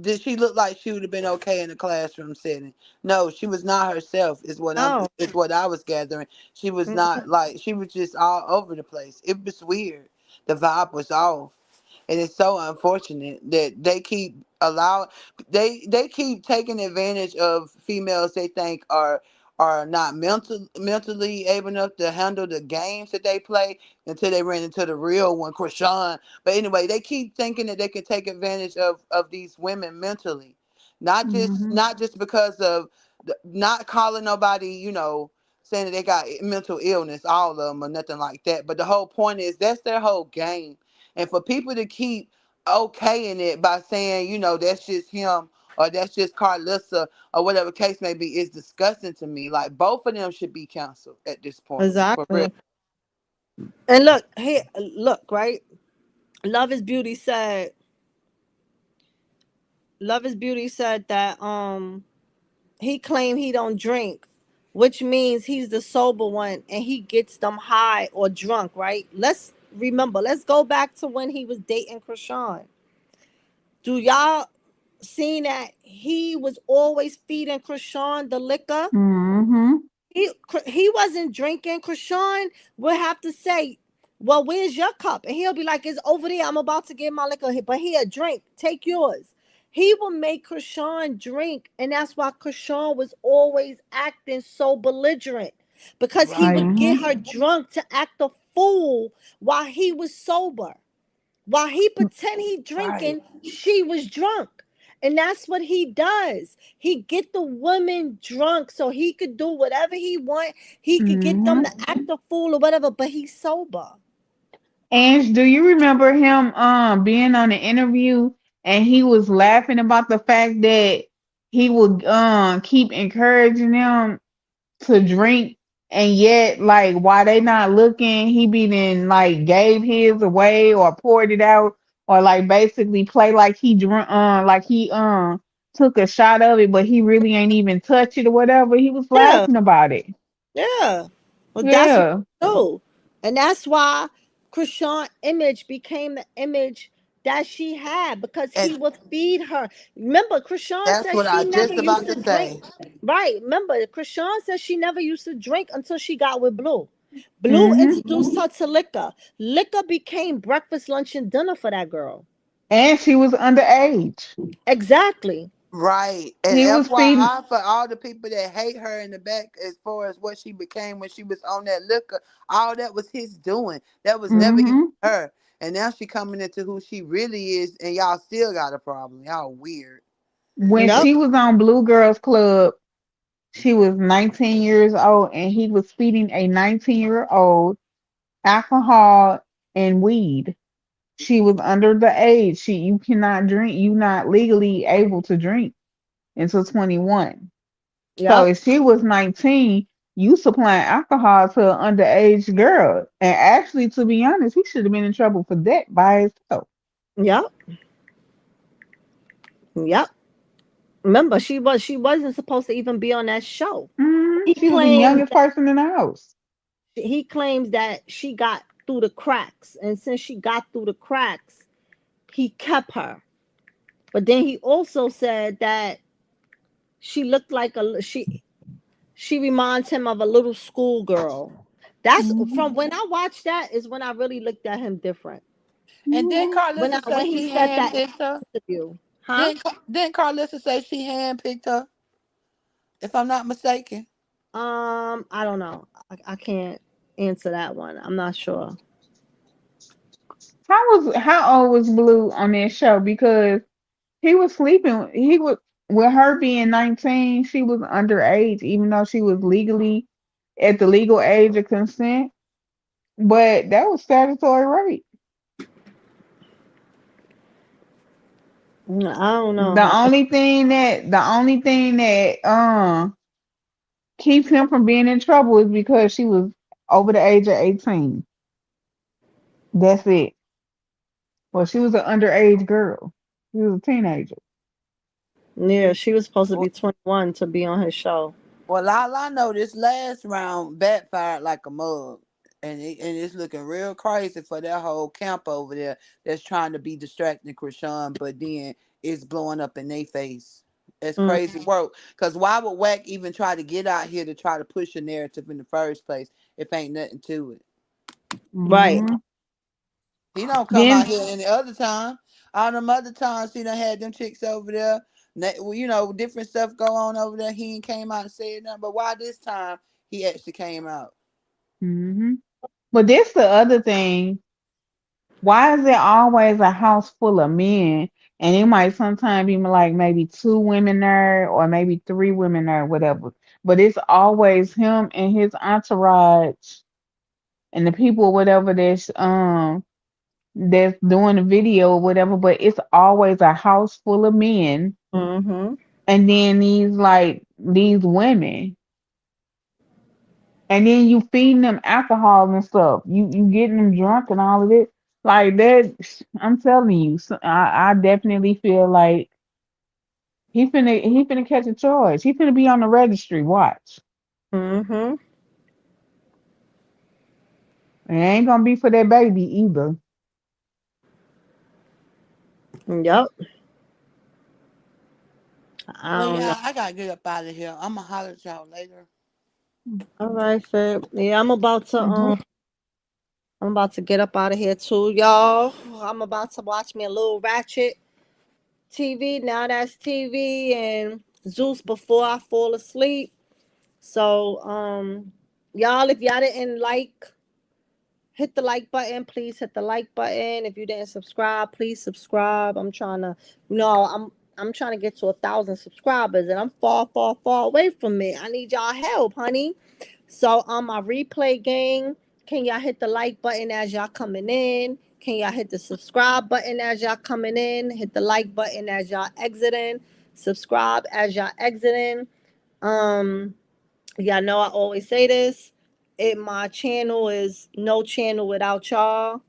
Did she look like she would have been okay in a classroom setting? No, she was not herself. No. Is what I was gathering. She was Mm-mm. not like she was just all over the place. It was weird. The vibe was off. and it's so unfortunate that they keep allow they keep taking advantage of females they think are not mentally able enough to handle the games that they play until they ran into the real one, Chrisean. But anyway, they keep thinking that they can take advantage of these women mentally, Mhm. not just because of not calling nobody, saying that they got mental illness, all of them or nothing like that. But the whole point is that's their whole game, and for people to keep okaying it by saying, that's just him or that's just Carlissa or whatever case may be is disgusting to me. Like both of them should be canceled at this point, for real. Exactly. And look, here, look, right? Love is Beauty said, Love is Beauty said that he claimed he don't drink, which means he's the sober one and he gets them high or drunk, right? Let's remember, let's go back to when he was dating Chrisean. Do y'all seen that he was always feeding Chrisean the liquor? Mhm. He wasn't drinking. Chrisean would have to say, "Well, where's your cup?" And he'll be like, "It's over there. I'm about to get my liquor. But here, drink. Take yours." He would make Chrisean drink, and that's why Chrisean was always acting so belligerent, because he Right, would get Mhm. her drunk to act a fool while he was sober. While he pretend he right. drinking, she was drunk. And that's what he does. He get the women drunk so he could do whatever he want. He could get them to Mhm. act a fool or whatever, but he's sober. And do you remember him being on an interview and he was laughing about the fact that he would keep encouraging them to drink, and yet like while they not looking he be then like gave his away or poured it out, or like basically play like he drunk, like he took a shot of it but he really ain't even touch it or whatever. He was Yeah, laughing about it. yeah. Well, that's what Yeah. he do. And that's why Krishan image became the image that she had, because And he would feed her. Remember, Krishan that's said what I she never just used about to to drink. say. Right. Remember, Krishan said she never used to drink until she got with Blue. Blue Hmm. introduced her to liquor. Liquor became breakfast, lunch, and dinner for that girl. And she was underage. Exactly. Right. And He was feeding. FYI for all the people that hate her in the back as far as what she became when she was on that liquor, all that was his doing. That was never even Hmm. her. And now she coming into who she really is and y'all still got a problem. Y'all weird. When Yep. she was on Blue Girls Club, she was 19 years old and he was feeding a 19-year-old alcohol and weed. She was under the age. You cannot drink. You not legally able to drink until 21. So Yep. if she was 19, you supplying alcohol to an underage girl. And actually, to be honest, he should have been in trouble for that by himself. Yep. Yep. Remember, she wasn't supposed to even be on that show. He She was the claims youngest person in the house. he claims that she got through the cracks, and since she got through the cracks, he kept her. But then he also said that she looked like she reminds him of a little schoolgirl. That's Hmm. from when I watched that is when I really looked at him different. And then Hmm. Carlissa When say he she said that in handpicked her. the interview, huh? Then Carlissa say she handpicked her, if I'm not mistaken. I don't know. I can't answer that one. I'm not sure. How old was Blue on that show? Because he was sleeping. He was with her being 19. She was underage, even though she was legally at the legal age of consent. But that was statutory rape. I don't know. The only thing that keeps him from being in trouble is because she was over the age of 18. That's it. Well, she was an underage girl. She was a teenager. Yeah, she was supposed to be Well, 21 to be on his show. all I know, this last round backfired like a mug. And it's looking real crazy for that whole camp over there that's trying to be distracting Krishan, but then it's blowing up in their face. It's Mm, crazy work. Because why would Wack even try to get out here to try to push a narrative in the first place if ain't nothing to it? right. Hmm. He don't come out Then here any other time. All them other times he done had them chicks over there. Well, different stuff go on over there. He ain't came out and said nothing. But why this time he actually came out? hmm but this the other thing. Why is there always a house full of men? And it might sometimes be like maybe two women there or maybe three women there, whatever. But it's always him and his entourage and the people, whatever that's doing the video or whatever. But it's always a house full of men, Mm-hmm. and then these women, and then you feeding them alcohol and stuff. You getting them drunk and all of it. Like that, I'm telling you, I definitely feel like he finna catch a charge. He finna be on the registry. Watch. Mm-hmm. It ain't gonna be for that baby either. Yep. I Well, don't know. yeah, I gotta get up out of here. I'ma holler at y'all later. All right, Fib. Yeah, Mhm. I'm about to get up out of here too, y'all. I'm about to watch me a little Ratchet TV. Now that's TV and Zeus before I fall asleep. So, y'all, if y'all didn't hit the like button. Please hit the like button. If you didn't subscribe, please subscribe. I'm trying to get to 1,000 subscribers, and I'm far, far, far away from it. I need y'all help, honey. So on my replay gang, can y'all hit the like button as y'all coming in? Can y'all hit the subscribe button as y'all coming in? Hit the like button as y'all exiting. Subscribe as y'all exiting. Um, Y'all know I always say this. My channel is no channel without y'all.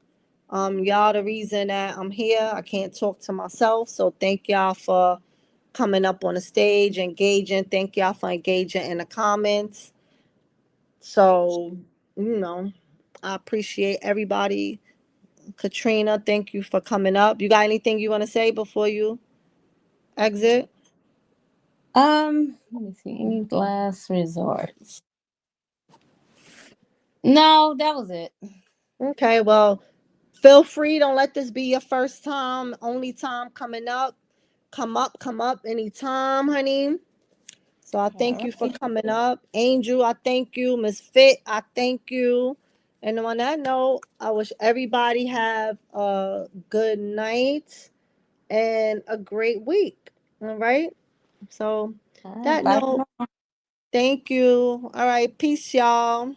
Y'all the reason that I'm here. I can't talk to myself. So thank y'all for coming up on the stage, engaging. Thank y'all for engaging in the comments. So, you know, I appreciate everybody. Katrina, thank you for coming up. You got anything you want to say before you exit? Let me see. Any last resorts? No, that was it. Okay, well, feel free. Don't let this be your first time, only time coming up. Come up anytime, honey. So I thank All you for right. coming up. Angel, I thank you. Miss Fit, I thank you. And on that note, I wish everybody have a good night and a great week. All right. So All right. that Bye for note, now. thank you. All right. Peace, y'all.